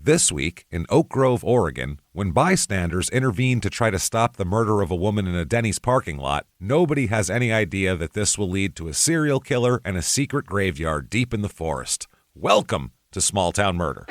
This week in Oak Grove, Oregon, when bystanders intervened to try to stop the murder of a woman in a Denny's parking lot, nobody has any idea that this will lead to a serial killer and a secret graveyard deep in the forest. Welcome to Small Town Murder.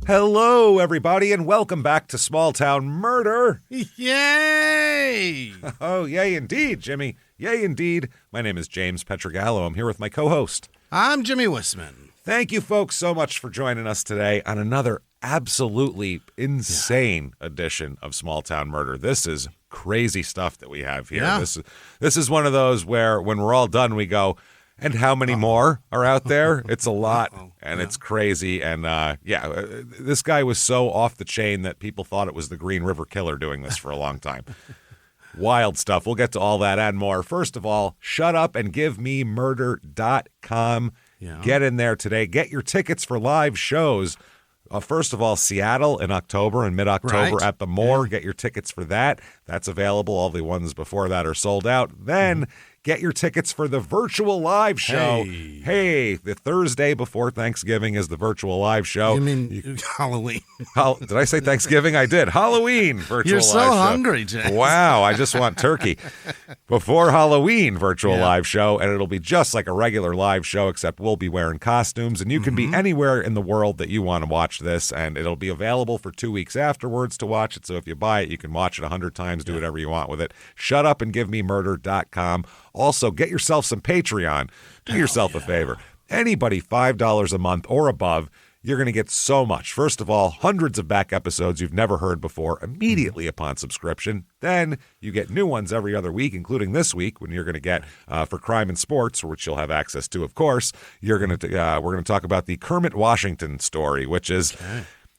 Hello, everybody, and welcome back to Small Town Murder. Yay! Oh, yay indeed, Jimmy. Yay indeed. My name is James Petrogallo. I'm here with my co-host. I'm Jimmy Wissman. Thank you, folks, so much for joining us today on another absolutely insane edition of Small Town Murder. This is crazy stuff that we have here. Yeah. This is one of those where when we're all done, we go, and how many more are out there? It's a lot, and it's crazy. And, this guy was so off the chain that people thought it was the Green River Killer doing this for a long time. Wild stuff. We'll get to all that and more. First of all, shutupandgivememurder.com. Yeah. Get in there today. Get your tickets for live shows. First of all, Seattle in October and mid-October Right. at the Moore. Get your tickets for that. That's available. All the ones before that are sold out. Then get your tickets for the virtual live show. Hey, the Thursday before Thanksgiving is the virtual live show. You mean Halloween? Did I say Thanksgiving? I did. Halloween virtual You're live so show. hungry, James. Wow, I just want turkey. Before Halloween virtual Yeah. live show, and it'll be just like a regular live show, except we'll be wearing costumes, and you can be anywhere in the world that you want to watch this, and it'll be available for 2 weeks afterwards to watch it. So if you buy it, you can watch it 100 times, do whatever you want with it. Shutupandgivememurder.com. Also, get yourself some Patreon. Do yourself a favor. Anybody $5 a month or above, you're going to get so much. First of all, hundreds of back episodes you've never heard before immediately upon subscription. Then you get new ones every other week, including this week when you're going to get for Crime and Sports, which you'll have access to, of course. We're going to talk about the Kermit Washington story, which is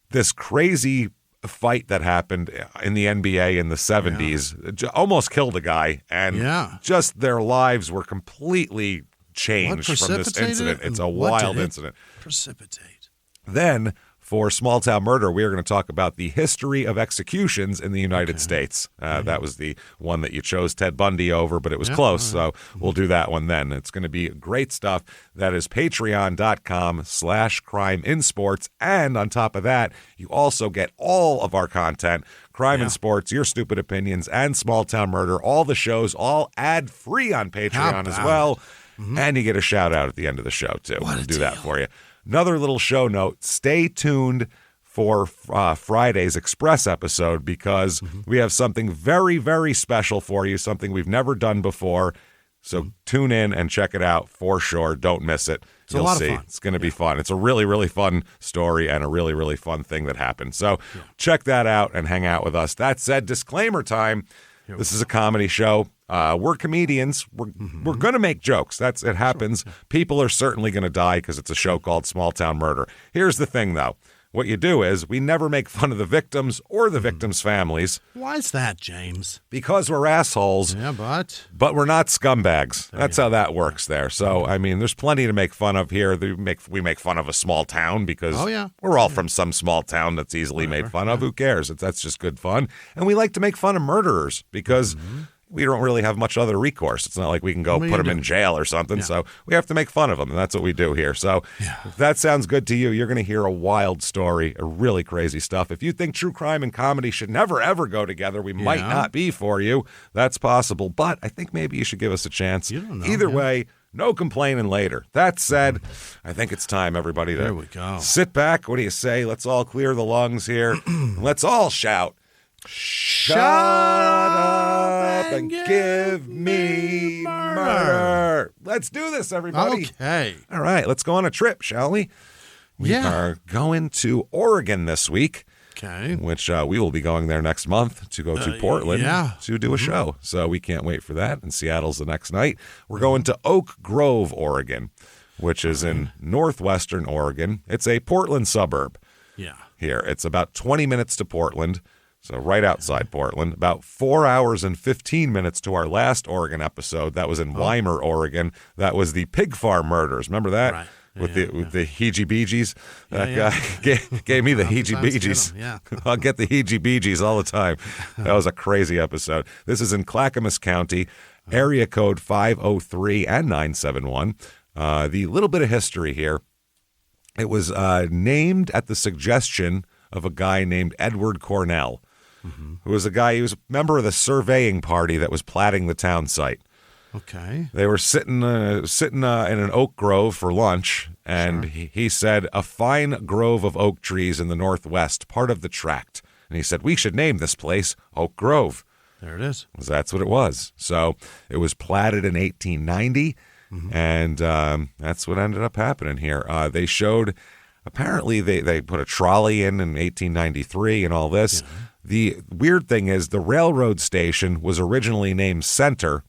this crazy fight that happened in the NBA in the 70s. Almost killed a guy, and just their lives were completely changed from this incident. It's a wild incident. Precipitate. Then, for Small Town Murder, we are going to talk about the history of executions in the United States. That was the one that you chose Ted Bundy over, but it was close, so we'll do that one then. It's going to be great stuff. That is patreon.com/crimeinsports. And on top of that, you also get all of our content, Crime and Sports, Your Stupid Opinions, and Small Town Murder, all the shows, all ad-free on Patreon as well. And you get a shout-out at the end of the show, too. What a We'll do that deal. for you. Another little show note, stay tuned for Friday's Express episode because we have something very, very special for you, something we've never done before. So tune in and check it out for sure. Don't miss it. It's a lot of fun. It's going to be fun. It's a really, really fun story and a really, really fun thing that happened. So check that out and hang out with us. That said, disclaimer time. This is a comedy show. We're comedians. We're going to make jokes. It happens. People are certainly going to die because it's a show called Small Town Murder. Here's the thing, though. What you do is we never make fun of the victims or the victims' families. Why is that, James? Because we're assholes. Yeah, but we're not scumbags. That's how that works there. So, I mean, there's plenty to make fun of here. We make fun of a small town because we're all from some small town that's easily made fun of. Who cares? That's just good fun. And we like to make fun of murderers because we don't really have much other recourse. It's not like we can go put them in jail or something. So we have to make fun of them, and that's what we do here. So if that sounds good to you, you're going to hear a wild story, a really crazy stuff. If you think true crime and comedy should never, ever go together, we might not be for you. That's possible. But I think maybe you should give us a chance. You don't know, Either way, no complaining later. That said, I think it's time, everybody, There to we go. sit back. What do you say? Let's all clear the lungs here. Let's all shout. Shut up and give me murder. Let's do this, everybody. Okay. All right, let's go on a trip, shall we? We are going to Oregon this week. Okay. Which we will be going there next month to go to Portland to do a show. So we can't wait for that. And Seattle's the next night. We're going to Oak Grove, Oregon, which is in northwestern Oregon. It's a Portland suburb. Here. It's about 20 minutes to Portland. So right outside Portland, about 4 hours and 15 minutes to our last Oregon episode. That was in Weimar, Oregon. That was the pig farm murders. Remember that? Right. with the heebie-jeebies. That Yeah, guy gave me the Sometimes heebie-jeebies. get 'em, yeah. I'll get the heebie-jeebies all the time. That was a crazy episode. This is in Clackamas County, area code 503 and 971. The little bit of history here. It was named at the suggestion of a guy named Edward Cornell, who was he was a member of the surveying party that was platting the town site. Okay. They were sitting in an oak grove for lunch, and he said, a fine grove of oak trees in the northwest, part of the tract. And he said, we should name this place Oak Grove. There it is. That's what it was. So it was platted in 1890, and that's what ended up happening here. They showed, apparently they put a trolley in 1893 and all this. Yeah. The weird thing is the railroad station was originally named Center,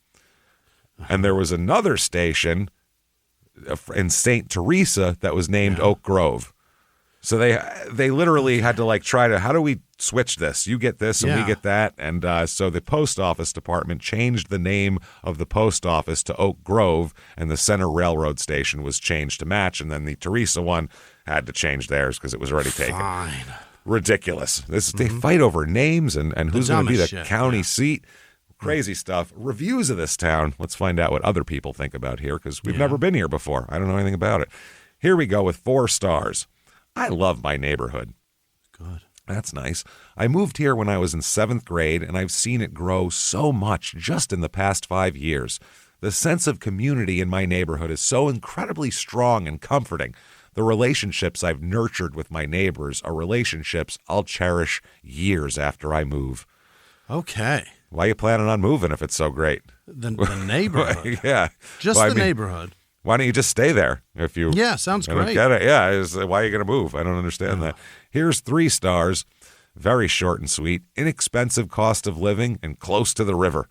and there was another station in St. Teresa that was named Oak Grove. So they literally had to try to, how do we switch this? You get this and we get that. And so the post office department changed the name of the post office to Oak Grove, and the Center Railroad Station was changed to match. And then the Teresa one had to change theirs because it was already taken. Fine. Ridiculous. They fight over names and who's going to be the county seat. Crazy stuff. Reviews of this town. Let's find out what other people think about here, because we've never been here before. I don't know anything about it. Here we go with 4 stars. I love my neighborhood. Good. That's nice. I moved here when I was in 7th grade, and I've seen it grow so much just in the past 5 years. The sense of community in my neighborhood is so incredibly strong and comforting. The relationships I've nurtured with my neighbors are relationships I'll cherish years after I move. Okay. Why are you planning on moving if it's so great? The neighborhood. Yeah. Just the neighborhood. Why don't you just stay there if you... Yeah, sounds great. Get it. Yeah, why are you going to move? I don't understand that. Here's 3 stars. Very short and sweet. Inexpensive cost of living and close to the river.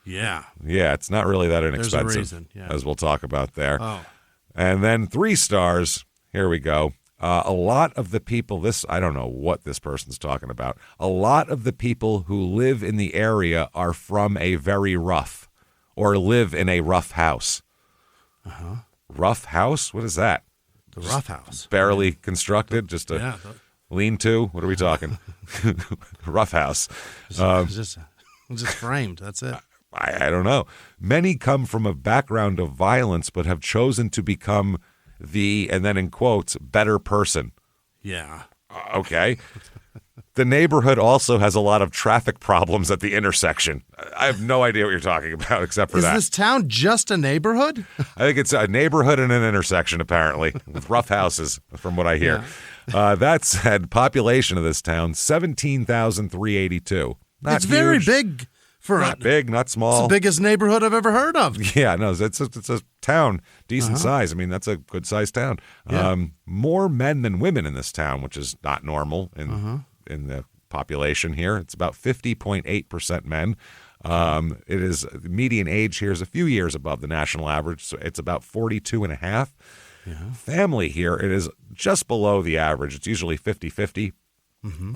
Yeah. Yeah, it's not really that inexpensive. There's a reason, as we'll talk about there. Oh. And then 3 stars. Here we go. A lot of the people, I don't know what this person's talking about. A lot of the people who live in the area are from a very rough or live in a rough house. Uh-huh. Rough house? What is that? The rough house. Barely constructed? Just a lean-to? What are we talking? Rough house. Just framed. That's it. I don't know. Many come from a background of violence but have chosen to become the, and then in quotes, better person. Yeah. Okay. The neighborhood also has a lot of traffic problems at the intersection. I have no idea what you're talking about except for that. Is this town just a neighborhood? I think it's a neighborhood and an intersection, apparently, with rough houses, from what I hear. Yeah. That said, population of this town, 17,382. It's huge. Very big. Not big, not small. It's the biggest neighborhood I've ever heard of. Yeah, no, it's a town, decent size. I mean, that's a good-sized town. Yeah. More men than women in this town, which is not normal in the population here. It's about 50.8% men. It is the median age here is a few years above the national average, so it's about 42 and a half. Yeah. Family here, it is just below the average. It's usually 50-50.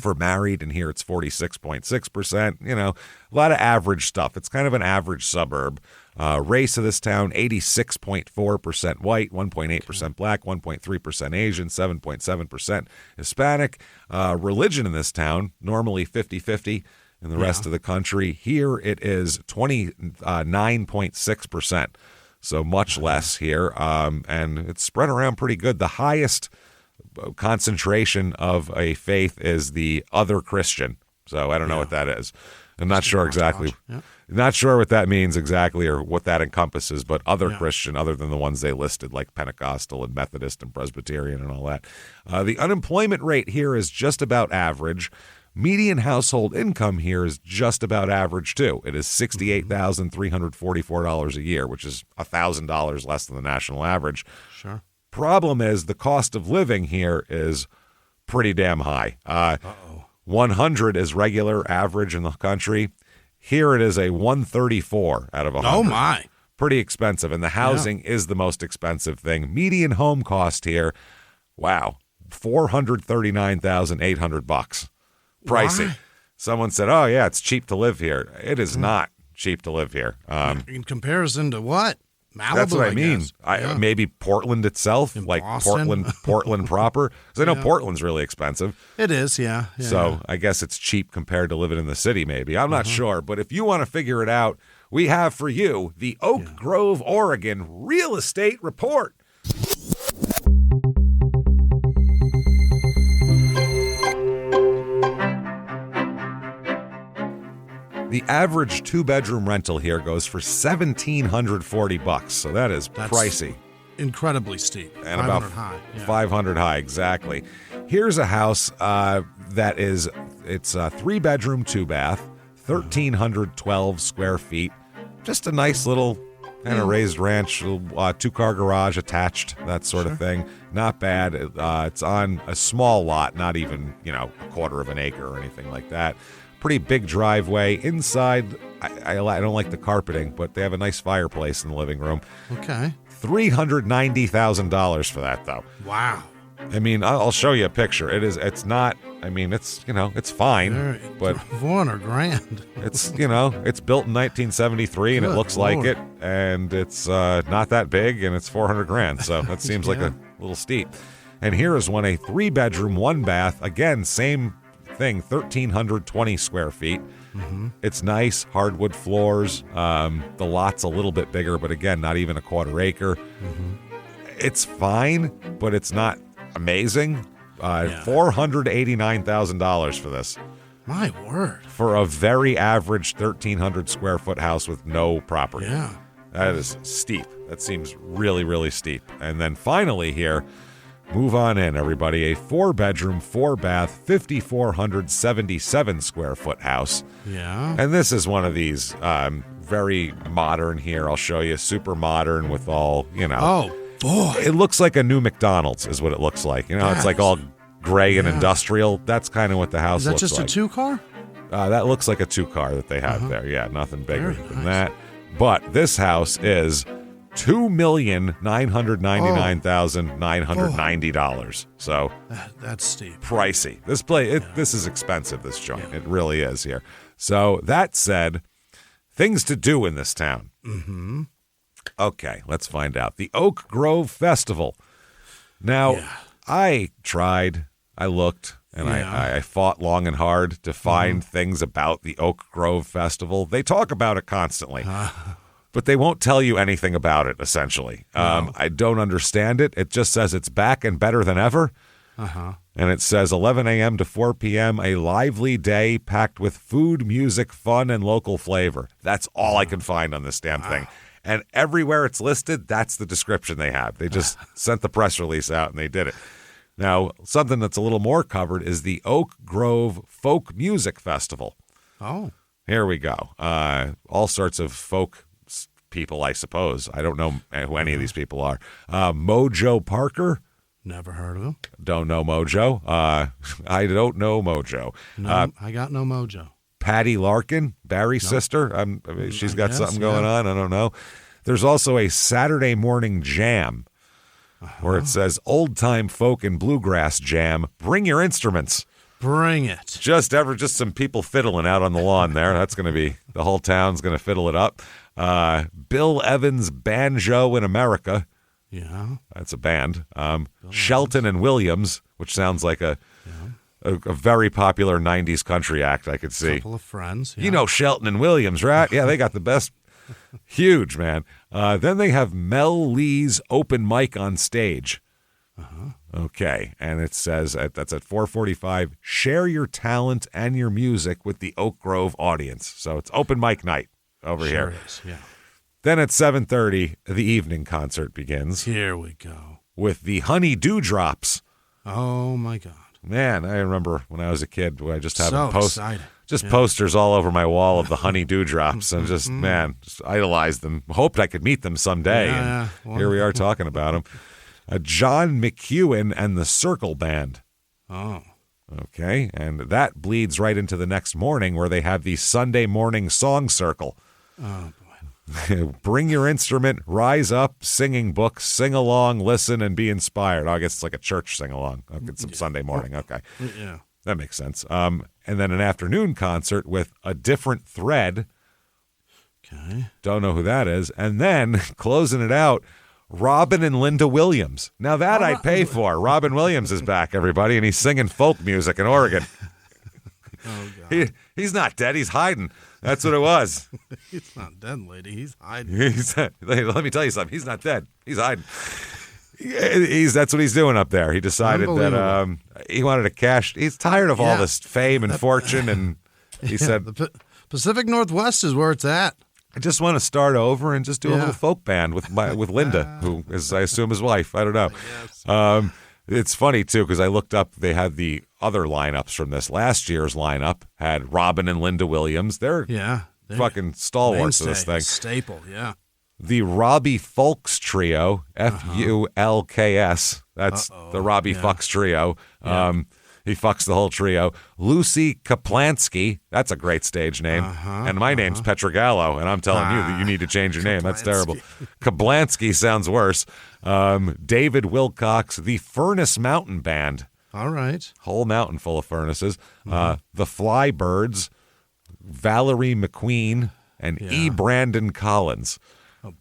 For married, and here it's 46.6%. You know, a lot of average stuff. It's kind of an average suburb. Race of this town, 86.4% white, 1.8% black, 1.3% Asian, 7.7% Hispanic. Religion in this town, normally 50-50 in the rest of the country. Here it is 29.6%, so much less here, and it's spread around pretty good. The highest concentration of a faith is the other Christian. So I don't know what that is. I'm not sure exactly. Not sure what that means exactly or what that encompasses, but other Christian, other than the ones they listed, like Pentecostal and Methodist and Presbyterian and all that. The unemployment rate here is just about average. Median household income here is just about average, too. It is $68,344 a year, which is $1,000 less than the national average. Sure. Problem is the cost of living here is pretty damn high. 100 is regular average in the country. Here it is a 134 out of 100. Oh, my. Pretty expensive, and the housing is the most expensive thing. Median home cost here, wow, $439,800. Pricey. Why? Someone said, oh, yeah, it's cheap to live here. It is not cheap to live here. In comparison to what? Malibu, That's what I mean. guess. Maybe Portland itself, In like Boston? Portland proper. Because I know Portland's really expensive. It is, yeah. So I guess it's cheap compared to living in the city, maybe. I'm not sure. But if you want to figure it out, we have for you the Oak Grove, Oregon Real Estate Report. The average 2-bedroom rental here goes for $1,740, so that's pricey. Incredibly steep. And 500 about high. Yeah. 500 high, exactly. Here's a house it's a 3-bedroom, 2-bath, 1,312 square feet. Just a nice little kind of raised ranch, 2-car garage attached, that sort of thing. Not bad. It's on a small lot, not even, a quarter of an acre or anything like that. Pretty big driveway. Inside, I don't like the carpeting, but they have a nice fireplace in the living room. Okay. $390,000 for that, though. Wow. I mean, I'll show you a picture. It's not, it's fine, but $400,000. it's, it's built in 1973 and it Good looks Lord. like it, and it's not that big, and it's $400,000. So that seems like a little steep. And here is one, a 3-bedroom, 1-bath. Again, same thing, 1,320 square feet. It's nice, hardwood floors. The lot's a little bit bigger, but again, not even a quarter acre. It's fine, but it's not amazing. $489,000 for this. My word. For a very average 1,300 square foot house with no property. Yeah. That is steep. That seems really, really steep. And then finally here, move on in, everybody. A 4-bedroom, 4-bath, 5,477 square foot house. Yeah. And this is one of these very modern here. I'll show you. Super modern with all, Oh, boy. It looks like a new McDonald's is what it looks like. It's like all gray and industrial. That's kind of what the house looks like. Is that just a 2-car? That looks like a 2-car that they have there. Yeah, nothing bigger Very than nice. that. But this house is $2,999,990. So That's steep. pricey. This is expensive, this joint. It really is here. So that said, things to do in this town. Okay, let's find out. The Oak Grove Festival. Now, I tried, I looked, and I fought long and hard to find things about the Oak Grove Festival. They talk about it constantly. But they won't tell you anything about it, essentially. I don't understand it. It just says it's back and better than ever. And it says 11 a.m. to 4 p.m., a lively day packed with food, music, fun, and local flavor. That's all I can find on this damn thing. And everywhere it's listed, that's the description they have. They just sent the press release out and they did it. Now, something that's a little more covered is the Oak Grove Folk Music Festival. Oh. Here we go. All sorts of folk people, I suppose. I don't know who any of these people are. Mojo Parker. Never heard of him. Don't know Mojo. I don't know Mojo. No, I got no mojo. Patty Larkin, Barry's sister. She's got something going on. I don't know. There's also a Saturday morning jam where it says old time folk and bluegrass jam. Bring your instruments. Bring it. Just some people fiddling out on the lawn there. That's going to be, the whole town's going to fiddle it up. Bill Evans Banjo in America. Yeah. That's a band. Shelton and Williams, which sounds like a very popular 90s country act, I could see. Couple of friends. Yeah. You know Shelton and Williams, right? Yeah, they got the best. Huge, man. Then they have Mel Lee's open mic on stage. Okay, and it says that's at 4:45. Share your talent and your music with the Oak Grove audience. So it's open mic night over here. Sure is, yeah. Then at 7:30, the evening concert begins. Here we go. With the Honey Dewdrops. Oh, my God. Man, I remember when I was a kid, I just had excited. Posters all over my wall of the Honey Dewdrops, and just idolized them. Hoped I could meet them someday. Yeah, and here we are talking about them. John McEwen and the Circle Band. Oh. Okay, and that bleeds right into the next morning where they have the Sunday morning song circle. Oh, boy. Bring your instrument, rise up, singing books, sing along, listen, and be inspired. Oh, I guess it's like a church sing along. Okay, it's Sunday morning. Okay. Yeah. That makes sense. And then an afternoon concert with A Different Thread. Okay. Don't know who that is. And then closing it out, Robin and Linda Williams. Now that I'd pay for. Robin Williams is back, everybody, and he's singing folk music in Oregon. Oh, God. He's not dead. He's hiding. That's what it was. He's not dead, lady. He's hiding. Let me tell you something. He's not dead. He's hiding. That's what he's doing up there. He decided that he wanted to cash. He's tired of all this fame and fortune, and he said, the Pacific Northwest is where it's at. I just want to start over and just do a little folk band with Linda, who is, I assume, his wife. I don't know. It's funny, too, because I looked up. They had the other lineups from this. Last year's lineup had Robin and Linda Williams. They're fucking stalwarts of this thing. Staple, yeah. The Robbie Fulks Trio, Fulks. That's the Robbie Fucks Trio. He fucks the whole trio. Lucy Kaplansky. That's a great stage name. And my name's Petrogallo, and I'm telling you that you need to change your name. That's terrible. Kablansky sounds worse. David Wilcox, the Furnace Mountain Band. All right. Whole mountain full of furnaces. The Flybirds, Valerie McQueen, and E. Brandon Collins.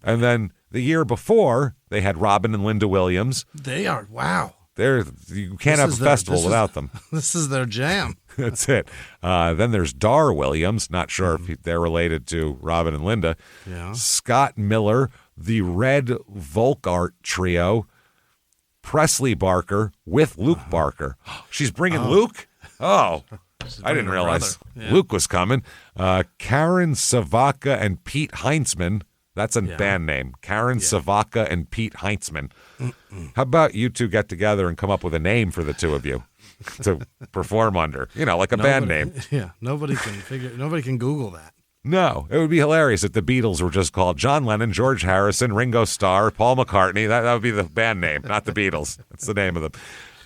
And then the year before, they had Robin and Linda Williams. They are, wow. You can't have a festival without them. This is their jam. That's it. Then there's Dar Williams. Not sure if they're related to Robin and Linda. Yeah. Scott Miller, the Red Volkart Trio. Presley Barker with Luke Barker. She's bringing Luke? Oh, I didn't realize Luke was coming. Karen Savaka and Pete Heintzman. That's a band name. Karen Savaka and Pete Heintzman. How about you two get together and come up with a name for the two of you to perform under? Like a band name. Yeah, nobody can Google that. No, it would be hilarious if the Beatles were just called John Lennon, George Harrison, Ringo Starr, Paul McCartney. That would be the band name, not the Beatles. That's the name of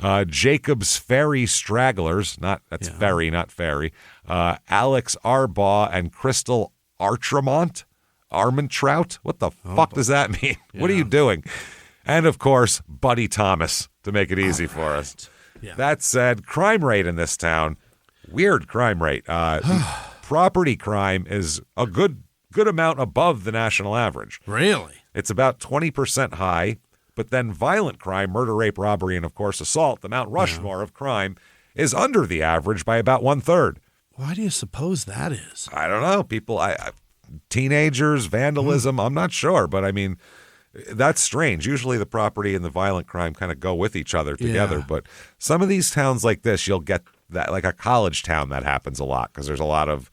them. Jacob's Ferry Stragglers. Ferry, not Ferry. Alex Arbaugh and Crystal Artramont. Armentrout? What the fuck does that mean? Yeah. What are you doing? And, of course, Buddy Thomas to make it easy for us. Yeah. That said, crime rate in this town, weird crime rate. Property crime is a good amount above the national average. Really? It's about 20% high, but then violent crime, murder, rape, robbery, and, of course, assault, the Mount Rushmore of crime, is under the average by about 1/3. Why do you suppose that is? I don't know. People, teenagers, vandalism, I'm not sure, but I mean, that's strange. Usually the property and the violent crime kind of go with each other together, but some of these towns like this, you'll get that, like a college town, that happens a lot because there's a lot of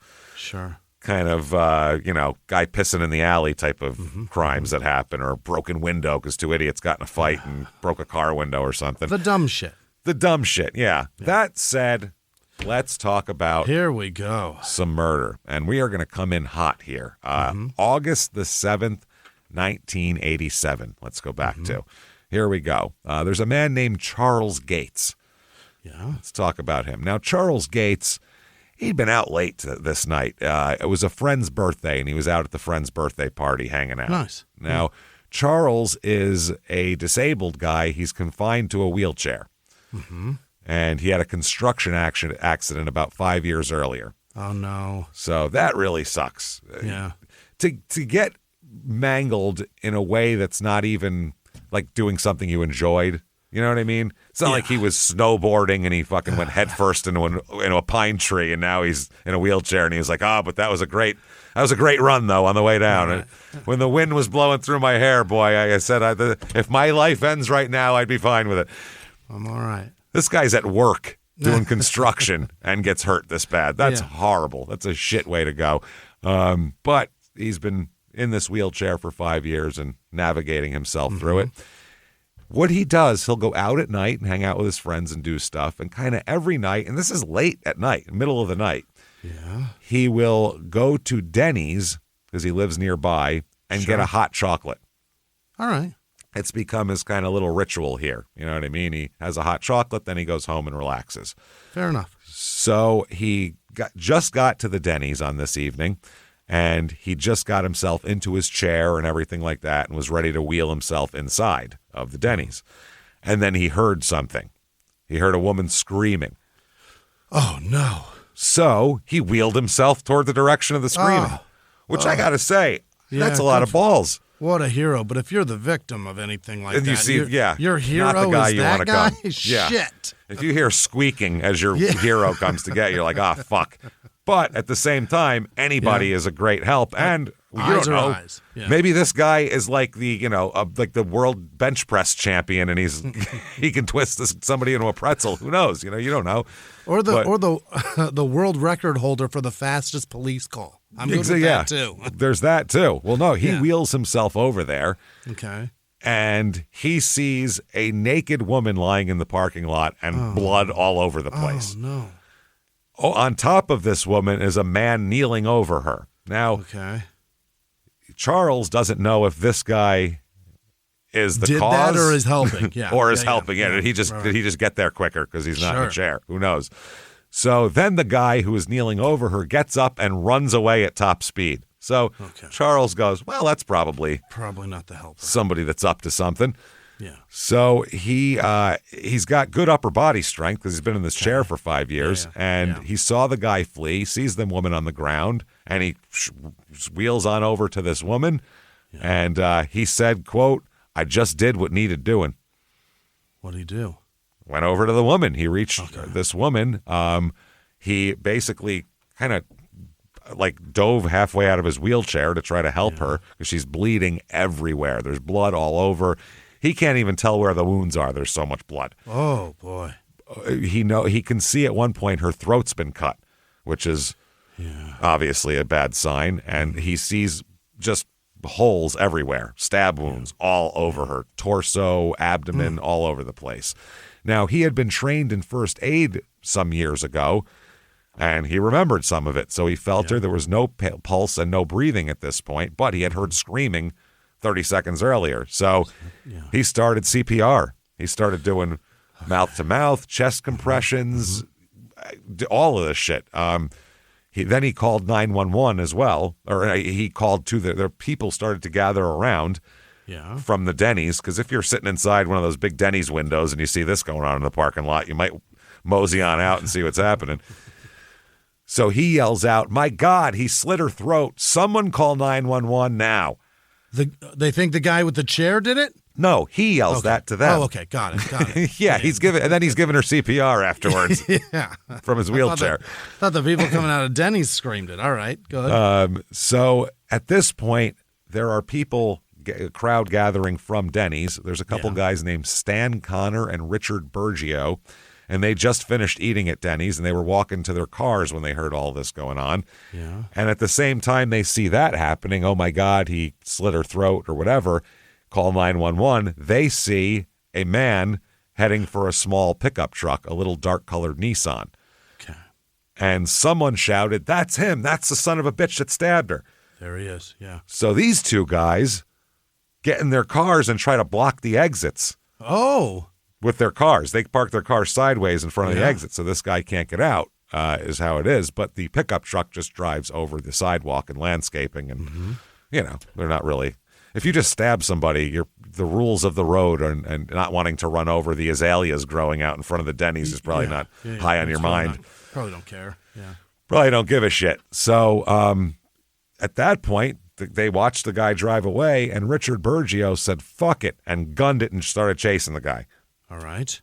kind of, guy pissing in the alley type of crimes that happen, or a broken window because two idiots got in a fight and broke a car window or something. The dumb shit. Yeah. That said, let's talk about here we go. Some murder. And we are going to come in hot here. August the 7th, 1987. Let's go back to. Here we go. There's a man named Charles Gates. Yeah. Let's talk about him. Now, Charles Gates, he'd been out late this night. It was a friend's birthday, and he was out at the friend's birthday party hanging out. Nice. Now, Charles is a disabled guy. He's confined to a wheelchair. And he had a construction accident about 5 years earlier. Oh, no. So that really sucks. Yeah. To get mangled in a way that's not even like doing something you enjoyed. You know what I mean? It's not like he was snowboarding and he fucking went headfirst into a pine tree and now he's in a wheelchair and he was like, but that was a great run though on the way down. Right. When the wind was blowing through my hair, boy, I said, if my life ends right now, I'd be fine with it. I'm all right. This guy's at work doing construction and gets hurt this bad. That's horrible. That's a shit way to go. But he's been in this wheelchair for 5 years and navigating himself through it. What he does, he'll go out at night and hang out with his friends and do stuff. And kind of every night, and this is late at night, middle of the night, he will go to Denny's, because he lives nearby, and get a hot chocolate. All right. It's become his kind of little ritual here. You know what I mean? He has a hot chocolate, then he goes home and relaxes. Fair enough. So he just got to the Denny's on this evening, and he just got himself into his chair and everything like that and was ready to wheel himself inside of the Denny's. And then he heard something. He heard a woman screaming. Oh, no. So he wheeled himself toward the direction of the screaming. which I got to say, Yeah, that's a lot of balls. What a hero. But if you're the victim of anything like And that, you see, your hero not the guy is you that want to guy? come. Yeah. Shit. If you hear squeaking as your hero comes to get you, you're like, ah, fuck. But at the same time, anybody is a great help. And you Eyes don't are know. eyes. Yeah. Maybe this guy is like the, like the world bench press champion, and he can twist somebody into a pretzel. Who knows? You don't know. Or the world record holder for the fastest police call. I'm good with that too. There's that too. Well, no, he wheels himself over there. Okay. And he sees a naked woman lying in the parking lot and blood all over the place. Oh, no. Oh, on top of this woman is a man kneeling over her. Now, Okay. Charles doesn't know if this guy is the Did cause that or is helping. Yeah. or is helping. Yeah. Did he just get there quicker because he's not in a Sure. chair? Who knows? So then the guy who is kneeling over her gets up and runs away at top speed. So Charles goes, well, that's probably not the helper. somebody that's up to something. Yeah. So he's got good upper body strength because he's been in this chair for 5 years, and he saw the guy flee, sees the woman on the ground, and he wheels on over to this woman, and he said, quote, I just did what needed doing. What did he do? Went over to the woman. He reached this woman. He basically kind of like dove halfway out of his wheelchair to try to help her because she's bleeding everywhere. There's blood all over. He can't even tell where the wounds are. There's so much blood. Oh, boy. He can see at one point her throat's been cut, which is obviously a bad sign. And he sees just holes everywhere, stab wounds all over her, torso, abdomen, all over the place. Now, he had been trained in first aid some years ago, and he remembered some of it. So he felt her. There was no pulse and no breathing at this point, but he had heard screaming 30 seconds earlier. So he started CPR. He started doing mouth-to-mouth, chest compressions, all of this shit. Then he called 911 as well, or he called to their people started to gather around from the Denny's, because if you're sitting inside one of those big Denny's windows and you see this going on in the parking lot, you might mosey on out and see what's happening. So he yells out, my God, he slit her throat. Someone call 911 now. They think the guy with the chair did it? No, he yells that to them. Oh, okay. Got it. He's giving her CPR afterwards from his wheelchair. Thought the people coming out of Denny's screamed it. All right, good. So at this point, there are people, a crowd gathering from Denny's. There's a couple guys named Stan Connor and Richard Bergio, and they just finished eating at Denny's, and they were walking to their cars when they heard all this going on. Yeah. And at the same time they see that happening, oh my God, he slit her throat or whatever, call 911. They see a man heading for a small pickup truck, a little dark-colored Nissan. Okay. And someone shouted, that's him. That's the son of a bitch that stabbed her. There he is, yeah. So these two guys get in their cars and try to block the exits. Oh. With their cars. They park their car sideways in front of the exit, so this guy can't get out, is how it is. But the pickup truck just drives over the sidewalk and landscaping, and, they're not really... If you just stab somebody, the rules of the road and not wanting to run over the azaleas growing out in front of the Denny's is probably not high on your mind. Probably don't care, yeah. Probably don't give a shit. So at that point, they watched the guy drive away, and Richard Bergio said, fuck it, and gunned it and started chasing the guy. All right.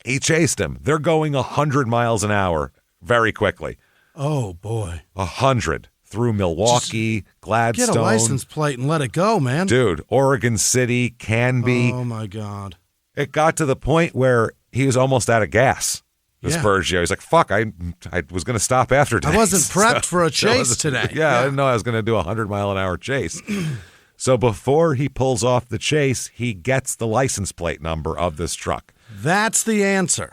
He chased him. They're going 100 miles an hour very quickly. Oh, boy. 100 through Milwaukee, Gladstone. Get a license plate and let it go, man. Dude, Oregon City, Canby. Oh, my God. It got to the point where he was almost out of gas, this Bergio. He's like, fuck, I was going to stop after Denny's. I wasn't prepped for a chase today. I didn't know I was going to do a 100-mile-an-hour chase. So before he pulls off the chase, he gets the license plate number of this truck. That's the answer.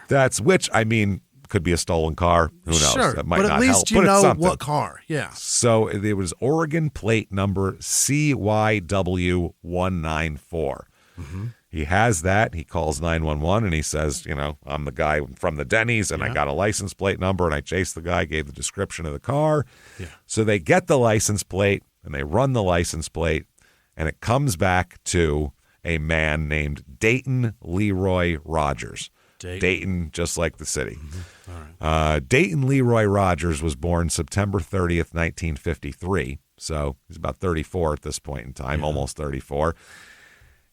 Could be a stolen car. Who knows? Sure, That might but not at least help. you But it's know something. what car. Yeah. So it was Oregon plate number CYW194. Mm-hmm. He has that. He calls 911 and he says, I'm the guy from the Denny's and I got a license plate number and I chased the guy, gave the description of the car. Yeah. So they get the license plate and they run the license plate and it comes back to a man named Dayton Leroy Rogers. Dayton, just like the city. Mm-hmm. All right. Dayton Leroy Rogers was born September 30th, 1953. So he's about 34 at this point in time, almost 34.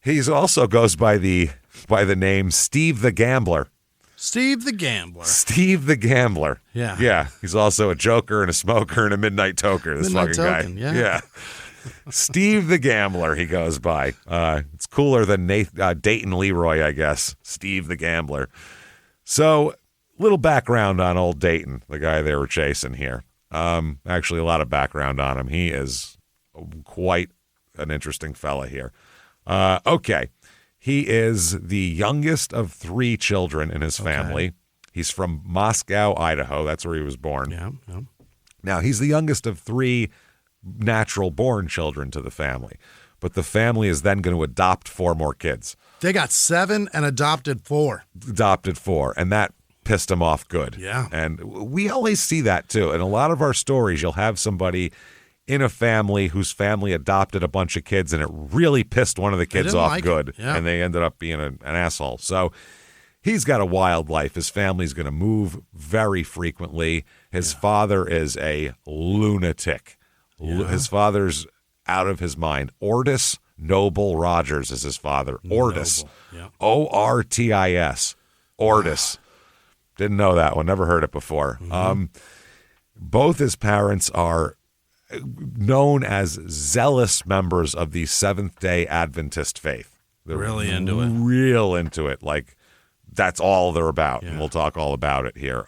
He also goes by the name Steve the Gambler. Steve the Gambler. Steve the Gambler. Yeah. Yeah. He's also a joker and a smoker and a midnight toker, this Midnight fucking token, guy. yeah. Steve the Gambler, he goes by. It's cooler than Dayton Leroy, I guess. Steve the Gambler. So, little background on old Dayton, the guy they were chasing here. Actually, a lot of background on him. He is quite an interesting fella here. Okay. He is the youngest of 3 children in his family. Okay. He's from Moscow, Idaho. That's where he was born. Yeah. Now, he's the youngest of 3 natural-born children to the family. But the family is then going to adopt 4 more kids. They got 7 and adopted 4. Adopted 4, and that pissed him off good. Yeah. And we always see that, too. In a lot of our stories, you'll have somebody in a family whose family adopted a bunch of kids, and it really pissed one of the kids off good, and they ended up being an asshole. So he's got a wild life. His family's going to move very frequently. His father is a lunatic. Yeah. His father's out of his mind. Ortis Noble Rogers is his father. Ortis. Ortis. Ortis. Didn't know that one. Never heard it before. Mm-hmm. Both his parents are known as zealous members of the Seventh-day Adventist faith. They're really into it. Real into it. Like, that's all they're about, and we'll talk all about it here.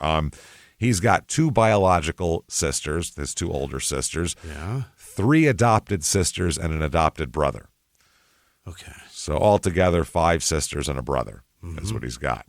He's got 2 biological sisters, his 2 older sisters, 3 adopted sisters, and an adopted brother. Okay. So altogether, 5 sisters and a brother is what he's got.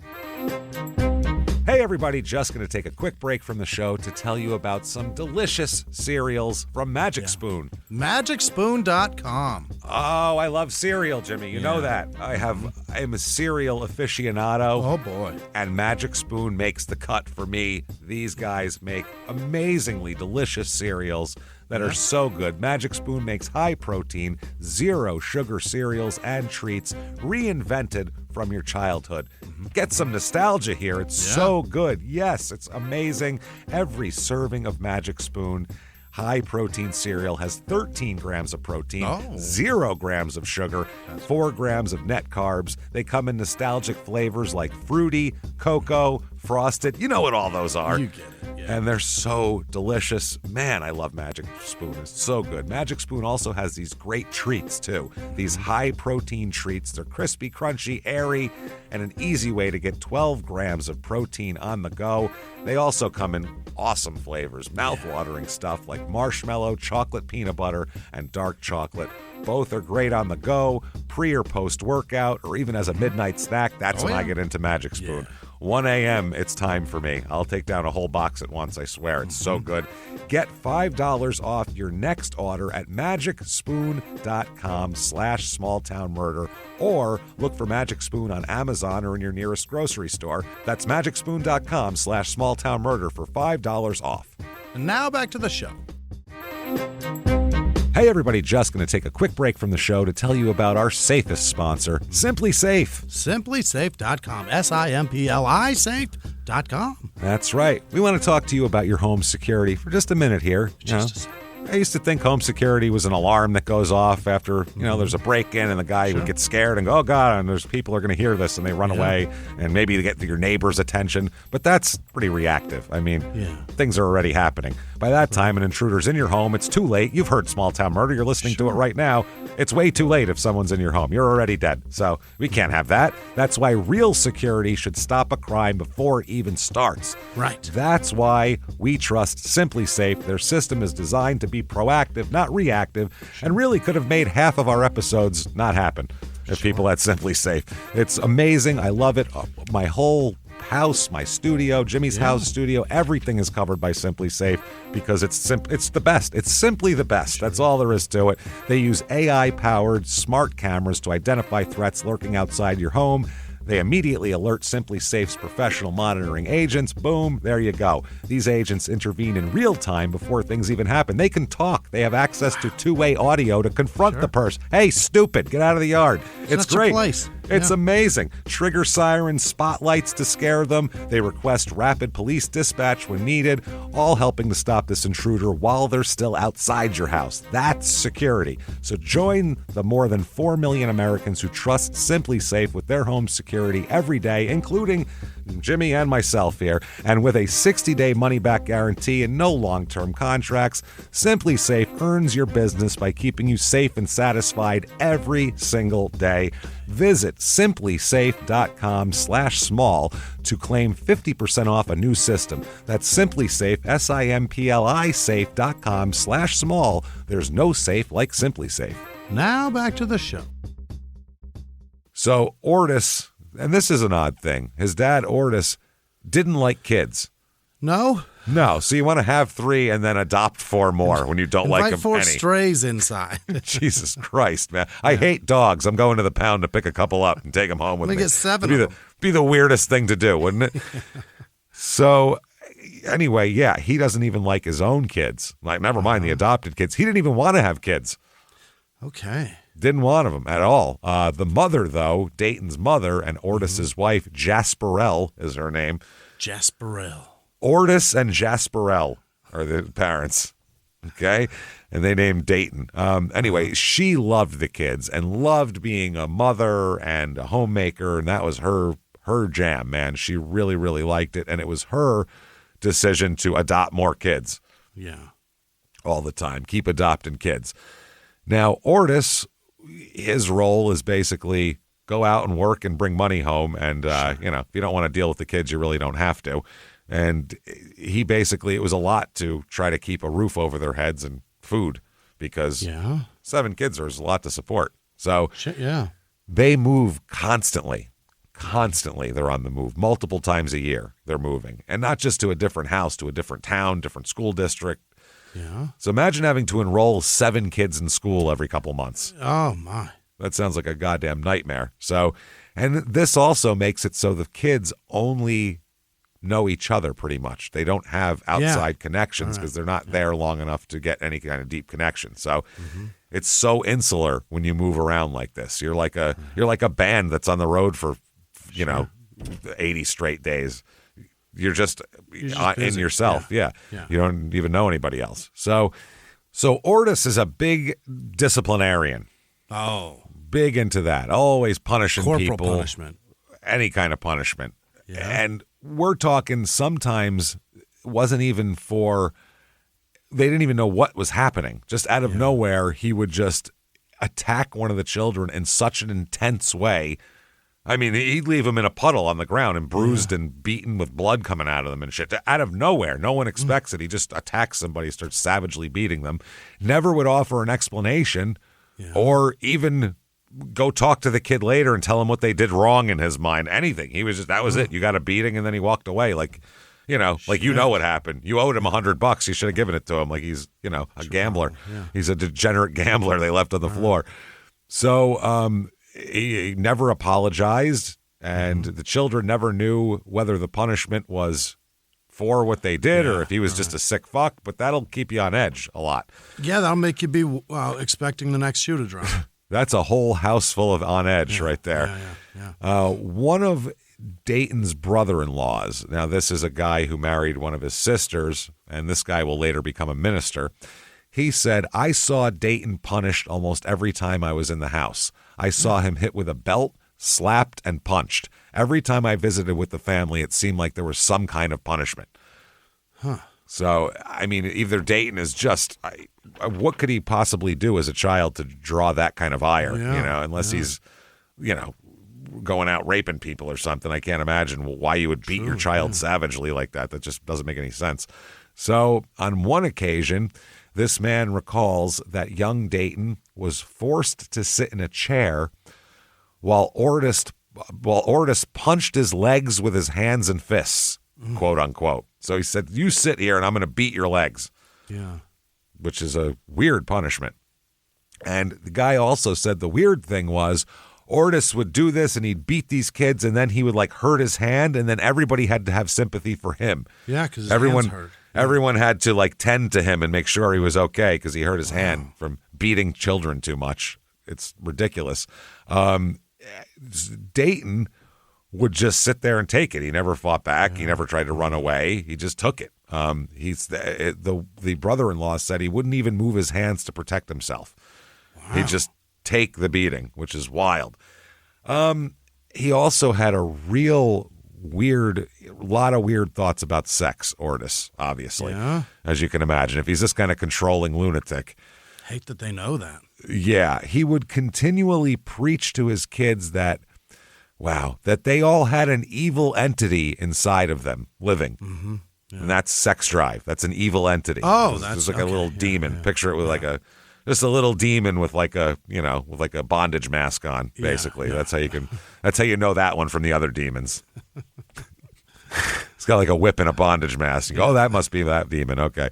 Hey, everybody, just going to take a quick break from the show to tell you about some delicious cereals from Magic Spoon. MagicSpoon.com. Oh, I love cereal, Jimmy. You know that. I am a cereal aficionado. Oh, boy. And Magic Spoon makes the cut for me. These guys make amazingly delicious cereals that are so good. Magic Spoon makes high-protein, zero-sugar cereals and treats reinvented from your childhood. Get some nostalgia here. It's so good. Yes, it's amazing. Every serving of Magic Spoon high-protein cereal has 13 grams of protein, 0 grams of sugar, 4 grams of net carbs. They come in nostalgic flavors like fruity, cocoa, frosted. You know what all those are. You get it. Yeah. And they're so delicious. Man, I love Magic Spoon. It's so good. Magic Spoon also has these great treats, too. These high-protein treats. They're crispy, crunchy, airy, and an easy way to get 12 grams of protein on the go. They also come in awesome flavors, mouth-watering stuff like marshmallow, chocolate peanut butter, and dark chocolate. Both are great on the go, pre or post-workout, or even as a midnight snack. That's when I get into Magic Spoon. 1 a.m., it's time for me. I'll take down a whole box at once, I swear. It's so good. Get $5 off your next order at magicspoon.com/smalltownmurder, or look for Magic Spoon on Amazon or in your nearest grocery store. That's magicspoon.com/smalltownmurder for $5 off. And now back to the show. Hey, everybody, just going to take a quick break from the show to tell you about our safest sponsor, Simply Safe. SimplySafe.com. SIMPLI Safe.com. That's right. We want to talk to you about your home security for just a minute here. I used to think home security was an alarm that goes off after, there's a break-in and the guy would get scared and go, oh, God, and there's people are going to hear this and they run away and maybe they get your neighbor's attention. But that's pretty reactive. I mean, things are already happening. By that time, an intruder's in your home. It's too late. You've heard Small Town Murder. You're listening to it right now. It's way too late if someone's in your home. You're already dead. So we can't have that. That's why real security should stop a crime before it even starts. Right. That's why we trust Simply Safe. Their system is designed to be proactive, not reactive, and really could have made half of our episodes not happen if people had Simply Safe. It's amazing. I love it. My whole house, my studio, Jimmy's house studio, everything is covered by Simply Safe because it's the best. It's simply the best. That's all there is to it. They use AI-powered smart cameras to identify threats lurking outside your home. They immediately alert Simply Safe's professional monitoring agents. Boom, there you go. These agents intervene in real time before things even happen. They can talk. They have access to two-way audio to confront the person. Hey, stupid, get out of the yard. It's great. Place. It's amazing. Trigger sirens, spotlights to scare them. They request rapid police dispatch when needed, all helping to stop this intruder while they're still outside your house. That's security. So join the more than 4 million Americans who trust Simply Safe with their home security every day, including Jimmy and myself here. And with a 60-day money-back guarantee and no long-term contracts, Simply Safe earns your business by keeping you safe and satisfied every single day. Visit simplysafe.com/small to claim 50% off a new system. That's SimpliSafe, SIMPLI safe.com/small. There's no safe like Simply Safe. Now back to the show. So Ortis, and this is an odd thing, his dad Ortis didn't like kids. No? No, so you want to have 3 and then adopt 4 more when you don't like them 4 any. strays inside. Jesus Christ, man. I hate dogs. I'm going to the pound to pick a couple up and take them home with me. Let me get 7 of them. Be the weirdest thing to do, wouldn't it? So anyway, yeah, he doesn't even like his own kids. Like, never mind the adopted kids. He didn't even want to have kids. Okay. Didn't want them at all. The mother, though, Dayton's mother and Ortis's wife, Jasperelle is her name. Jasperelle. Ortis and Jasperelle are the parents, okay? And they named Dayton. Anyway, she loved the kids and loved being a mother and a homemaker, and that was her jam, man. She really, really liked it, and it was her decision to adopt more kids. Yeah. All the time. Keep adopting kids. Now, Ortis, his role is basically go out and work and bring money home, and, if you don't want to deal with the kids, you really don't have to. And he basically, it was a lot to try to keep a roof over their heads and food because 7 kids is a lot to support. So they move constantly. Constantly they're on the move. Multiple times a year they're moving. And not just to a different house, to a different town, different school district. Yeah. So imagine having to enroll 7 kids in school every couple months. Oh, my. That sounds like a goddamn nightmare. So, and this also makes it so the kids only know each other pretty much. They don't have outside connections because they're not there long enough to get any kind of deep connection. So it's so insular when you move around like this. You're like a band that's on the road for 80 straight days. You're just in yourself. Yeah. You don't even know anybody else. So Ortis is a big disciplinarian. Oh. Big into that. Always punishing Corporal people. punishment. Any kind of punishment. Yeah. And we're talking sometimes wasn't even they didn't even know what was happening. Just out of nowhere, he would just attack one of the children in such an intense way. I mean, he'd leave them in a puddle on the ground and bruised and beaten with blood coming out of them and shit. Out of nowhere. No one expects it. He just attacks somebody, starts savagely beating them. Never would offer an explanation or even go talk to the kid later and tell him what they did wrong in his mind. Anything. He was just, that was it. You got a beating and then he walked away. Like, what happened. You owed him $100. You should have given it to him. Like he's, a gambler. Yeah. He's a degenerate gambler they left on the floor. So he never apologized, and the children never knew whether the punishment was for what they did or if he was just a sick fuck, but that'll keep you on edge a lot. Yeah, that'll make you be expecting the next shoe to drop. That's a whole house full of on edge right there. One of Dayton's brother-in-laws, now this is a guy who married one of his sisters, and this guy will later become a minister. He said, I saw Dayton punished almost every time I was in the house. I saw him hit with a belt, slapped, and punched. Every time I visited with the family, it seemed like there was some kind of punishment. So, I mean, either Dayton is just, what could he possibly do as a child to draw that kind of ire, unless he's, going out raping people or something. I can't imagine why you would beat your child savagely like that. That just doesn't make any sense. So, on one occasion, this man recalls that young Dayton was forced to sit in a chair while Ortis punched his legs with his hands and fists, quote unquote. So he said, you sit here and I'm going to beat your legs. Yeah. Which is a weird punishment. And the guy also said the weird thing was Ortis would do this and he'd beat these kids and then he would hurt his hand and then everybody had to have sympathy for him. Yeah, because his hand's hurt. Everyone had to tend to him and make sure he was okay because he hurt his hand from beating children too much. It's ridiculous. Dayton would just sit there and take it. He never fought back. He never tried to run away. He just took it. The brother-in-law said he wouldn't even move his hands to protect himself. Wow. He'd just take the beating, which is wild. He also had a lot of weird thoughts about sex, Ortis, obviously, as you can imagine. If he's this kind of controlling lunatic. Hate that they know that. Yeah, he would continually preach to his kids that they all had an evil entity inside of them living. Mm-hmm. Yeah. And that's sex drive. That's an evil entity. Oh, that's like a little demon. Picture it with just a little demon with like a bondage mask on, basically. That's how you know that one from the other demons. It's got like a whip and a bondage mask. You go, that must be that demon. Okay.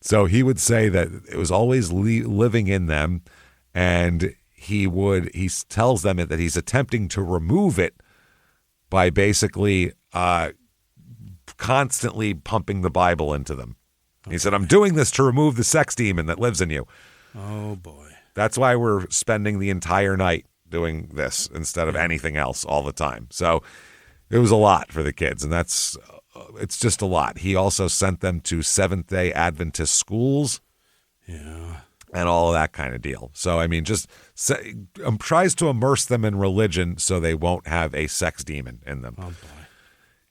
So he would say that it was always living in them, and he tells them that he's attempting to remove it by basically constantly pumping the Bible into them. Okay. He said, I'm doing this to remove the sex demon that lives in you. Oh, boy. That's why we're spending the entire night doing this instead of anything else all the time. So it was a lot for the kids, and it's just a lot. He also sent them to Seventh-day Adventist schools. Yeah. And all of that kind of deal. So, I mean, just tries to immerse them in religion so they won't have a sex demon in them. Oh, boy.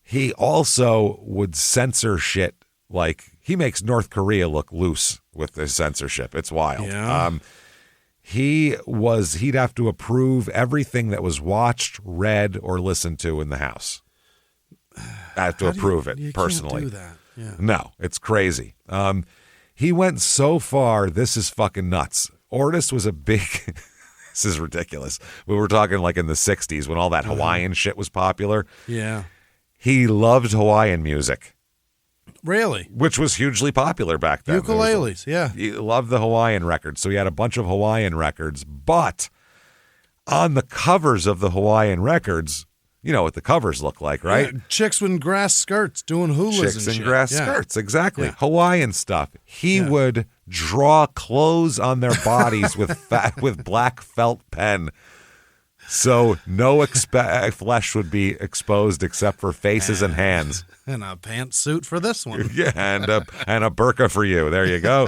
He also would censor shit. Like, he makes North Korea look loose with his censorship. It's wild. Yeah. He'd have to approve everything that was watched, read, or listened to in the house. I have to approve it personally. You can't do that. Yeah. No, it's crazy. He went so far, this is fucking nuts. Ortis was a big, this is ridiculous. We were talking like in the 60s when all that Hawaiian shit was popular. Yeah. He loved Hawaiian music. Really? Which was hugely popular back then. Ukuleles, yeah. He loved the Hawaiian records, so he had a bunch of Hawaiian records. But on the covers of the Hawaiian records, you know what the covers look like, right? Yeah, chicks in grass skirts doing hulas Chicks and in shit. grass skirts, exactly. Yeah. Hawaiian stuff. He would draw clothes on their bodies with black felt pen, so no flesh would be exposed except for faces and hands. And a pantsuit for this one. Yeah, and a burqa for you. There you go.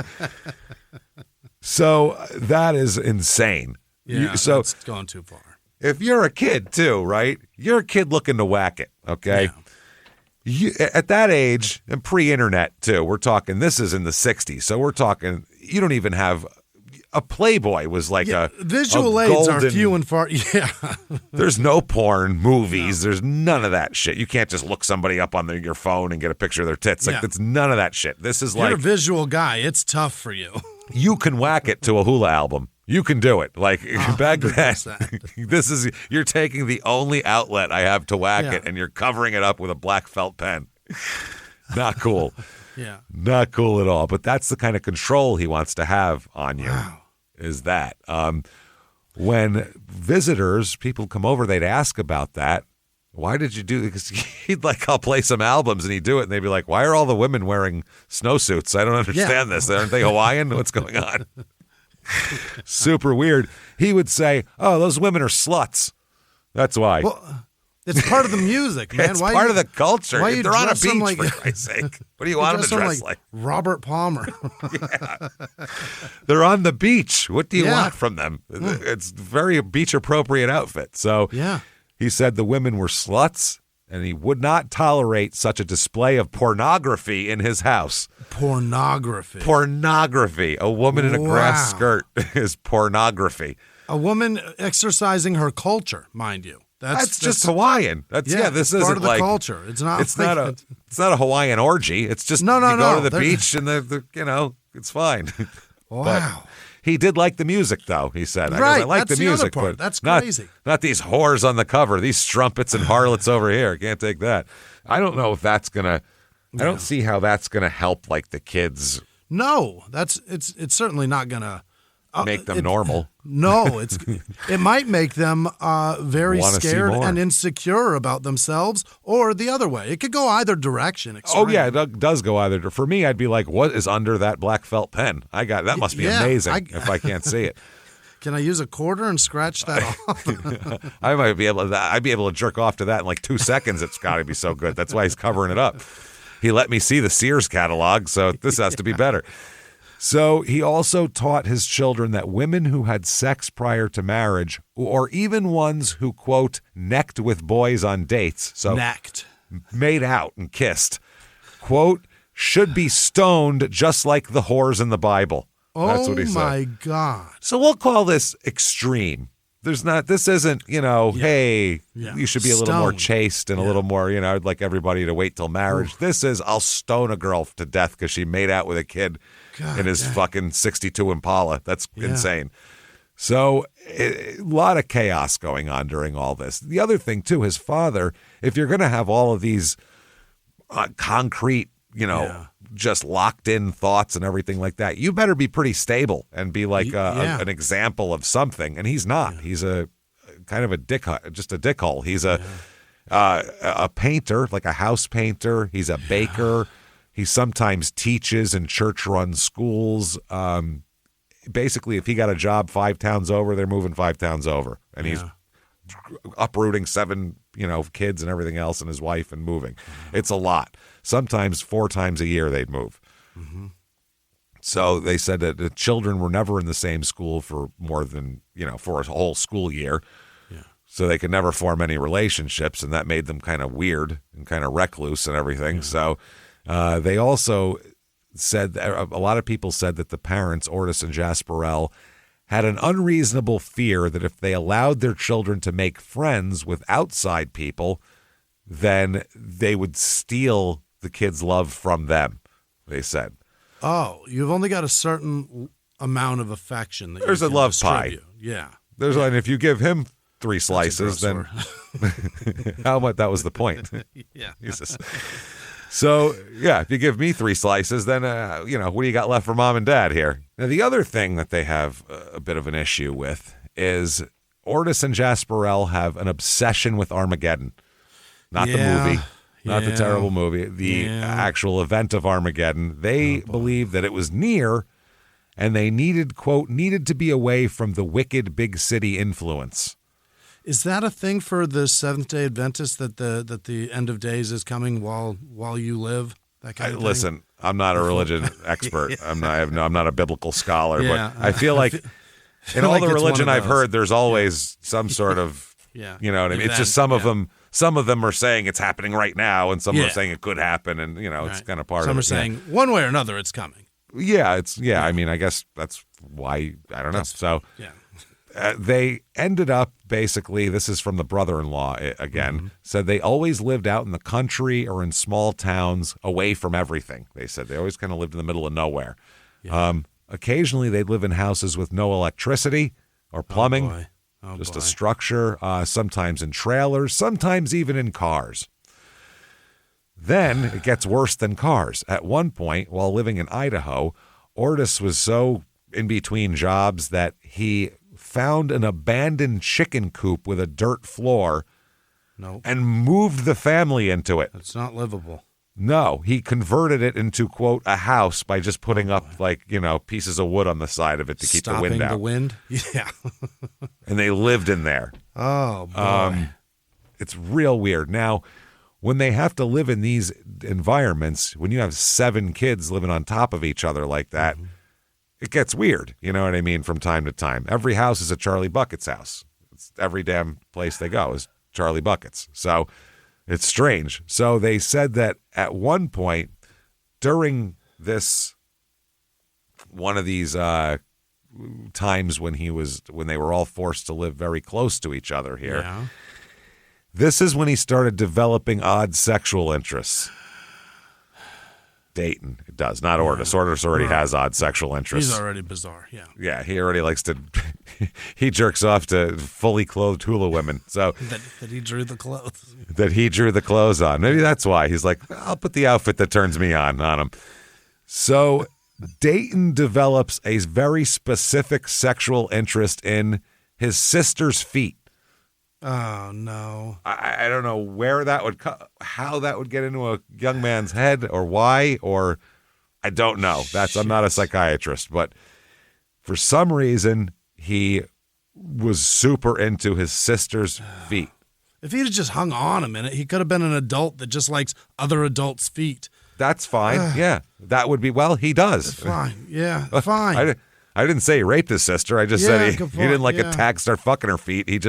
So that is insane. Yeah, that's gone too far. If you're a kid too, right? You're a kid looking to whack it, okay? Yeah. At that age, and pre-internet too, we're talking, this is in the 60s, so we're talking, you don't even have, a Playboy was like visual aids are few and far, There's no porn, movies, there's none of that shit. You can't just look somebody up on your phone and get a picture of their tits. Like, it's none of that shit. This is You're a visual guy, it's tough for you. You can whack it to a hula album. You can do it. Like, back then, you're taking the only outlet I have to whack it, and you're covering it up with a black felt pen. Not cool. Yeah. Not cool at all. But that's the kind of control he wants to have on you, is that. When visitors, people come over, they'd ask about that. Why did you do this? Because he'd I'll play some albums, and he'd do it, and they'd be like, why are all the women wearing snowsuits? I don't understand this. Aren't they Hawaiian? What's going on? Super weird. He would say, oh, those women are sluts. That's why. Well, it's part of the music, man. It's part of the culture. They're on a beach, for Christ's sake. What do you want them to dress like? Robert Palmer. They're on the beach. What do you want from them? It's very beach-appropriate outfit. So he said the women were sluts, and he would not tolerate such a display of pornography in his house. Pornography. A woman in a grass skirt is pornography. A woman exercising her culture, mind you. That's just Hawaiian. This is part of the culture. It's not a Hawaiian orgy. It's just you go to the beach and it's fine. Wow. But he did like the music, though, he said. Right. I like the music, but that's crazy. Not these whores on the cover, these strumpets and harlots over here. Can't take that. I don't know if that's gonna. I don't see how that's gonna help the kids. No, it's certainly not gonna make them normal. No, it might make them very scared and insecure about themselves, or the other way. It could go either direction. Extreme. Oh yeah, it does go either. For me, I'd be like, "What is under that black felt pen? That must be amazing if I can't see it." Can I use a quarter and scratch that off? I'd be able to jerk off to that in like 2 seconds. It's got to be so good. That's why he's covering it up. He let me see the Sears catalog, so this has to be better. So he also taught his children that women who had sex prior to marriage, or even ones who, quote, necked with boys on dates, so necked, made out and kissed, quote, should be stoned just like the whores in the Bible. That's what he said. Oh, my God. So we'll call this extreme. This isn't, hey, you should be a little more chaste and a little more, I'd like everybody to wait till marriage. This is, I'll stone a girl to death because she made out with a kid in his fucking 62 Impala. That's insane. So a lot of chaos going on during all this. The other thing, too, his father, if you're going to have all of these concrete, just locked in thoughts and everything like that, you better be pretty stable and be like an example of something. And he's not. He's a kind of a dickhole. He's a painter, like a house painter. He's a baker. He sometimes teaches in church-run schools. Basically, if he got a job 5 towns over, they're moving 5 towns over. And he's uprooting 7, kids and everything else and his wife and moving. It's a lot. Sometimes 4 times a year they'd move. Mm-hmm. So they said that the children were never in the same school for more than, for a whole school year. Yeah. So they could never form any relationships, and that made them kind of weird and kind of recluse and everything. Yeah. So they also said, a lot of people said that the parents, Ortis and Jasperell, had an unreasonable fear that if they allowed their children to make friends with outside people, then they would steal the kids' love from them, they said. Oh, you've only got a certain amount of affection. There's a love distribute. Pie. Yeah. And if you give him 3 slices, then how much? That was the point. Yeah. Jesus. So, if you give me 3 slices, then, what do you got left for mom and dad here? Now, the other thing that they have a bit of an issue with is Ortis and Jasperell have an obsession with Armageddon. Not the movie, not the terrible movie, the actual event of Armageddon. They believed that it was near, and they needed to be away from the wicked big city influence. Is that a thing for the Seventh-day Adventists that the end of days is coming while you live? That kind of thing? Listen, I'm not a religion expert. I'm not a biblical scholar, but I feel like in all the religion I've heard, there's always some sort of, you know what I mean? It's just some of them. Some of them are saying it's happening right now, and some are saying it could happen, and it's kind of part of it. Some are saying one way or another it's coming. Yeah, I mean, I guess that's why, I don't know. So they ended up basically, this is from the brother-in-law again, said they always lived out in the country or in small towns away from everything. They said they always kind of lived in the middle of nowhere. Yeah. Occasionally they'd live in houses with no electricity or plumbing. Just a structure, sometimes in trailers, sometimes even in cars. Then it gets worse than cars. At one point, while living in Idaho, Ortis was so in between jobs that he found an abandoned chicken coop with a dirt floor and moved the family into it. It's not livable. No, he converted it into, quote, a house by just putting up, pieces of wood on the side of it to keep the wind out. Stopping the wind? Yeah. And they lived in there. Oh, boy. It's real weird. Now, when they have to live in these environments, when you have 7 kids living on top of each other like that, it gets weird. You know what I mean? From time to time. Every house is a Charlie Bucket's house. Every damn place they go is Charlie Bucket's. So it's strange. So they said that at one point during one of these times when they were all forced to live very close to each other here, this is when he started developing odd sexual interests. Dayton, it does, not Ortis. Ortis already has odd sexual interests. He's already bizarre, Yeah, he already likes to, he jerks off to fully clothed hula women. So that he drew the clothes. That he drew the clothes on. Maybe that's why. He's like, I'll put the outfit that turns me on him. So Dayton develops a very specific sexual interest in his sister's feet. Oh, no. I don't know where that would how that would get into a young man's head or why, or I don't know. I'm not a psychiatrist, but for some reason he was super into his sister's feet. If he'd just hung on a minute, he could have been an adult that just likes other adults' feet. That's fine. Yeah, that would be, well, he does. Fine. Yeah, fine. I didn't say he raped his sister. I just said he didn't like attack, start fucking her feet. He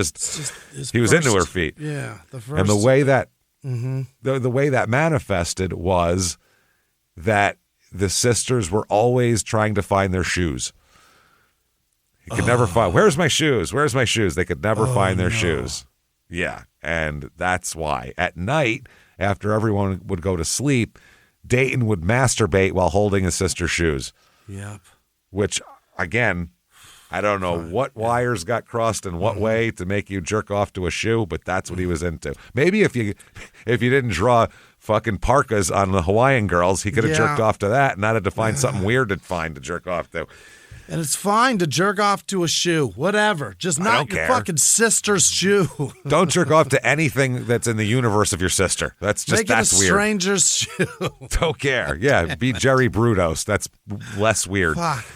was into her feet. Yeah, the first. And the way that the way that manifested was that the sisters were always trying to find their shoes. He could never find, where's my shoes? Where's my shoes? They could never find their shoes. Yeah, and that's why. At night, after everyone would go to sleep, Dayton would masturbate while holding his sister's shoes. Yep. Which, again, I don't know what wires got crossed in what way to make you jerk off to a shoe, but that's what he was into. Maybe if you didn't draw fucking parkas on the Hawaiian girls, he could have jerked off to that and not had to find something weird to find to jerk off to. And it's fine to jerk off to a shoe, whatever. Just not your fucking sister's shoe. Don't jerk off to anything that's in the universe of your sister. That's just, that's weird. Make it a stranger's shoe. Don't care. Yeah, be Jerry Brudos. That's less weird. Fuck.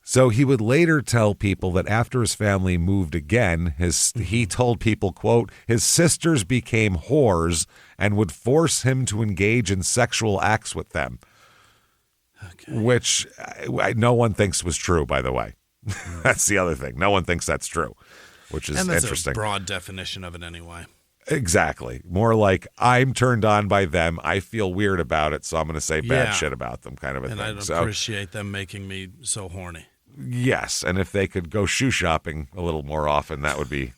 So he would later tell people that after his family moved again, he told people, quote, his sisters became whores and would force him to engage in sexual acts with them. Okay. Which no one thinks was true, by the way. That's the other thing. No one thinks that's true, which is interesting. And that's a broad definition of it anyway. Exactly. More like, I'm turned on by them. I feel weird about it, so I'm going to say bad shit about them, kind of a thing. And I appreciate them making me so horny. Yes, and if they could go shoe shopping a little more often, that would be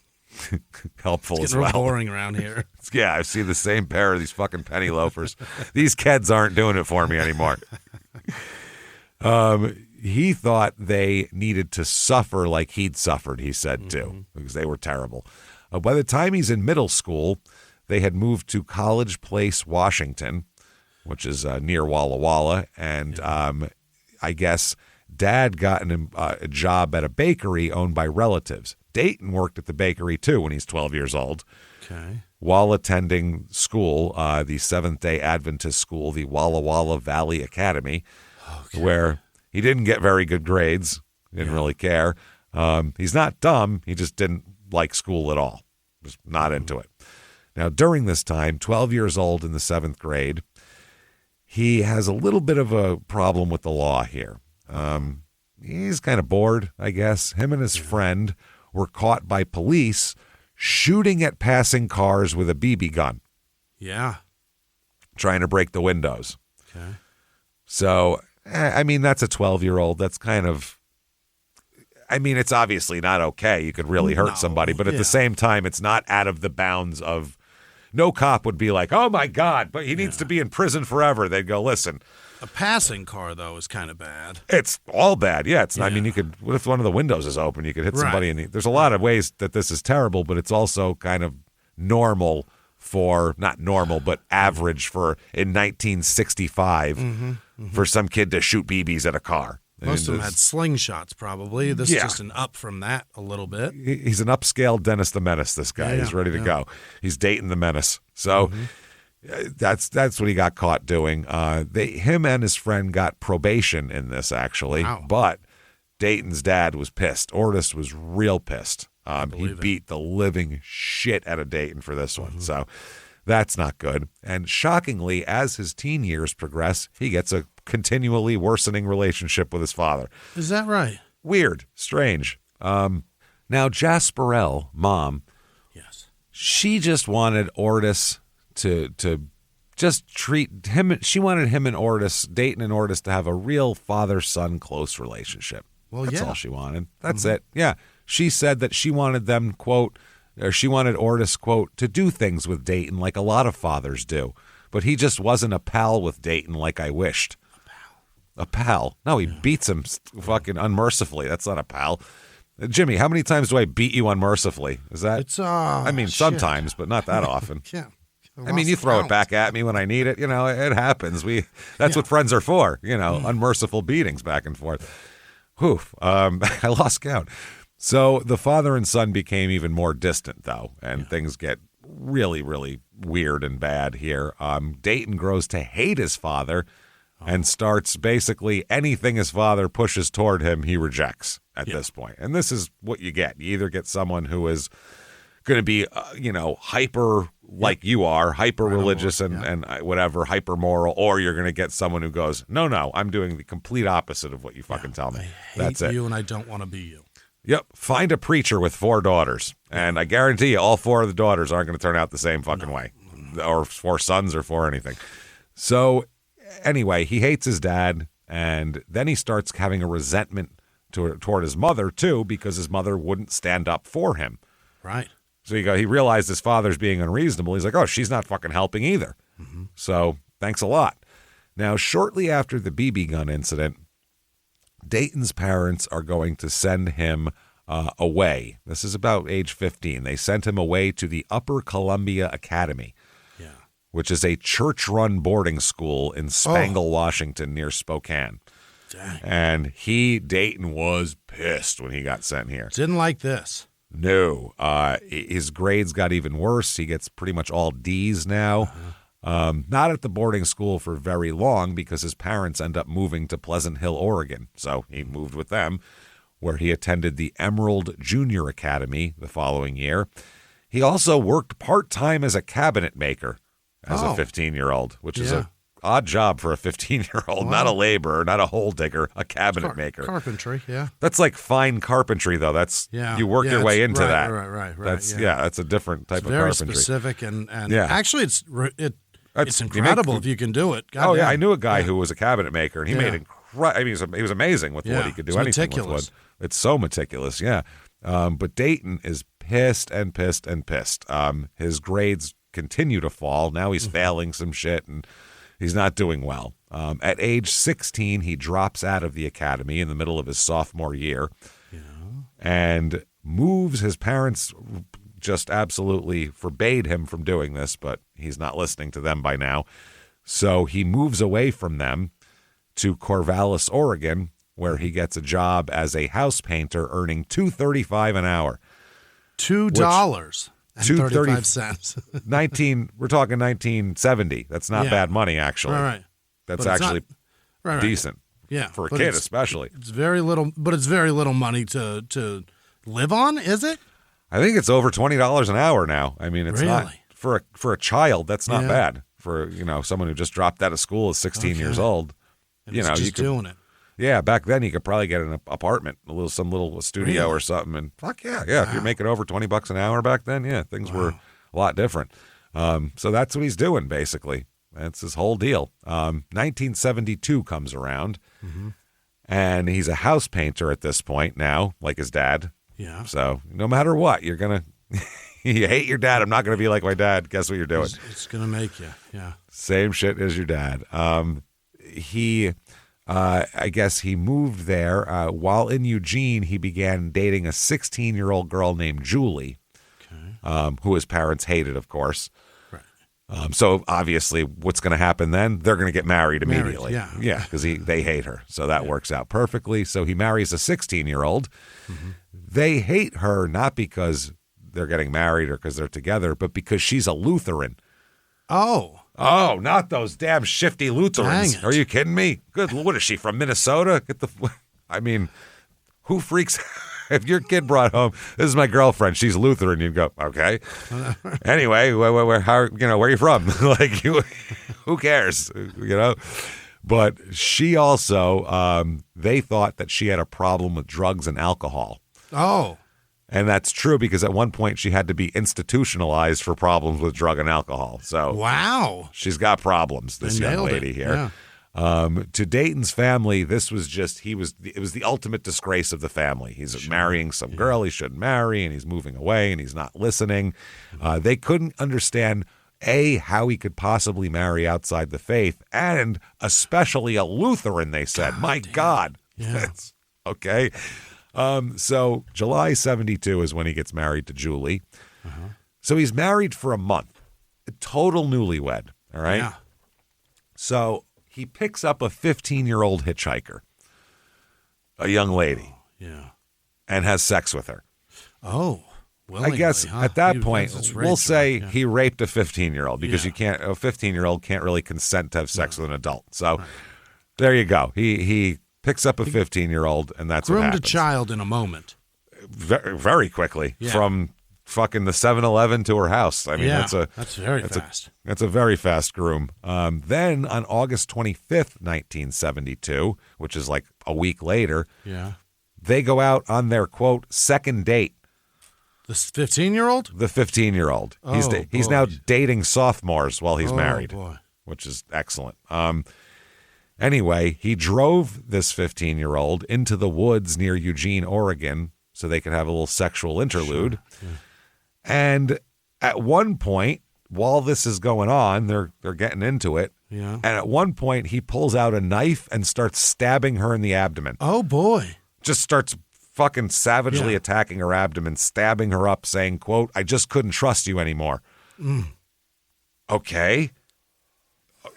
helpful as well. It's boring around here. Yeah, I see the same pair of these fucking penny loafers. These kids aren't doing it for me anymore. He thought they needed to suffer like he'd suffered, he said, too, because they were terrible. By the time he's in middle school, they had moved to College Place, Washington, which is near Walla Walla, and I guess Dad got a job at a bakery owned by relatives. Dayton worked at the bakery, too, when he's 12 years old. Okay. While attending school, the Seventh-day Adventist school, the Walla Walla Valley Academy, where he didn't get very good grades, didn't really care. He's not dumb, he just didn't like school at all, was not into it. Now, during this time, 12 years old in the 7th grade, he has a little bit of a problem with the law here. He's kind of bored, I guess. Him and his friend were caught by police shooting at passing cars with a BB gun. Yeah. Trying to break the windows. Okay. So, I mean, that's a 12-year-old. That's kind of, I mean, it's obviously not okay. You could really hurt somebody. But at the same time, it's not out of the bounds of, no cop would be like, oh, my God, but he needs to be in prison forever. They'd go, listen. A passing car, though, is kind of bad. It's all bad. Yeah. It's. I mean, you could, what if one of the windows is open? You could hit somebody. There's a lot of ways that this is terrible, but it's also kind of normal for, not normal, but average for in 1965 for some kid to shoot BBs at a car. Most of them had slingshots, probably. This is just an up from that a little bit. He's an upscale Dennis the Menace, this guy. He's ready to go. He's dating the Menace. So that's what he got caught doing. Him and his friend got probation in this, actually. Wow. But Dayton's dad was pissed. Ortis was real pissed. He beat the living shit out of Dayton for this one. So that's not good. And shockingly, as his teen years progress, he gets a continually worsening relationship with his father. Is that right? Weird. Strange. Now, Jasperelle, mom, she just wanted Ortis to just treat him. She wanted him and Ortis, Dayton and Ortis, to have a real father-son close relationship. Well, That's all she wanted. That's it. Yeah. She said that she wanted them, quote, or she wanted Ortis, quote, to do things with Dayton like a lot of fathers do. But he just wasn't a pal with Dayton like I wished. A pal? No, he beats him fucking unmercifully. That's not a pal. Jimmy, how many times do I beat you unmercifully? Is that? It's I mean, sometimes, but not that often. Yeah. I mean, you throw it back at me when I need it. You know, it happens. That's what friends are for. You know, unmerciful beatings back and forth. Whew. I lost count. So the father and son became even more distant, though, and things get really, really weird and bad here. Dayton grows to hate his father and starts basically anything his father pushes toward him, he rejects. at this point. And this is what you get. You either get someone who is going to be, hyper like you are, hyper religious and whatever, hyper moral, or you're going to get someone who goes, no, I'm doing the complete opposite of what you fucking tell me. I hate That's it. you and I don't want to be you. Yep. Find a preacher with 4 daughters, and I guarantee you all 4 of the daughters aren't going to turn out the same fucking way, or 4 sons or 4 anything. So anyway, he hates his dad, and then he starts having a resentment toward his mother, too, because his mother wouldn't stand up for him. Right. So he realized his father's being unreasonable. He's like, oh, she's not fucking helping either. Mm-hmm. So thanks a lot. Now, shortly after the BB gun incident, Dayton's parents are going to send him away. This is about age 15. They sent him away to the Upper Columbia Academy, which is a church-run boarding school in Spangle, Washington, near Spokane. Dang. And Dayton was pissed when he got sent here. Didn't like this. No. His grades got even worse. He gets pretty much all D's now. Uh-huh. Not at the boarding school for very long because his parents end up moving to Pleasant Hill, Oregon. So he moved with them, where he attended the Emerald Junior Academy the following year. He also worked part-time as a cabinet maker as a 15-year-old, which is an odd job for a 15-year-old, not a laborer, not a hole digger, a cabinet maker. Carpentry, yeah. That's like fine carpentry, though. That's you work your way into that. Right. That's that's a different type of carpentry. Very specific, and actually, it's incredible if you can do it. God damn. I knew a guy who was a cabinet maker, and he made he was amazing with wood. He could do anything with wood. It's so meticulous, but Dayton is pissed and pissed and pissed. His grades continue to fall. Now he's failing some shit, and he's not doing well. At age 16, he drops out of the academy in the middle of his sophomore year and moves. His parents just absolutely forbade him from doing this, but he's not listening to them by now. So he moves away from them to Corvallis, Oregon, where he gets a job as a house painter, earning $2.35 an hour. $2. And 2.35. We're talking 1970. That's not bad money, actually. Right. That's actually decent. Yeah. For a kid, especially. It's very little, but it's very little money to live on, is it? I think it's over $20 an hour now. I mean, it's not for a child. That's not bad for someone who just dropped out of school at 16 years old. And just doing it. Yeah, back then you could probably get an apartment, some little studio or something, and fuck yeah. If you're making over $20 an hour back then, things were a lot different. So that's what he's doing basically. That's his whole deal. 1972 comes around, and he's a house painter at this point now, like his dad. Yeah. So no matter what, you're gonna you hate your dad. I'm not gonna be like my dad. Guess what you're doing? It's gonna make you. Yeah. Same shit as your dad. I guess he moved there. While in Eugene, he began dating a 16-year-old girl named Julie, who his parents hated, of course. Right. So obviously, what's going to happen then? They're going to get married immediately. Yeah, because they hate her. So that works out perfectly. So he marries a 16-year-old. They hate her not because they're getting married or because they're together, but because she's a Lutheran. Oh, not those damn shifty Lutherans. Are you kidding me? Good. What is she, from Minnesota? Who freaks? If your kid brought home, this is my girlfriend, she's Lutheran, you'd go, okay. Anyway, where are you from? Who cares? But she also, they thought that she had a problem with drugs and alcohol. Oh. And that's true because at one point she had to be institutionalized for problems with drug and alcohol. So wow, she's got problems, this young lady here. To Dayton's family, this was it was the ultimate disgrace of the family. He's marrying some girl he shouldn't marry, and he's moving away, and he's not listening. They couldn't understand, how he could possibly marry outside the faith, and especially a Lutheran, they said. My God. Yeah. Okay. So July 72 is when he gets married to Julie. So he's married for a month, a total newlywed. All right. Yeah. So he picks up a 15-year-old hitchhiker, a young lady. And has sex with her. Willingly, I guess at that point, we'll say he raped a 15-year-old because a 15-year-old can't really consent to have sex with an adult. So there you go. He Picks up a 15-year-old, and that's what happens. Groomed a child in a moment. Very, very quickly from fucking the 7-Eleven to her house. I mean, that's very fast. That's a very fast groom. Then on August 25th, 1972, which is like a week later, they go out on their, quote, second date. The 15-year-old? The 15-year-old. He's now dating sophomores while he's married, which is excellent. Anyway, he drove this 15-year-old into the woods near Eugene, Oregon, so they could have a little sexual interlude. Sure. Yeah. And at one point, while this is going on, they're getting into it. Yeah. And at one point, he pulls out a knife and starts stabbing her in the abdomen. Oh, boy. Just starts fucking savagely attacking her abdomen, stabbing her up, saying, quote, "I just couldn't trust you anymore." Okay.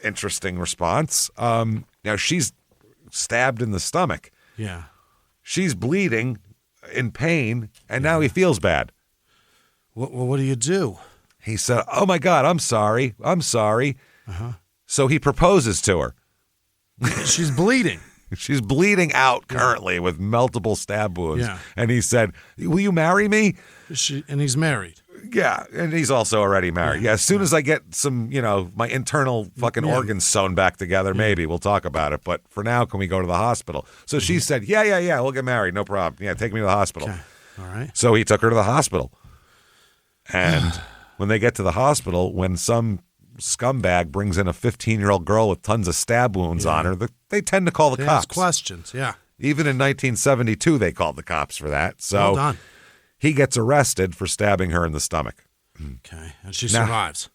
Interesting response. Now, she's stabbed in the stomach. Yeah. She's bleeding, in pain, and now he feels bad. What do you do? He said, "Oh, my God, I'm sorry. I'm sorry." So he proposes to her. She's bleeding. She's bleeding out currently with multiple stab wounds. Yeah. And he said, "Will you marry me?" And he's married. Yeah, and he's also already married. Yeah, as soon as I get some, my internal fucking organs sewn back together, maybe we'll talk about it. But for now, can we go to the hospital? So she said, yeah, we'll get married. No problem. Yeah, take me to the hospital. Okay. All right. So he took her to the hospital. And when they get to the hospital, when some scumbag brings in a 15-year-old girl with tons of stab wounds on her, they tend to call the cops. Ask questions, yeah. Even in 1972, they called the cops for that. So well done. He gets arrested for stabbing her in the stomach. Okay, and she survives.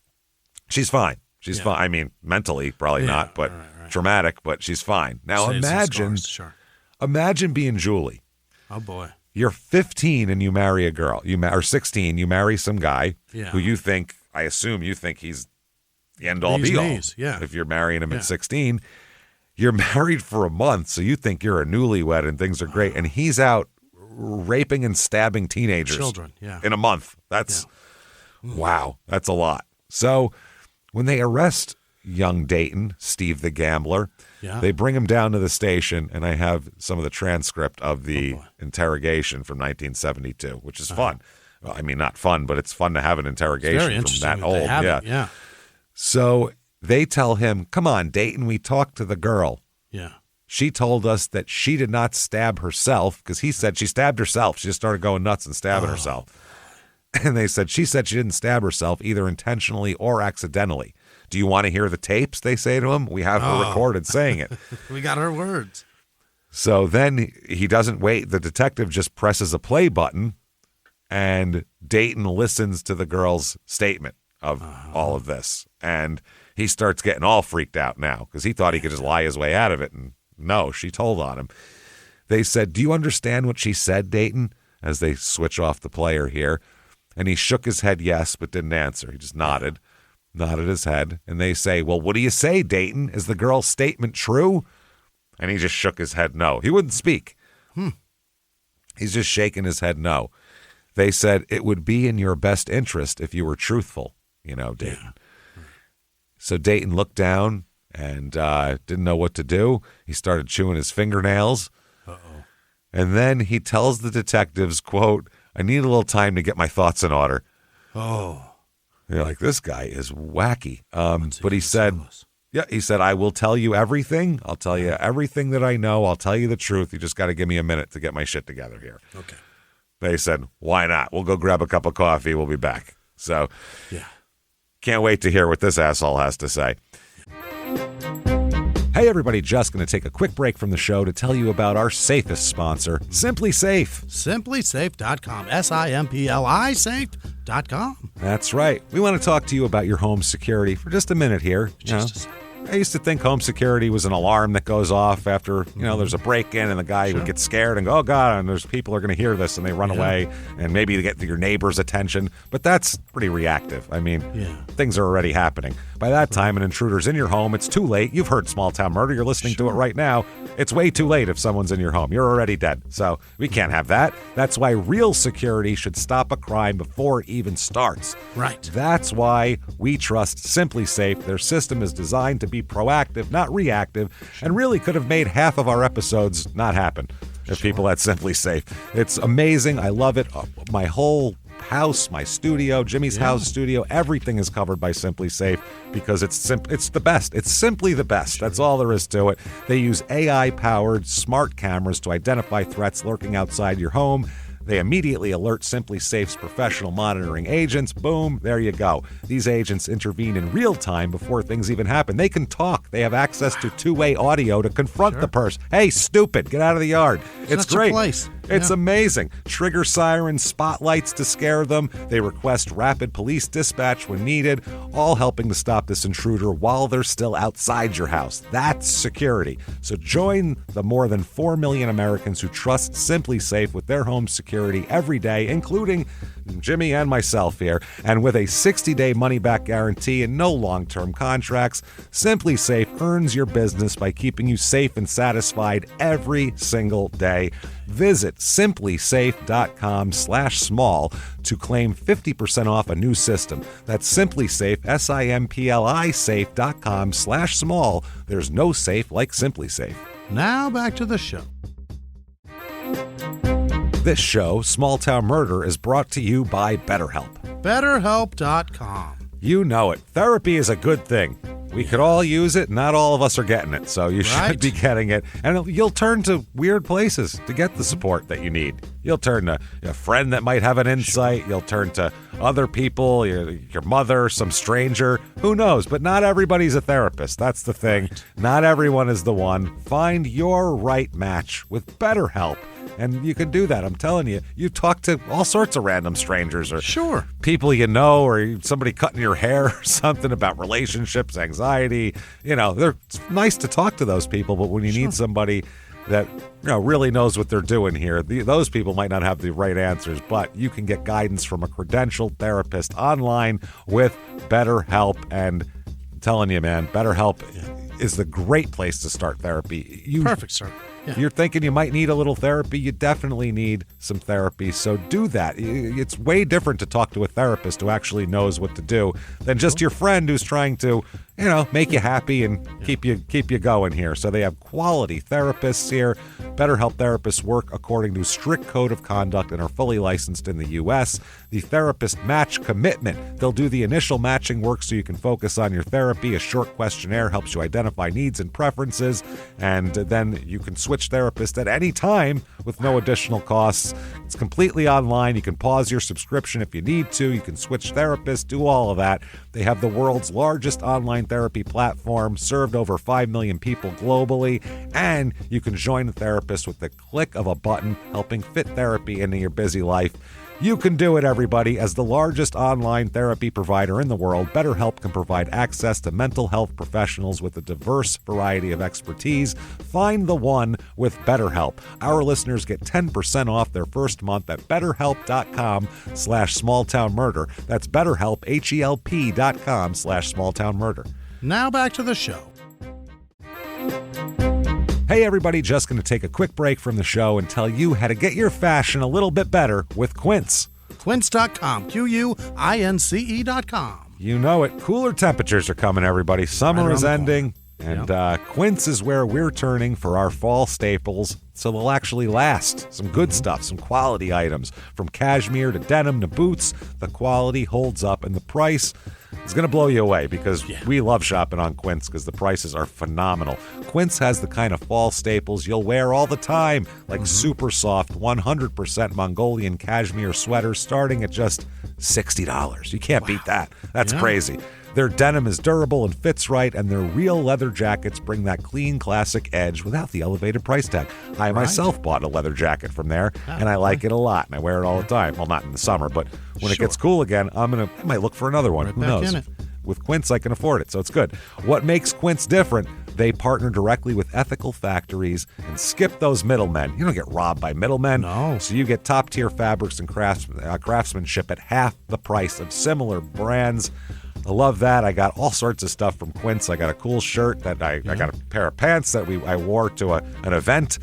She's fine. She's fine. I mean, mentally, probably not, but traumatic, but she's fine. Now, imagine being Julie. Oh, boy. You're 15 and you marry a girl. Or 16, you marry some guy who you think, I assume you think he's the end-all, be-all. Yeah. If you're marrying him at 16. You're married for a month, so you think you're a newlywed and things are great, and he's out raping and stabbing teenagers. Children, in a month. That's, wow, that's a lot. So when they arrest young Dayton, Steve the Gambler, they bring him down to the station, and I have some of the transcript of the interrogation from 1972, which is fun. Well, I mean, not fun, but it's fun to have an interrogation from that old. Yeah. So they tell him, "Come on, Dayton, we talked to the girl. Yeah. She told us that she did not stab herself," because he said she stabbed herself. She just started going nuts and stabbing herself. And they said she didn't stab herself either intentionally or accidentally. "Do you want to hear the tapes?" they say to him. "We have her recorded saying it." We got her words. So then he doesn't wait. The detective just presses a play button, and Dayton listens to the girl's statement of all of this. And he starts getting all freaked out now because he thought he could just lie his way out of it. And no, she told on him. They said, "Do you understand what she said, Dayton?" As they switch off the player here. And he shook his head yes, but didn't answer. He just nodded his head. And they say, "Well, what do you say, Dayton? Is the girl's statement true?" And he just shook his head no. He wouldn't speak. He's just shaking his head no. They said, "It would be in your best interest if you were truthful, Dayton." Yeah. So Dayton looked down and didn't know what to do. He started chewing his fingernails. And then he tells the detectives, quote, "I need a little time to get my thoughts in order." You're like, this guy is wacky. But he said, "I will tell you everything. I'll tell you everything that I know. I'll tell you the truth. You just got to give me a minute to get my shit together here." Okay. They said, "Why not? We'll go grab a cup of coffee. We'll be back." So can't wait to hear what this asshole has to say. Hey, everybody, just going to take a quick break from the show to tell you about our safest sponsor, Simply Safe. SimplySafe.com. SIMPLI Safe.com. That's right. We want to talk to you about your home security for just a minute here. Just a second. I used to think home security was an alarm that goes off after, there's a break-in and the guy would get scared and go, "Oh, God," and there's people are going to hear this and they run away and maybe they get your neighbor's attention. But that's pretty reactive. I mean, things are already happening. By that time, an intruder's in your home. It's too late. You've heard Small Town Murder. You're listening to it right now. It's way too late if someone's in your home. You're already dead. So we can't have that. That's why real security should stop a crime before it even starts. Right. That's why we trust Simply Safe. Their system is designed to be proactive, not reactive, and really could have made half of our episodes not happen if people had Simply Safe. It's amazing. I love it. My whole house, my studio, Jimmy's house studio, everything is covered by Simply Safe because it's the best. It's simply the best. That's all there is to it. They use AI-powered smart cameras to identify threats lurking outside your home. They immediately alert Simply Safe's professional monitoring agents. Boom, there you go. These agents intervene in real time before things even happen. They can talk. They have access to two-way audio to confront the person. Hey, stupid, get out of the yard. It's great. It's amazing. Trigger sirens, spotlights to scare them. They request rapid police dispatch when needed, all helping to stop this intruder while they're still outside your house. That's security. So join the more than 4 million Americans who trust Simply Safe with their home security every day, including Jimmy and myself here. And with a 60-day money-back guarantee and no long-term contracts, Simply Safe earns your business by keeping you safe and satisfied every single day. Visit simplysafe.com/small to claim 50% off a new system. That's SimpliSafe, SIMPLI safe.com/small. There's no safe like Simply Safe. Now back to the show. This show, Small Town Murder, is brought to you by BetterHelp. BetterHelp.com. You know it. Therapy is a good thing. We could all use it. Not all of us are getting it, so you should be getting it. And you'll turn to weird places to get the support that you need. You'll turn to a friend that might have an insight. You'll turn to other people, your mother, some stranger. Who knows? But not everybody's a therapist. That's the thing. Not everyone is the one. Find your right match with BetterHelp. And you can do that. I'm telling you, you talk to all sorts of random strangers or people you know, or somebody cutting your hair or something about relationships, anxiety. It's nice to talk to those people, but when you need somebody that really knows what they're doing here, those people might not have the right answers, but you can get guidance from a credentialed therapist online with BetterHelp. And I'm telling you, man, BetterHelp is the great place to start therapy. Perfect, sir. Yeah. You're thinking you might need a little therapy, you definitely need some therapy, so do that. It's way different to talk to a therapist who actually knows what to do than just your friend who's trying to, make you happy and keep you going here. So they have quality therapists here. BetterHelp therapists work according to a strict code of conduct and are fully licensed in the U.S. The therapist match commitment. They'll do the initial matching work so you can focus on your therapy. A short questionnaire helps you identify needs and preferences, and then you can switch therapists at any time with no additional costs. It's completely online. You can pause your subscription if you need to. You can switch therapists, do all of that. They have the world's largest online therapy platform, served over 5 million people globally, and you can join a therapist with the click of a button, helping fit therapy into your busy life. You can do it, everybody. As the largest online therapy provider in the world, BetterHelp can provide access to mental health professionals with a diverse variety of expertise. Find the one with BetterHelp. Our listeners get 10% off their first month at BetterHelp.com/smalltownmurder. That's BetterHelp, HELP.com/smalltownmurder. Now back to the show. Hey everybody, just going to take a quick break from the show and tell you how to get your fashion a little bit better with Quince. Quince.com, QUINCE.com. You know it. Cooler temperatures are coming, everybody. Summer is ending, and Quince is where we're turning for our fall staples, so they'll actually last. Some good stuff, some quality items. From cashmere to denim to boots, the quality holds up, and the price is going to blow you away because we love shopping on Quince because the prices are phenomenal. Quince has the kind of fall staples you'll wear all the time, like super soft 100% Mongolian cashmere sweaters starting at just $60. You can't beat that. That's crazy. Their denim is durable and fits right, and their real leather jackets bring that clean, classic edge without the elevated price tag. I myself bought a leather jacket from there, and I like it a lot, and I wear it all the time. Well, not in the summer, but when it gets cool again, I might look for another one. Who knows? With Quince, I can afford it, so it's good. What makes Quince different? They partner directly with ethical factories and skip those middlemen. You don't get robbed by middlemen. No. So you get top-tier fabrics and craftsmanship at half the price of similar brands. I love that. I got all sorts of stuff from Quince. I got a cool shirt that I got a pair of pants that I wore to an event.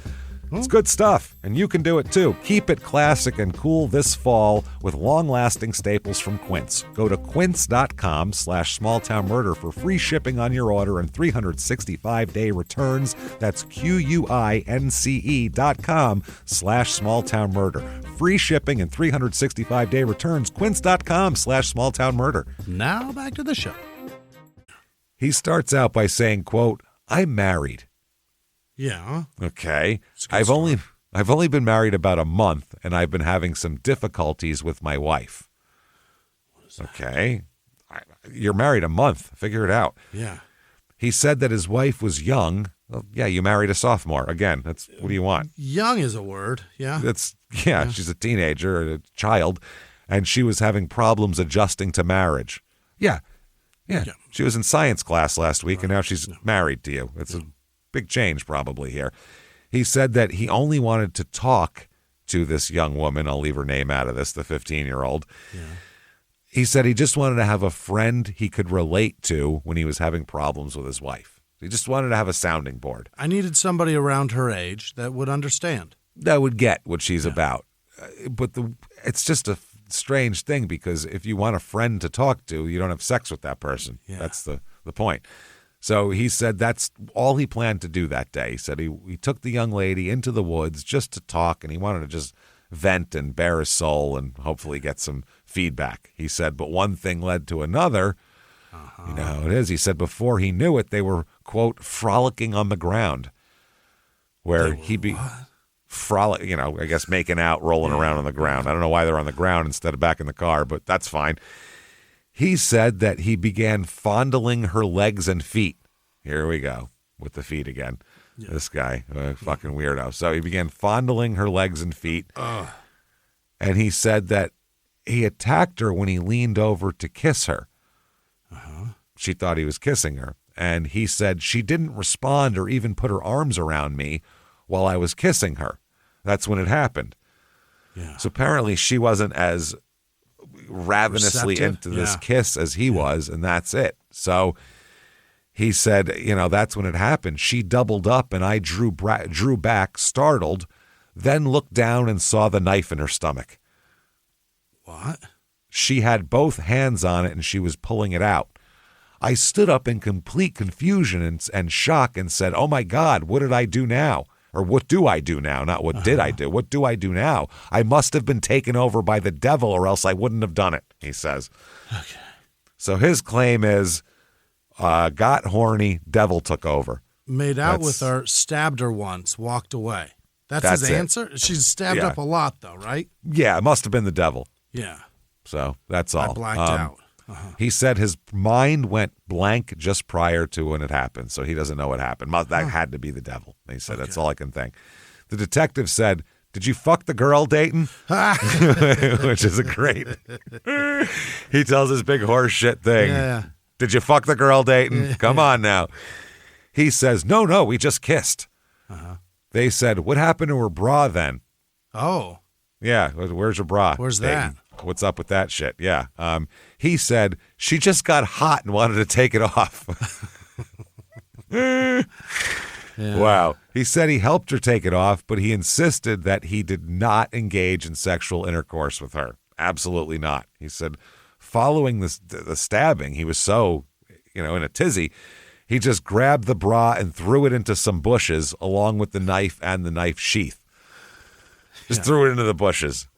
It's good stuff, and you can do it too. Keep it classic and cool this fall with long-lasting staples from Quince. Go to quince.com/smalltownmurder for free shipping on your order and 365-day returns. That's QUINCE.com/smalltownmurder. Free shipping and 365-day returns. Quince.com/smalltownmurder. Now back to the show. He starts out by saying, quote, "I'm married." Yeah. Okay. I've only been married about a month, and I've been having some difficulties with my wife. Okay. You're married a month. Figure it out. Yeah. He said that his wife was young. Well, yeah, you married a sophomore. Again, that's what do you want? Young is a word. Yeah. Yeah, she's a teenager, a child, and she was having problems adjusting to marriage. Yeah. She was in science class last week, and now she's married to you. It's a big change probably here. He said that he only wanted to talk to this young woman. I'll leave her name out of this, the 15-year-old. Yeah. He said he just wanted to have a friend he could relate to when he was having problems with his wife. He just wanted to have a sounding board. I needed somebody around her age that would understand. That would get what she's about. But it's just a strange thing because if you want a friend to talk to, you don't have sex with that person. Yeah. That's the point. So he said that's all he planned to do that day. He said he took the young lady into the woods just to talk, and he wanted to just vent and bare his soul and hopefully get some feedback. He said, but one thing led to another. You know how it is. He said before he knew it, they were, quote, frolicking on the ground, where he'd be frolic, I guess making out, rolling around on the ground. I don't know why they're on the ground instead of back in the car, but that's fine. He said that he began fondling her legs and feet. Here we go with the feet again. Yeah. This guy, fucking weirdo. So he began fondling her legs and feet. And he said that he attacked her when he leaned over to kiss her. She thought he was kissing her. And he said she didn't respond or even put her arms around me while I was kissing her. That's when it happened. Yeah. So apparently she wasn't as ravenously receptive? Into this kiss as he was, and that's it. So he said, that's when it happened. She doubled up, and I drew back, startled, then looked down and saw the knife in her stomach. What? She had both hands on it, and she was pulling it out. I stood up in complete confusion and shock and said, "Oh, my God, what did I do now?" Or what do I do now? Not what did I do. What do I do now? I must have been taken over by the devil or else I wouldn't have done it, he says. Okay. So his claim is, got horny, devil took over. Made out with her, stabbed her once, walked away. That's his answer? She's stabbed up a lot, though, right? Yeah, it must have been the devil. Yeah. So that's all. I blacked out. He said his mind went blank just prior to when it happened, so he doesn't know what happened. That had to be the devil. He said, That's all I can think. The detective said, "Did you fuck the girl, Dayton?" Which is a great. He tells his big horse shit thing. Yeah. "Did you fuck the girl, Dayton? Come on now." He says, No, we just kissed. They said, "What happened to her bra then?" Oh. Yeah, where's your bra? Where's Dayton? that? What's up with that shit? Yeah. He said she just got hot and wanted to take it off. Yeah. Wow. He said he helped her take it off, but he insisted that he did not engage in sexual intercourse with her. Absolutely not. He said following the stabbing, he was so, in a tizzy, he just grabbed the bra and threw it into some bushes along with the knife and the knife sheath. Just threw it into the bushes.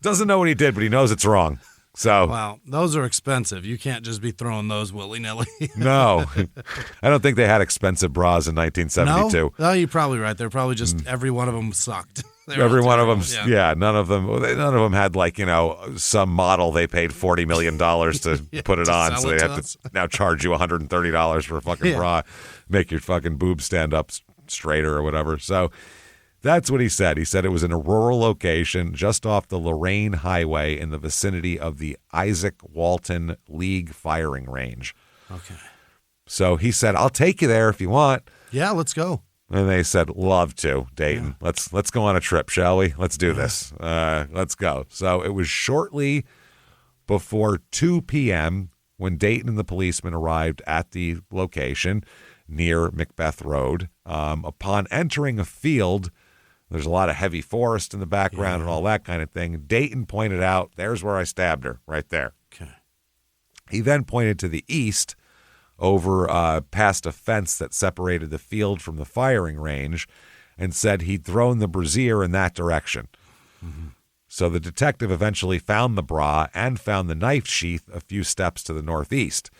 Doesn't know what he did, but he knows it's wrong. So, wow, those are expensive. You can't just be throwing those willy-nilly. No. I don't think they had expensive bras in 1972. No, you're probably right. They're probably just every one of them sucked. Every one of them, none of them had some model they paid $40 million to put it on, so they have to now charge you $130 for a fucking bra, make your fucking boobs stand up straighter or whatever. So that's what he said. He said it was in a rural location just off the Lorraine Highway in the vicinity of the Isaac Walton League firing range. Okay. So he said, "I'll take you there if you want." Yeah, let's go. And they said, "Love to, Dayton. Yeah. Let's go on a trip, shall we? Let's do this. Let's go." So it was shortly before 2 p.m. when Dayton and the policeman arrived at the location near Macbeth Road. Upon entering a field, There's a lot of heavy forest in the background and all that kind of thing. Dayton pointed out, there's where I stabbed her, right there. Okay. He then pointed to the east over past a fence that separated the field from the firing range and said he'd thrown the brassiere in that direction. Mm-hmm. So the detective eventually found the bra and found the knife sheath a few steps to the northeast.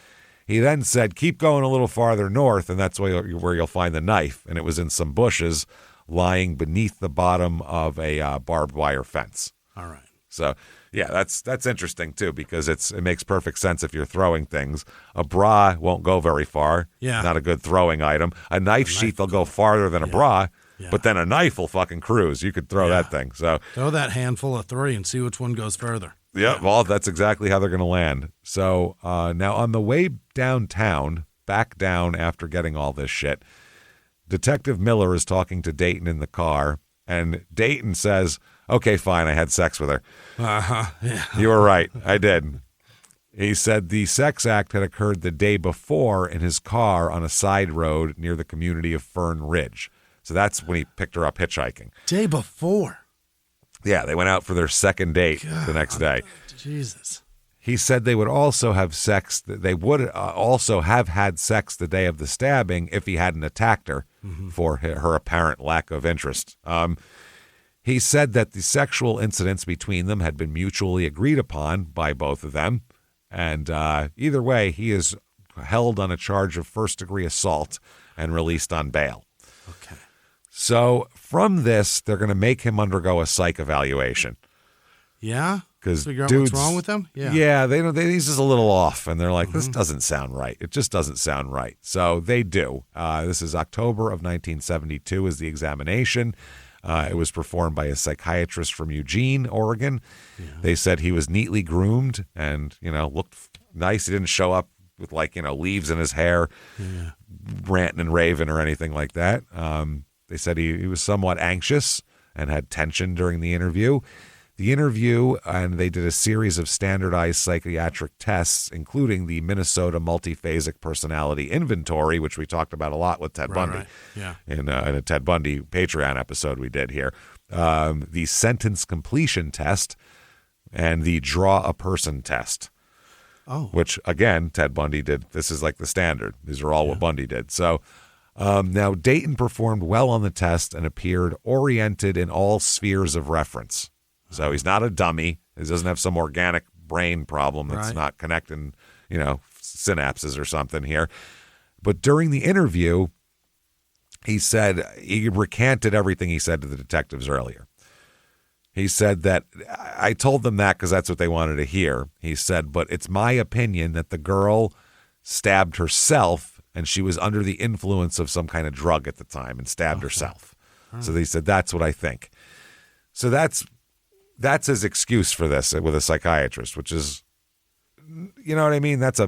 He then said, keep going a little farther north, and that's where you'll find the knife. And it was in some bushes lying beneath the bottom of a barbed wire fence. All right. So, yeah, that's interesting, too, because it makes perfect sense if you're throwing things. A bra won't go very far. Yeah. Not a good throwing item. A knife sheath will go farther than a bra, but then a knife will fucking cruise. You could throw that thing. So throw that handful of 3 and see which one goes further. Yeah, well, that's exactly how they're going to land. So now on the way downtown, back down after getting all this shit, Detective Miller is talking to Dayton in the car, and Dayton says, okay, fine, I had sex with her. Uh-huh, yeah. You were right, I did. He said the sex act had occurred the day before in his car on a side road near the community of Fern Ridge. So that's when he picked her up hitchhiking. Day before? Yeah, they went out for their second date the next day. Jesus. He said they would also have sex. They would also have had sex the day of the stabbing if he hadn't attacked her for her apparent lack of interest. He said that the sexual incidents between them had been mutually agreed upon by both of them. And either way, he is held on a charge of first-degree assault and released on bail. Okay. So from this, they're going to make him undergo a psych evaluation. Yeah? Because figure out what's wrong with him? Yeah, he's just a little off, and they're like, this doesn't sound right. It just doesn't sound right. So they do. This is October of 1972 is the examination. It was performed by a psychiatrist from Eugene, Oregon. Yeah. They said he was neatly groomed and, looked nice. He didn't show up with, leaves in his hair, ranting and raving or anything like that. They said he was somewhat anxious and had tension during the interview. And they did a series of standardized psychiatric tests, including the Minnesota Multiphasic Personality Inventory, which we talked about a lot with Ted Bundy. Right. Yeah. In a Ted Bundy Patreon episode we did here. The sentence completion test and the draw a person test. Oh. Which, again, Ted Bundy did. This is like the standard. These are all what Bundy did. So now Dayton performed well on the test and appeared oriented in all spheres of reference. So he's not a dummy. He doesn't have some organic brain problem that's not connecting, synapses or something here. But during the interview, he said he recanted everything he said to the detectives earlier. He said that I told them that because that's what they wanted to hear. He said, but it's my opinion that the girl stabbed herself and she was under the influence of some kind of drug at the time and stabbed herself. So they said, that's what I think. So that's his excuse for this with a psychiatrist, which is, you know what I mean? That's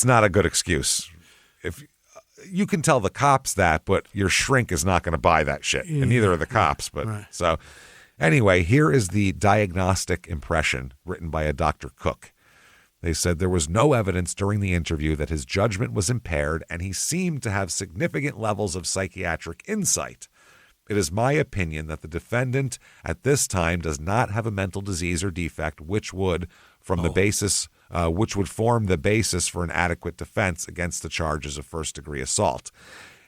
not a good excuse. If you can tell the cops that, but your shrink is not going to buy that shit, and neither are the cops. But so anyway, here is the diagnostic impression written by a Dr. Cook. They said there was no evidence during the interview that his judgment was impaired, and he seemed to have significant levels of psychiatric insight. It is my opinion that the defendant at this time does not have a mental disease or defect which would form the basis for an adequate defense against the charges of first-degree assault.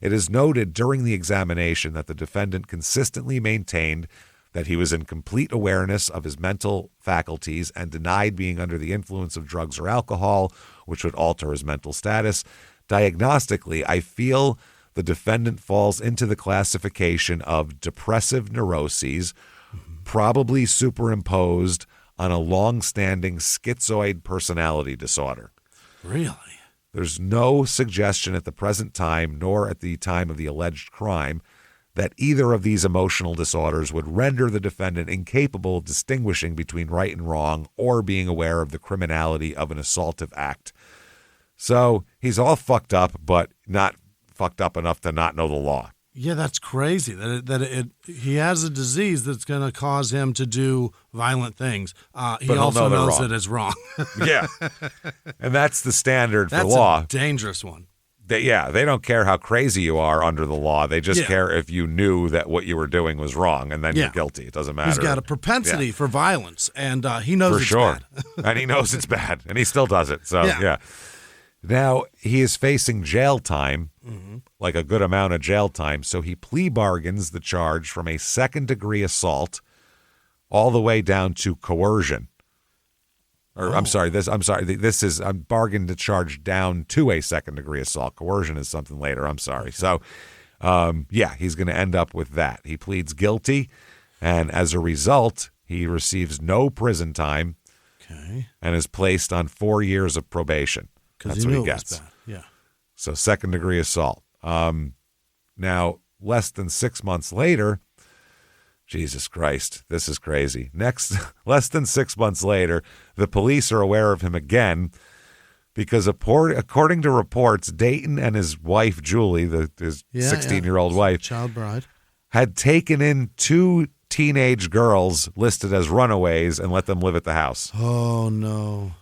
It is noted during the examination that the defendant consistently maintained that he was in complete awareness of his mental faculties and denied being under the influence of drugs or alcohol, which would alter his mental status. Diagnostically, I feel the defendant falls into the classification of depressive neuroses, probably superimposed on a long-standing schizoid personality disorder. Really? There's no suggestion at the present time, nor at the time of the alleged crime, that either of these emotional disorders would render the defendant incapable of distinguishing between right and wrong or being aware of the criminality of an assaultive act. So he's all fucked up, but not fucked up enough to not know the law. Yeah, that's crazy. He has a disease that's going to cause him to do violent things. He also knows that it's wrong. Yeah, and that's the standard for law. That's a dangerous one. They don't care how crazy you are under the law. They just care if you knew that what you were doing was wrong, and then you're guilty. It doesn't matter. He's got a propensity for violence, and he knows it's bad. And he knows it's bad, and he still does it. So, Now, he is facing jail time, like a good amount of jail time, so he plea bargains the charge from a second-degree assault all the way down to coercion. This is a bargain to charge down to a second-degree assault. Coercion is something later. I'm sorry. So, he's going to end up with that. He pleads guilty, and as a result, he receives no prison time and is placed on 4 years of probation. That's what he gets. Yeah. So second-degree assault. Now, less than 6 months later, Jesus Christ, this is crazy. Less than 6 months later, the police are aware of him again because according to reports, Dayton and his wife, Julie, his 16-year-old wife, child bride, had taken in 2 teenage girls listed as runaways and let them live at the house. Oh, no.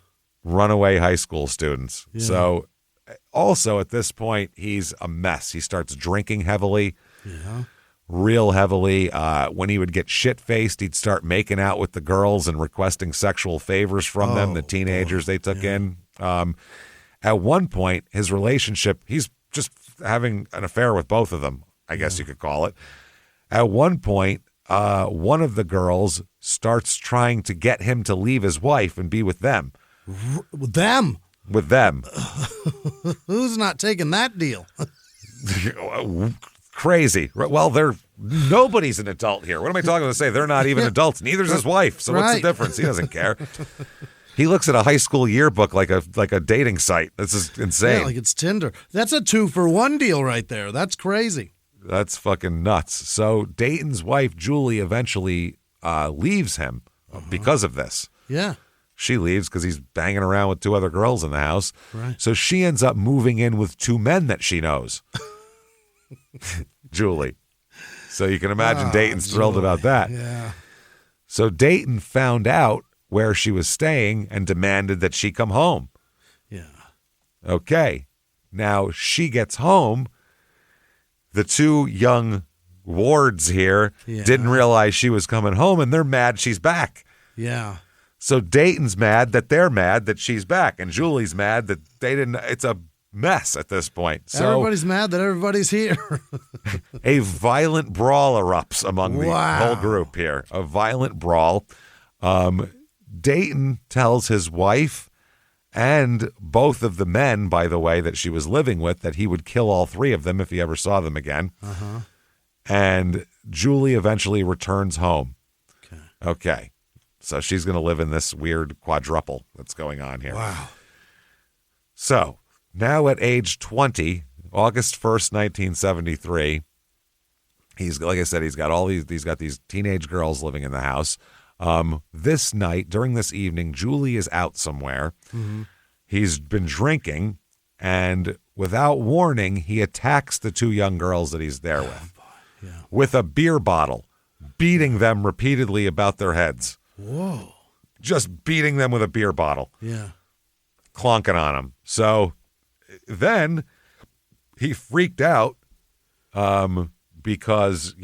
Runaway high school students. Yeah. So also at this point, he's a mess. He starts drinking heavily. Yeah. Real heavily. When he would get shit-faced, he'd start making out with the girls and requesting sexual favors from them, the teenagers they took in. At one point, his relationship, he's just having an affair with both of them, I guess you could call it. At one point, one of the girls starts trying to get him to leave his wife and be with them. With them? With them. Who's not taking that deal? Crazy. Well, nobody's an adult here. What am I talking about to say? They're not even adults. Neither's his wife. So what's the difference? He doesn't care. He looks at a high school yearbook like a dating site. This is insane. Yeah, like it's Tinder. That's a 2-for-1 deal right there. That's crazy. That's fucking nuts. So Dayton's wife, Julie, eventually leaves him because of this. Yeah. She leaves because he's banging around with 2 other girls in the house. Right. So she ends up moving in with 2 men that she knows. Julie. So you can imagine Dayton's thrilled about that. Yeah. So Dayton found out where she was staying and demanded that she come home. Yeah. Okay. Now she gets home. The 2 young wards here didn't realize she was coming home, and they're mad she's back. Yeah. So Dayton's mad that they're mad that she's back, and Julie's mad that they didn't. It's a mess at this point. So everybody's mad that everybody's here. A violent brawl erupts among the whole group here. A violent brawl. Dayton tells his wife and both of the men, by the way, that she was living with, that he would kill all 3 of them if he ever saw them again. And Julie eventually returns home. Okay. So she's going to live in this weird quadruple that's going on here. Wow. So now at age 20, August 1st, 1973, he's, like I said, he's got these teenage girls living in the house. This night, during this evening, Julie is out somewhere. He's been drinking, and without warning, he attacks the 2 young girls that he's there with with a beer bottle, beating them repeatedly about their heads. Whoa. Just beating them with a beer bottle. Yeah. Clonking on them. So then he freaked out because,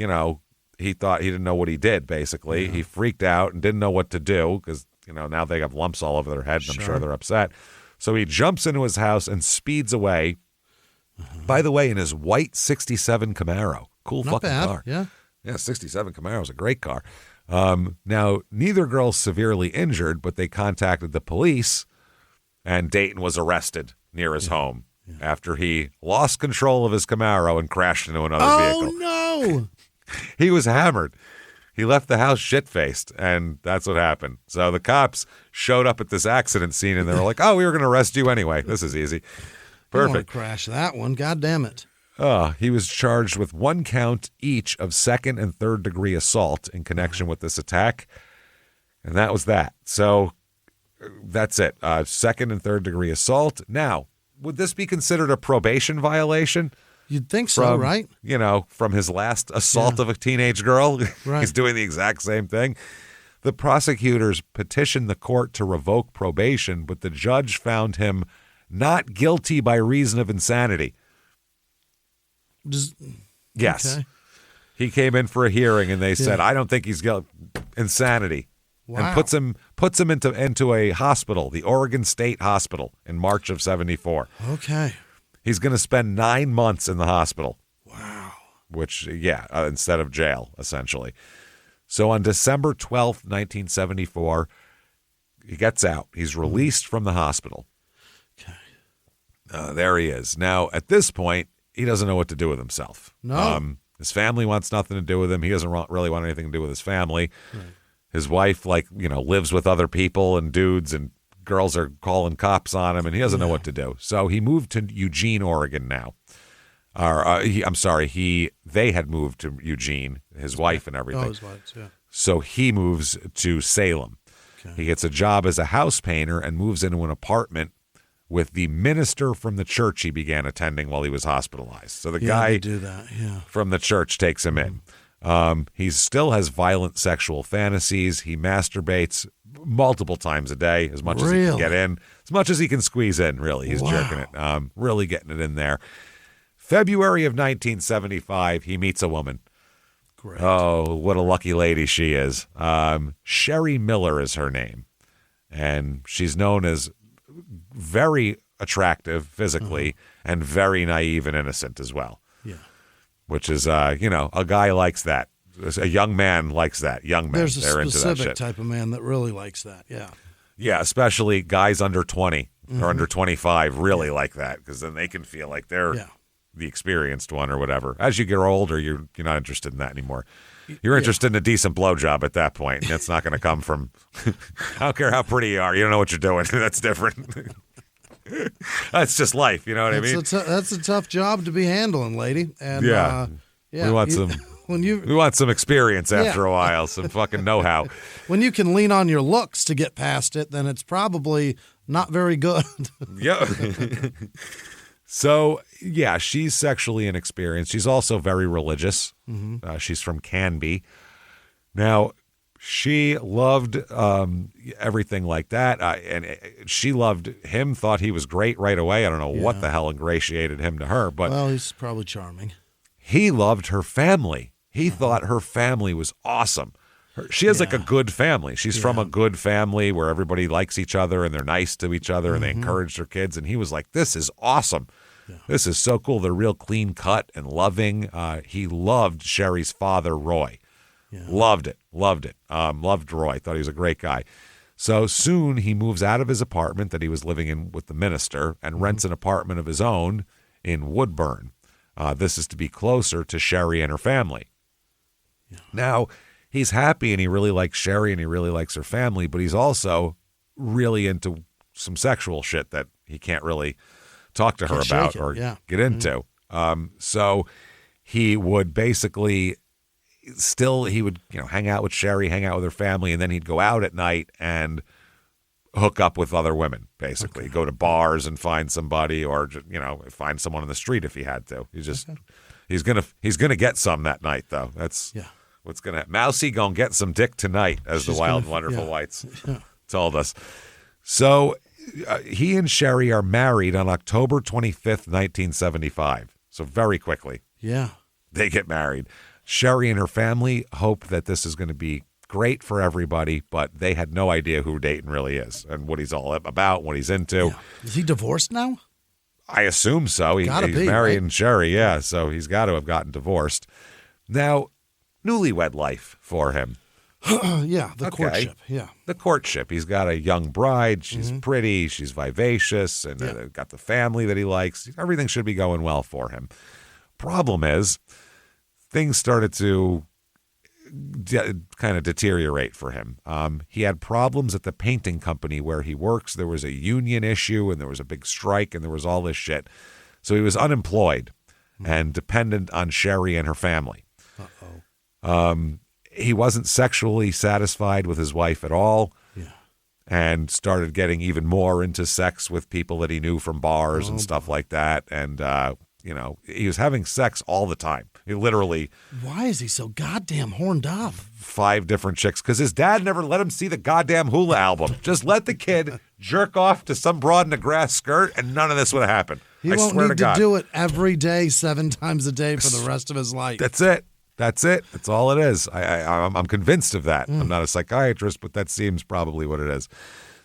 he thought he didn't know what he did, basically. He freaked out and didn't know what to do because, now they have lumps all over their head, and I'm sure they're upset. So he jumps into his house and speeds away. By the way, in his white 67 Camaro. Cool Not fucking bad. car. Yeah. Yeah, 67 Camaro is a great car. Now, neither girl's severely injured, but they contacted the police, and Dayton was arrested near his home after he lost control of his Camaro and crashed into another vehicle. Oh, no. He was hammered. He left the house shit-faced, and that's what happened. So the cops showed up at this accident scene, and they were like, oh, we were going to arrest you anyway. This is easy. Perfect. Crash that one. God damn it. He was charged with 1 count each of second and third degree assault in connection with this attack. And that was that. So that's it. Second and third degree assault. Now, would this be considered a probation violation? You'd think so, right? From his last assault of a teenage girl. Right. He's doing the exact same thing. The prosecutors petitioned the court to revoke probation, but the judge found him not guilty by reason of insanity. Yes. Okay. He came in for a hearing, and they said, I don't think he's got insanity. Wow. And puts him into a hospital, the Oregon State Hospital, in March of 1974. Okay. He's going to spend 9 months in the hospital. Wow. Which, instead of jail, essentially. So on December 12th, 1974, he gets out. He's released from the hospital. Okay. There he is. Now, at this point, he doesn't know what to do with himself. No. His family wants nothing to do with him. He doesn't really want anything to do with his family. Right. His wife, lives with other people and dudes, and girls are calling cops on him, and he doesn't know what to do. So he moved to Eugene, Oregon now. They had moved to Eugene, his wife and everything. Oh, his wife, yeah. So he moves to Salem. Okay. He gets a job as a house painter and moves into an apartment with the minister from the church he began attending while he was hospitalized. So the guy from the church takes him in. He still has violent sexual fantasies. He masturbates multiple times a day, as much as he can get in, as much as he can squeeze in, really. He's jerking it, really getting it in there. February of 1975, he meets a woman. Great. Oh, what a lucky lady she is. Sherry Miller is her name. And she's known as very attractive physically and very naive and innocent as well. Yeah. Which is, a guy likes that. A young man likes that. Young men, There's they're a into that specific shit. type of man that really likes that, yeah. Yeah, especially guys under 20 or under 25 really like that, because then they can feel like they're the experienced one or whatever. As you get older, you're not interested in that anymore. You're interested in a decent blowjob at that point. That's not going to come from, I don't care how pretty you are. You don't know what you're doing. That's different. That's just life. You know what I mean? That's a tough job to be handling, lady. And we want some experience after a while, some fucking know-how. When you can lean on your looks to get past it, then it's probably not very good. Yeah. So, she's sexually inexperienced. She's also very religious. Mm-hmm. She's from Canby. Now, she loved everything like that, and she loved him, thought he was great right away. I don't know what the hell ingratiated him to her, but well, he's probably charming. He loved her family. He thought her family was awesome. She has like a good family. She's from a good family where everybody likes each other and they're nice to each other and they encourage their kids. And he was like, this is awesome. Yeah. This is so cool. They're real clean cut and loving. He loved Sherry's father, Roy. Yeah. Loved it. Loved Roy. Thought he was a great guy. So soon he moves out of his apartment that he was living in with the minister and rents an apartment of his own in Woodburn. This is to be closer to Sherry and her family. Yeah. Now, he's happy and he really likes Sherry and he really likes her family, but he's also really into some sexual shit that he can't really talk to her about or get into. So he would basically he would hang out with Sherry, hang out with her family, and then he'd go out at night and hook up with other women, basically. Go to bars and find somebody or find someone on the street if he had to. He's gonna get some that night though. That's what's gonna happen. Mousy gonna get some dick tonight, as the Wild and Wonderful Whites told us. So he and Sherry are married on October 25th, 1975. So very quickly. Yeah. They get married. Sherry and her family hope that this is going to be great for everybody, but they had no idea who Dayton really is and what he's all about, what he's into. Yeah. Is he divorced now? I assume so. He's marrying Sherry, so he's got to have gotten divorced. Now, newlywed life for him. The courtship. Yeah. The courtship. He's got a young bride. She's pretty. She's vivacious and got the family that he likes. Everything should be going well for him. Problem is, things started to kind of deteriorate for him. He had problems at the painting company where he works. There was a union issue and there was a big strike and there was all this shit. So he was unemployed and dependent on Sherry and her family. He wasn't sexually satisfied with his wife at all and started getting even more into sex with people that he knew from bars and stuff like that. And, he was having sex all the time. He literally. Why is he so goddamn horned up? 5 different chicks, because his dad never let him see the goddamn Hula album. Just let the kid jerk off to some broad in a grass skirt, and none of this would have happened. He won't need to do it every day, 7 times a day for the rest of his life. That's it. That's all it is. I'm convinced of that. I'm not a psychiatrist, but that seems probably what it is.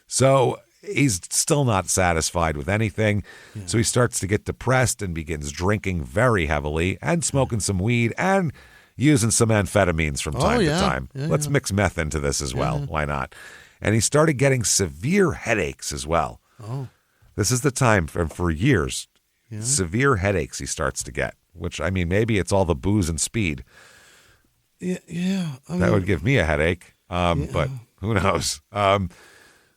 So he's still not satisfied with anything. Yeah. So he starts to get depressed and begins drinking very heavily and smoking some weed and using some amphetamines from time to time. Yeah, Let's mix meth into this as well. Why not? And he started getting severe headaches as well. Oh. This is the time for years. Yeah. Severe headaches he starts to get, which, I mean, maybe it's all the booze and speed. Yeah. That would give me a headache, but who knows?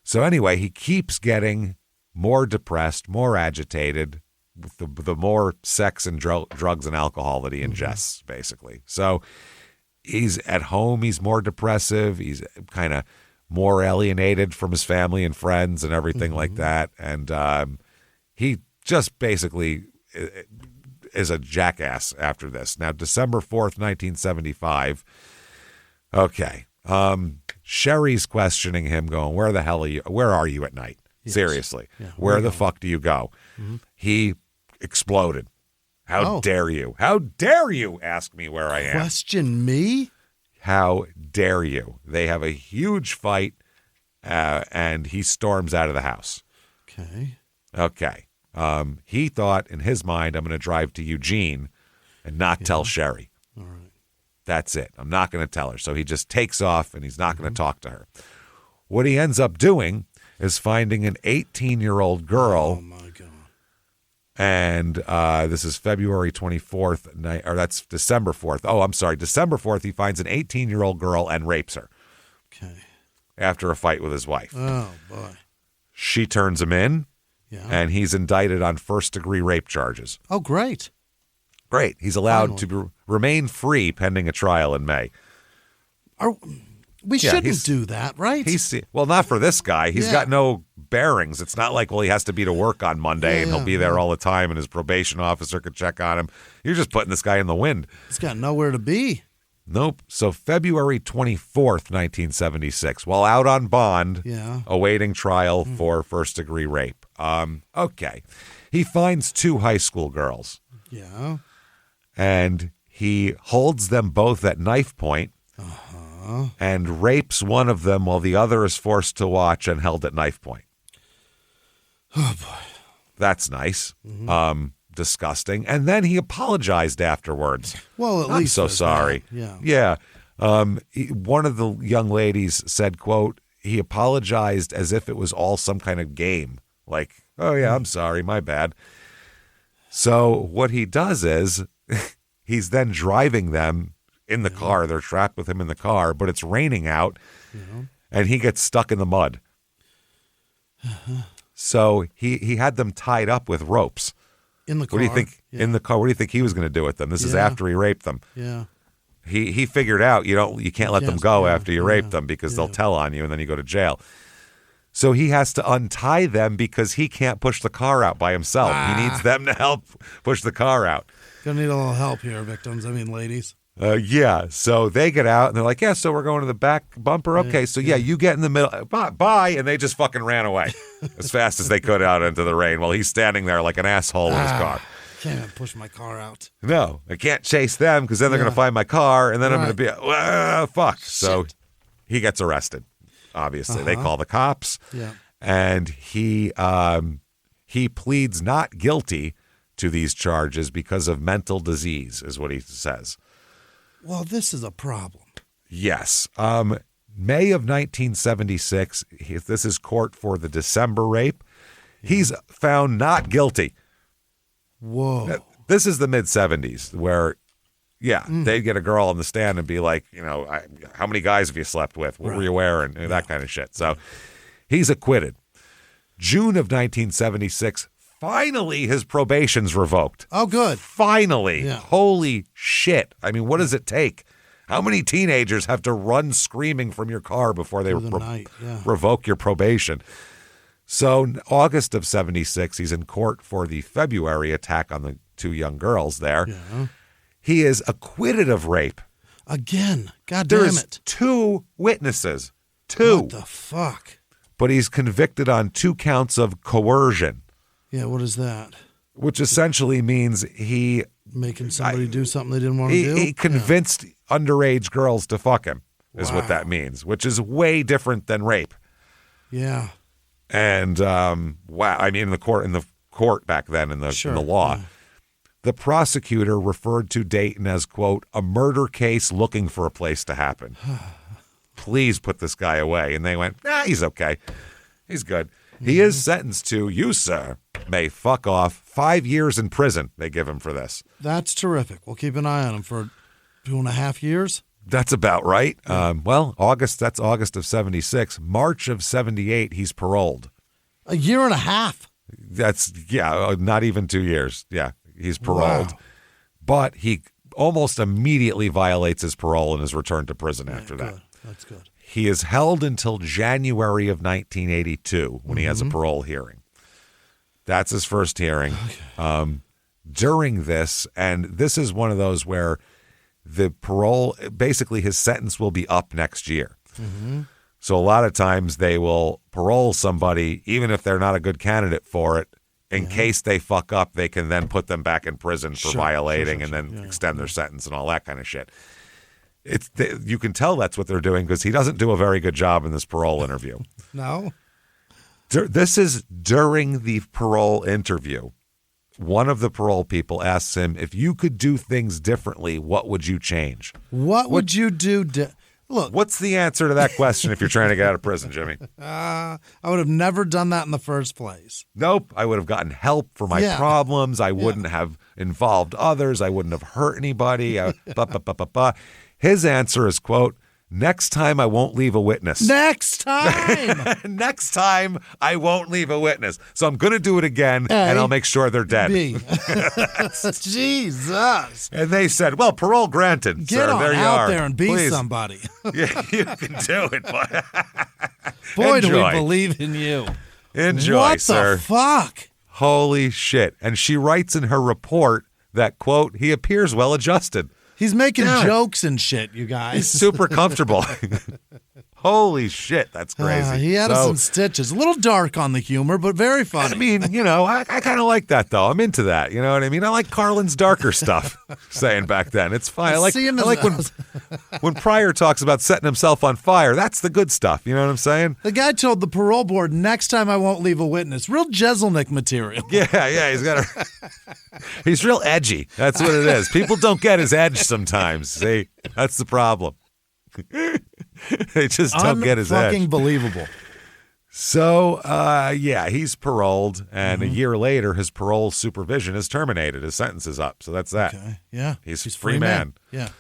So anyway, he keeps getting more depressed, more agitated with the more sex and drugs and alcohol that he ingests, basically. So he's at home, he's more depressive, he's kind of more alienated from his family and friends and everything like that. And he just basically is a jackass after this. Now, December 4th, 1975. Okay. Sherry's questioning him, going, where the hell are you? Where are you at night? Yes. Seriously. Yeah, where the fuck do you go? Mm-hmm. He exploded. How dare you? How dare you ask me where I am? Question me? How dare you? They have a huge fight, and he storms out of the house. Okay. He thought in his mind, I'm going to drive to Eugene and not tell Sherry. All right. That's it. I'm not going to tell her. So he just takes off and he's not going to talk to her. What he ends up doing is finding an 18-year-old girl. Oh, my God. And this is February 24th, or that's December 4th. Oh, I'm sorry. December 4th, he finds an 18-year-old girl and rapes her. Okay. After a fight with his wife. Oh, boy. She turns him in. Yeah. And he's indicted on first-degree rape charges. Oh, great. Great. He's allowed to remain free pending a trial in May. We shouldn't do that, right? Well, not for this guy. He's got no bearings. It's not like, well, he has to be to work on Monday and he'll be there all the time and his probation officer could check on him. You're just putting this guy in the wind. He's got nowhere to be. Nope. So February 24th, 1976, while out on bond, awaiting trial for first-degree rape. Okay. He finds 2 high school girls. Yeah. And he holds them both at knife point and rapes one of them while the other is forced to watch and held at knife point. Oh, boy. That's nice. Disgusting. And then he apologized afterwards. Well, at I'm least so sorry. Yeah. One of the young ladies said, quote, he apologized as if it was all some kind of game. Like, oh, yeah, I'm sorry, my bad. So what he does is he's then driving them in the car. They're trapped with him in the car, but it's raining out, and he gets stuck in the mud. So he had them tied up with ropes. In the car? What do you think? Yeah. In the car. What do you think he was going to do with them? This is after he raped them. Yeah. He figured out you can't let them go after you rape them because they'll tell on you and then you go to jail. So he has to untie them because he can't push the car out by himself. He needs them to help push the car out. Gonna need a little help here, victims. I mean, ladies. So they get out and they're like, so we're going to the back bumper. Okay, so you get in the middle. Bye. And they just fucking ran away as fast as they could out into the rain while he's standing there like an asshole in his car. Can't even push my car out. No, I can't chase them because then they're going to find my car and then I'm going to be, fuck. Shit. So he gets arrested, obviously. They call the cops. Yeah. And he pleads not guilty to these charges because of mental disease, is what he says. Well, this is a problem. Yes. May of 1976, this is court for the December rape. He's found not guilty. Whoa. This is the mid-70s where, they'd get a girl on the stand and be like, how many guys have you slept with? What were you wearing? That kind of shit. So he's acquitted. June of 1976, finally his probation's revoked. Oh, good. Finally. Yeah. Holy shit. I mean, what does it take? How many teenagers have to run screaming from your car before they revoke your probation? So in August of 76, he's in court for the February attack on the 2 young girls there. Yeah. He is acquitted of rape. Again. God damn it. There's 2 witnesses. 2. What the fuck? But he's convicted on 2 counts of coercion. Yeah, what is that? which essentially means he making somebody do something they didn't want to do. He convinced underage girls to fuck him, is what that means, which is way different than rape. Yeah. And wow, I mean, in the court back then, in the law, the prosecutor referred to Dayton as, quote, a murder case looking for a place to happen. Please put this guy away. And they went, he's okay. He's good. He is sentenced to, you, sir, may fuck off 5 years in prison. They give him for this. That's terrific. We'll keep an eye on him for 2.5 years. That's about right. Well, that's August of 76. March of 78, he's paroled. 1.5 years. That's, not even 2 years. Yeah, he's paroled. Wow. But he almost immediately violates his parole and is returned to prison after that. That's good. He is held until January of 1982 when he has a parole hearing. That's his first hearing. Okay. During this, and this is one of those where the parole, basically his sentence will be up next year. Mm-hmm. So a lot of times they will parole somebody, even if they're not a good candidate for it, in case they fuck up, they can then put them back in prison for violating and then extend their sentence and all that kind of shit. You can tell that's what they're doing because he doesn't do a very good job in this parole interview. No. This is during the parole interview. One of the parole people asks him, if you could do things differently, what would you change? What would you do? Look. What's the answer to that question if you're trying to get out of prison, Jimmy? I would have never done that in the first place. Nope. I would have gotten help for my problems. I wouldn't have involved others. I wouldn't have hurt anybody. His answer is, quote, next time I won't leave a witness. Next time. Next time I won't leave a witness. So I'm going to do it again, and I'll make sure they're dead. Jesus. And they said, well, parole granted, Get sir. on There you out are. there and be Please. somebody. Yeah, you can do it, boy. Boy, do we believe in you. Enjoy, sir. What the fuck? Holy shit. And she writes in her report that, quote, he appears well-adjusted. He's making jokes and shit, you guys. He's super comfortable. Holy shit, that's crazy. He had us in stitches. A little dark on the humor, but very funny. I mean, I kind of like that, though. I'm into that. You know what I mean? I like Carlin's darker stuff, saying back then. It's fine. I like when Pryor talks about setting himself on fire. That's the good stuff. You know what I'm saying? The guy told the parole board, next time I won't leave a witness. Real Jeselnik material. Yeah, he's real edgy. That's what it is. People don't get his edge sometimes. See, that's the problem. They just don't get his edge. Unbelievable. So, he's paroled, and a year later, his parole supervision is terminated. His sentence is up. So that's that. Okay. Yeah. He's a free man. Yeah.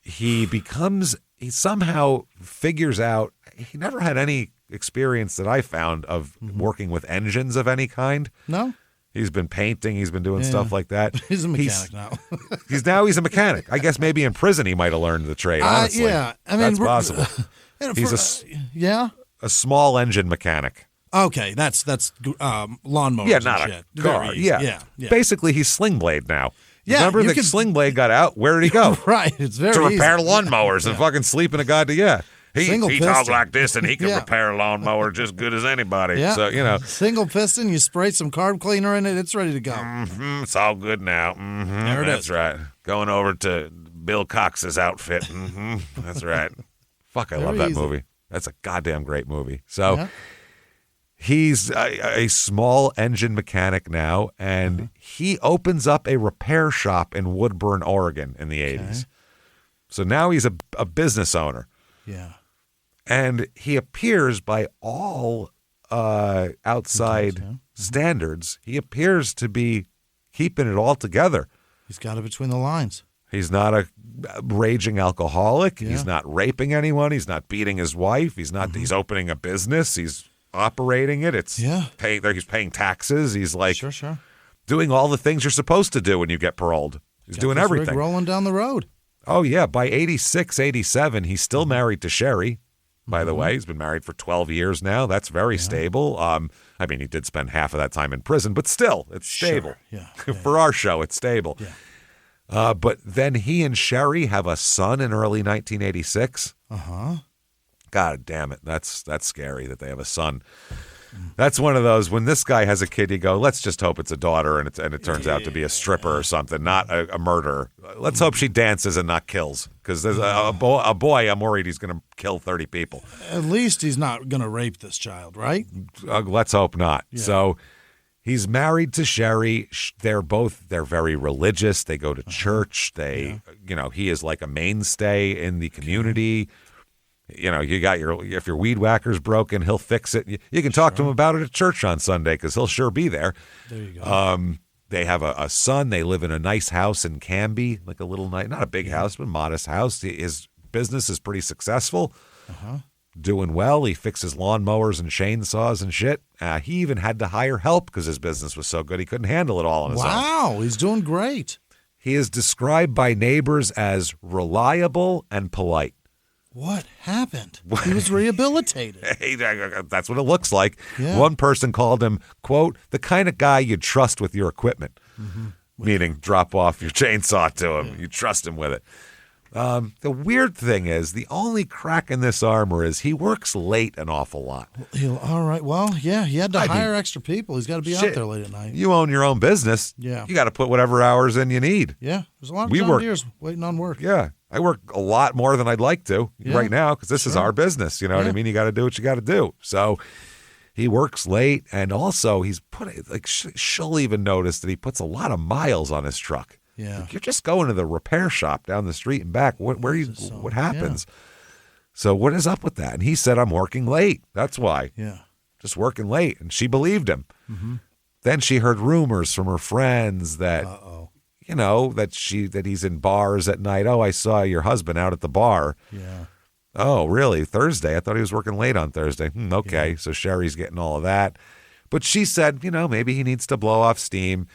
He somehow figures out, he never had any experience that I found of working with engines of any kind. No? He's been painting. He's been doing stuff like that. He's a mechanic now. He's a mechanic. I guess maybe in prison he might have learned the trade, honestly. Yeah. I mean, that's possible. He's a small engine mechanic. Okay, that's lawnmowers. Yeah, not and shit. a car. Yeah. Basically, he's Sling Blade now. Yeah, remember that Sling Blade got out? Where did he go? Right, it's very to repair easy. lawnmowers and fucking sleep in a goddamn He talks like this, and he can Yeah. repair a lawnmower just good as anybody. Yeah. So, Single piston, you spray some carb cleaner in it, it's ready to go. It's all good now. There it That's is. right. Going over to Bill Cox's outfit. That's right. Fuck, I love that movie. That's a goddamn great movie. So he's a small engine mechanic now, and he opens up a repair shop in Woodburn, Oregon in the 80s. So now he's a business owner. Yeah. And he appears by all outside standards, he appears to be keeping it all together. He's got it between the lines. He's not a raging alcoholic. Yeah. He's not raping anyone. He's not beating his wife. He's not. He's opening a business. He's operating it. He's paying taxes. He's like doing all the things you're supposed to do when you get paroled. He's doing everything. Rig rolling down the road. Oh, yeah. By 86, 87, he's still married to Sherry, by the way. He's been married for 12 years now. That's very stable. I mean, he did spend half of that time in prison, but still, it's stable. Yeah. For our show, it's stable. Yeah. But then he and Sherry have a son in early 1986. God damn it. That's scary that they have a son. That's one of those, when this guy has a kid, you go, let's just hope it's a daughter and it turns out to be a stripper or something, not a murderer. Let's hope she dances and not kills, because there's a boy, I'm worried he's going to kill 30 people. At least he's not going to rape this child, right? Let's hope not. Yeah. So he's married to Sherry. They're very religious. They go to church. He is like a mainstay in the community. You got if your weed whacker's broken, he'll fix it. You can talk to him about it at church on Sunday, because he'll sure be there. There you go. They have a son. They live in a nice house in Canby, like a little nice, not a big house, but a modest house. His business is pretty successful, doing well. He fixes lawnmowers and chainsaws and shit. He even had to hire help because his business was so good he couldn't handle it all on his own. Wow, he's doing great. He is described by neighbors as reliable and polite. What happened? He was rehabilitated. That's what it looks like. Yeah. One person called him, quote, the kind of guy you'd trust with your equipment, meaning drop off your chainsaw to him. You trust him with it. The weird thing is, the only crack in this armor is he works late an awful lot. All right. Well, yeah, he had to hire extra people. He's got to be out there late at night. You own your own business. Yeah. You got to put whatever hours in you need. Yeah. There's a lot of John Deere's waiting on work. Yeah. I work a lot more than I'd like to right now, because this is our business. You know what I mean? You got to do what you got to do. So he works late, and also he's she'll even notice that he puts a lot of miles on his truck. Yeah. Like, you're just going to the repair shop down the street and back. What happens? Yeah. So what is up with that? And he said, I'm working late. That's why. Yeah. Just working late. And she believed him. Mm-hmm. Then she heard rumors from her friends that, that he's in bars at night. Oh, I saw your husband out at the bar. Yeah. Oh, really? Thursday? I thought he was working late on Thursday. Okay. Yeah. So Sherry's getting all of that. But she said, maybe he needs to blow off steam.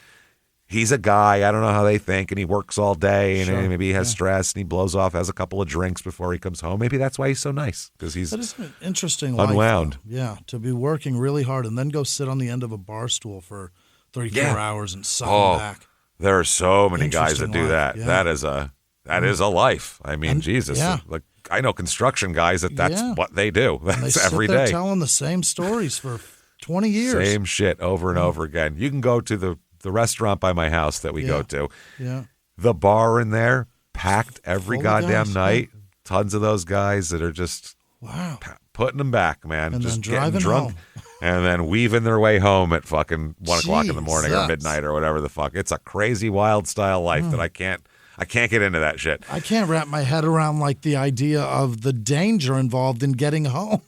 He's a guy, I don't know how they think, and he works all day, and maybe he has stress, and he blows off, has a couple of drinks before he comes home. Maybe that's why he's so nice, because he's an interesting unwound. Life, yeah, to be working really hard and then go sit on the end of a bar stool for 34 hours and suck back. There are so many guys that do that. Yeah. That is a life. I mean, Jesus. Yeah. Like, I know construction guys that's what they do. That's every day. They're telling the same stories for 20 years. Same shit over and over again. You can go to the restaurant by my house that we go to. Yeah. The bar in there, packed every goddamn night. Yeah. Tons of those guys that are just putting them back, man. And just then getting drunk. Home. And then weaving their way home at fucking 1 o'clock in the morning or midnight or whatever the fuck. It's a crazy, wild style life that I can't get into that shit. I can't wrap my head around the idea of the danger involved in getting home.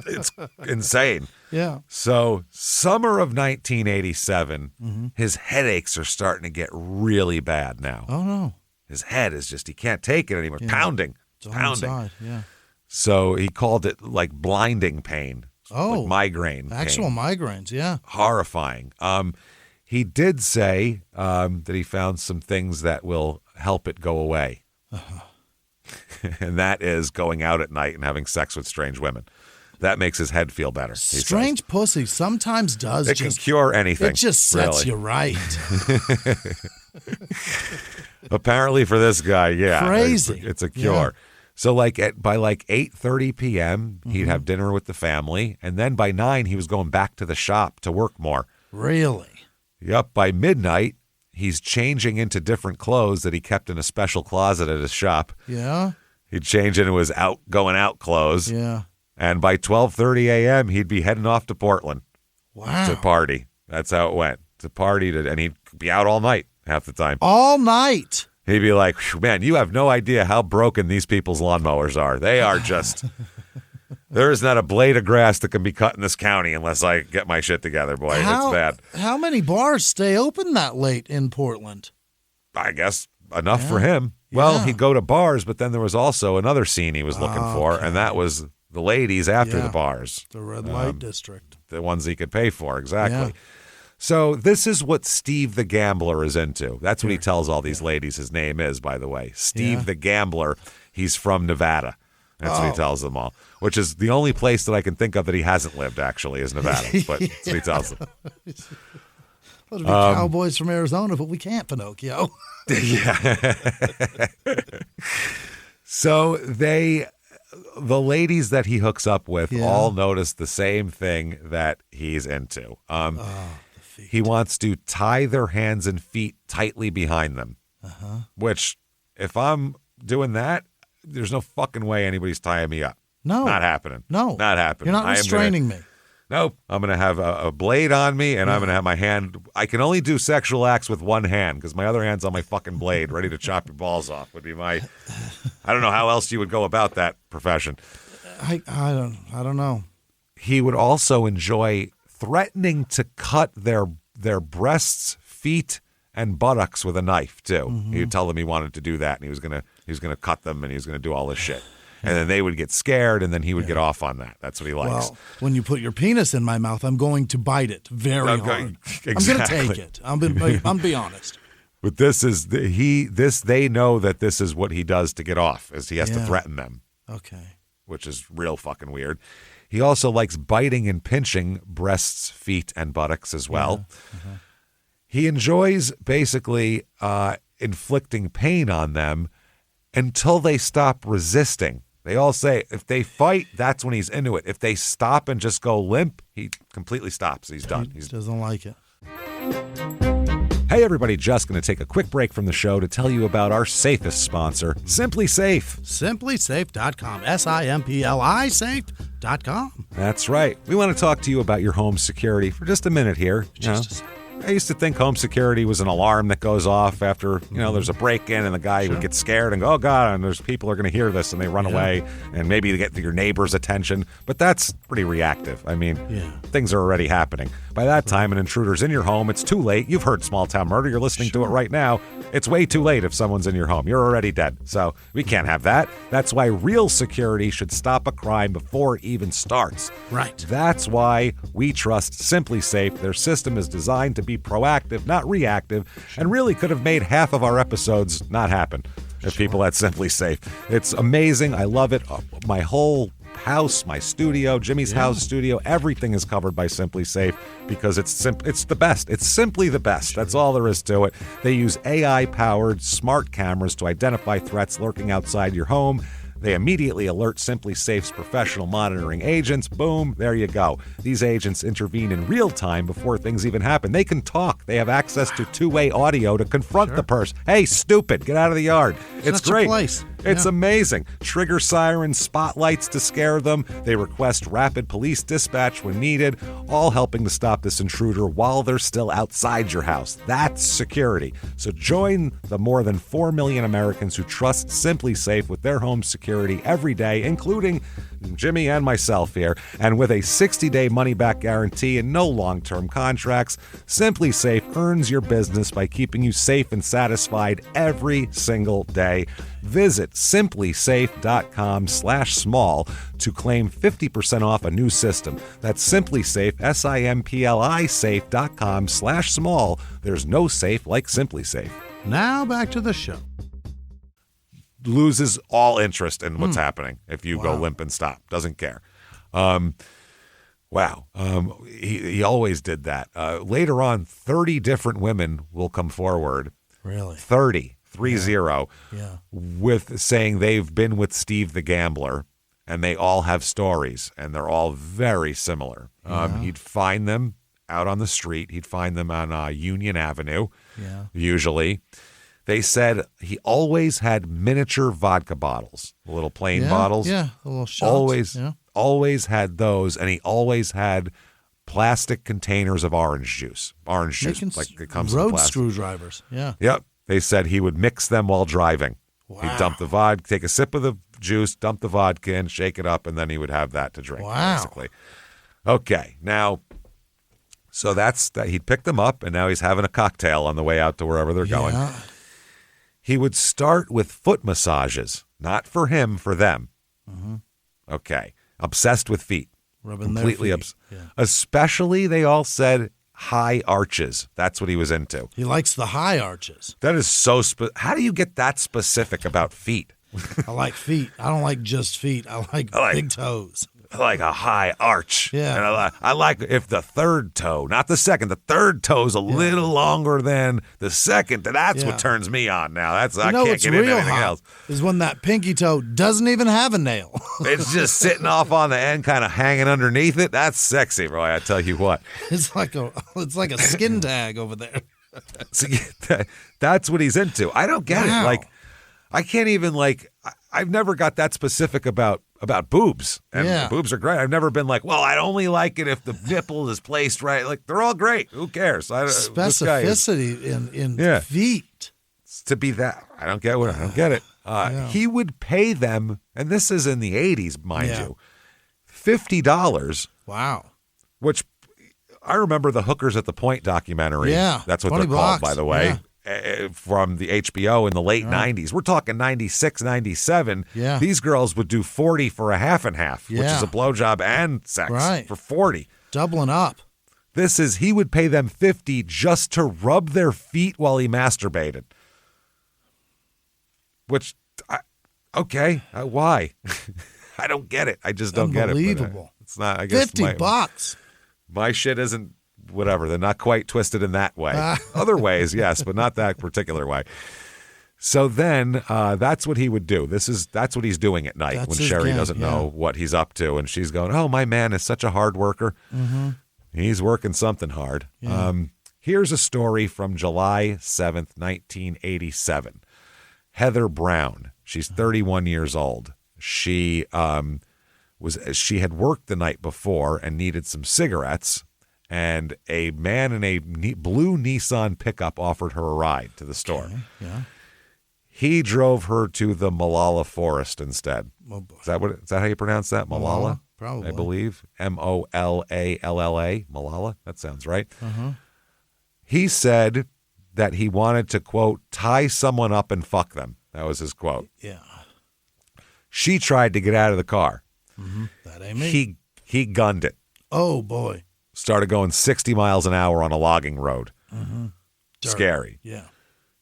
It's insane. Yeah. So summer of 1987, his headaches are starting to get really bad now. Oh, no. His head is just, he can't take it anymore. Yeah. Pounding. It's all Pounding. inside. Yeah. So he called it blinding pain. Oh. Migraine pain. Actual migraines, yeah. Horrifying. He did say that he found some things that will help it go away. And that is going out at night and having sex with strange women. That makes his head feel better. Strange pussy sometimes does. It can cure anything. It just sets you right. Apparently for this guy, yeah. Crazy. It's a cure. Yeah. So by 8:30 p.m., he'd have dinner with the family. And then by 9, he was going back to the shop to work more. Really? Yep. By midnight, he's changing into different clothes that he kept in a special closet at his shop. Yeah. He'd change into his going out clothes. Yeah. And by 12:30 a.m., he'd be heading off to Portland. Wow. To party. That's how it went. To party, and he'd be out all night half the time. All night? He'd be like, man, you have no idea how broken these people's lawnmowers are. They are just, there is not a blade of grass that can be cut in this county unless I get my shit together, boy. It's bad. How many bars stay open that late in Portland? I guess enough for him. Well, he'd go to bars, but then there was also another scene he was looking for, and that was the ladies after the bars. The red light district. The ones he could pay for, exactly. Yeah. So this is what Steve the Gambler is into. That's what he tells all these ladies his name is, by the way. Steve the Gambler. He's from Nevada. That's what he tells them all, which is the only place that I can think of that he hasn't lived, actually, is Nevada. But that's what he tells them. Well, to be cowboys from Arizona, but we can't, Pinocchio. Yeah. So they the ladies that he hooks up with all notice the same thing that he's into. He wants to tie their hands and feet tightly behind them, which if I'm doing that, there's no fucking way anybody's tying me up. No. Not happening. No. Not happening. You're not restraining me. Nope. I'm going to have a blade on me, and I'm going to have my hand. I can only do sexual acts with one hand because my other hand's on my fucking blade, ready to chop your balls off. Would be my. I don't know how else you would go about that profession. I don't know. He would also enjoy threatening to cut their breasts, feet, and buttocks with a knife too. He would tell them he wanted to do that, and he was gonna cut them, and he was gonna do all this shit. And then they would get scared, and then he would get off on that. That's what he likes. Well, when you put your penis in my mouth, I'm going to bite it very hard. Exactly. I'm going to take it. I'm be honest. But they know that this is what he does to get off, is he has to threaten them. Okay. Which is real fucking weird. He also likes biting and pinching breasts, feet, and buttocks as well. Yeah. He enjoys basically inflicting pain on them until they stop resisting. They all say if they fight, that's when he's into it. If they stop and just go limp, he completely stops. He's done. He doesn't like it. Hey, everybody, just going to take a quick break from the show to tell you about our safest sponsor, Simply Safe. SimplySafe.com. SIMPLI Safe.com. That's right. We want to talk to you about your home security for just a minute here. I used to think home security was an alarm that goes off after, there's a break-in and the guy would get scared and go, oh, God, and there's people are going to hear this and they run away and maybe they get your neighbor's attention. But that's pretty reactive. I mean, things are already happening. By that time, an intruder's in your home. It's too late. You've heard Small Town Murder. You're listening to it right now. It's way too late if someone's in your home. You're already dead. So we can't have that. That's why real security should stop a crime before it even starts. Right. That's why we trust Simply Safe. Their system is designed to be proactive, not reactive, and really could have made half of our episodes not happen if people had Simply Safe. It's amazing. I love it. My whole house, my studio, Jimmy's house studio, everything is covered by Simply Safe because it's the best. It's simply the best. That's all there is to it. They use AI-powered smart cameras to identify threats lurking outside your home. They immediately alert Simply Safe's professional monitoring agents. Boom, there you go. These agents intervene in real time before things even happen. They can talk. They have access to two-way audio to confront the person. Hey, stupid, get out of the yard. It's great. It's amazing. Trigger sirens, spotlights to scare them. They request rapid police dispatch when needed, all helping to stop this intruder while they're still outside your house. That's security. So join the more than 4 million Americans who trust Simply Safe with their home security every day, including Jimmy and myself here. And with a 60-day money-back guarantee and no long-term contracts, Simply Safe earns your business by keeping you safe and satisfied every single day. Visit simplysafe.com/small to claim 50% off a new system. That's Simply Safe, SIMPLI safe.com/small. There's no safe like Simply Safe. Now back to the show. Loses all interest in what's happening if you go limp and stop. Doesn't care. He always did that. Later on, 30 different women will come forward. Really? 30. With saying they've been with Steve the Gambler, and they all have stories, and they're all very similar. He'd find them out on the street. He'd find them on Union Avenue, usually. They said he always had miniature vodka bottles, the little plain bottles. Yeah, the little shots. Always had those, and he always had plastic containers of orange juice. Like it comes in road plastic. Screwdrivers. Yeah. Yep. They said he would mix them while driving. Wow. He'd dump the vodka, take a sip of the juice, dump the vodka in, shake it up, and then he would have that to drink, basically. Okay, now, so that's that. He'd pick them up, and now he's having a cocktail on the way out to wherever they're going. He would start with foot massages, not for him, for them. Okay, obsessed with feet. Rubbing completely their feet. Especially, they all said, high arches. That's what he was into. He likes the high arches. That is so how do you get that specific about feet? I like feet. I don't like just feet. I like big toes. like a high arch. Yeah. And I like if the third toe, not the second, the third toe's a little longer than the second. That's what turns me on now. I can't get into anything else. Is when that pinky toe doesn't even have a nail. It's just sitting off on the end, kind of hanging underneath it. That's sexy, Roy. I tell you what. It's like a skin tag over there. See, that's what he's into. I don't get it. Like, I can't even I've never got that specific about boobs. And boobs are great. I've never been like, well, I'd only like it if the nipple is placed right. Like, they're all great. Who cares? Specificity in feet. To be that. I don't get it. He would pay them, and this is in the 80s, mind you, $50. Wow. Which I remember the Hookers at the Point documentary. Yeah. That's what they're called, by the way. From the HBO in the late 90s. We're talking 96, 97. Yeah. These girls would do 40 for a half and half, which is a blowjob and sex for 40. Doubling up. He would pay them $50 just to rub their feet while he masturbated. Which, why? I don't get it. I just don't get it. Unbelievable. It's not, I guess. $50. My shit isn't whatever. They're not quite twisted in that way. Other ways, yes, but not that particular way. So then that's what he would do. That's what he's doing at night when Sherry doesn't know what he's up to. And she's going, oh, my man is such a hard worker. Mm-hmm. He's working something hard. Yeah. Here's a story from July 7th, 1987. Heather Brown. She's 31 years old. She had worked the night before and needed some cigarettes. And a man in a blue Nissan pickup offered her a ride to the store. Okay, yeah. He drove her to the Malala Forest instead. Oh, is that how you pronounce that? Malala? Probably. I believe. Mollalla. Malala? That sounds right. Uh-huh. He said that he wanted to, quote, tie someone up and fuck them. That was his quote. Yeah. She tried to get out of the car. Mm-hmm. That ain't me. He gunned it. Oh, boy. Started going 60 miles an hour on a logging road. Mm-hmm. Scary. Yeah.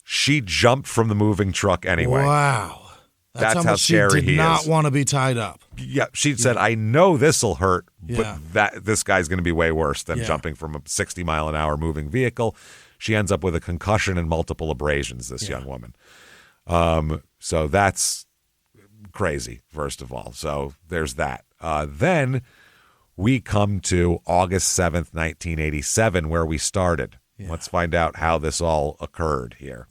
She jumped from the moving truck anyway. Wow. That's how scary he is. She did not want to be tied up. Yeah. She said, I know this will hurt, but this guy's going to be way worse than jumping from a 60 mile an hour moving vehicle. She ends up with a concussion and multiple abrasions, this young woman. So that's crazy, first of all. So there's that. Then we come to August 7th, 1987, where we started. Yeah. Let's find out how this all occurred here.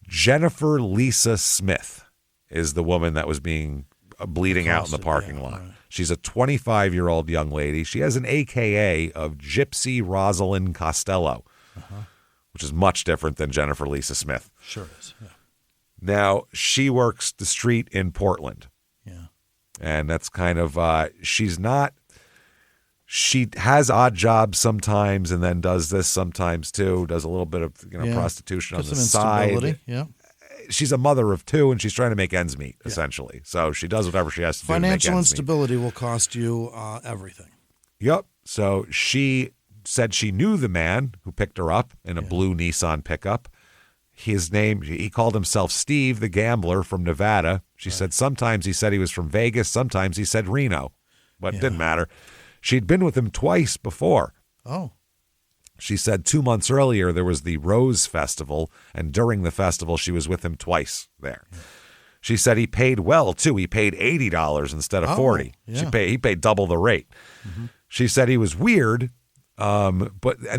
Jennifer Lisa Smith is the woman that was bleeding out in the parking lot. Right. She's a 25-year-old young lady. She has an AKA of Gypsy Rosalind Costello, which is much different than Jennifer Lisa Smith. Sure is, yeah. Now, she works the street in Portland. Yeah. And that's kind of, she has odd jobs sometimes and then does this sometimes too, does a little bit of prostitution on the side. Yeah. She's a mother of two and she's trying to make ends meet, essentially. So she does whatever she has to do to make ends meet. Financial instability will cost you everything. Yep. So she said she knew the man who picked her up in a blue Nissan pickup. His name, he called himself Steve, the gambler from Nevada. She said sometimes he said he was from Vegas, sometimes he said Reno, but it didn't matter. She'd been with him twice before. Oh. She said 2 months earlier there was the Rose Festival, and during the festival she was with him twice there. Yeah. She said he paid well, too. He paid $80 instead of $40. Yeah. He paid double the rate. Mm-hmm. She said he was weird, and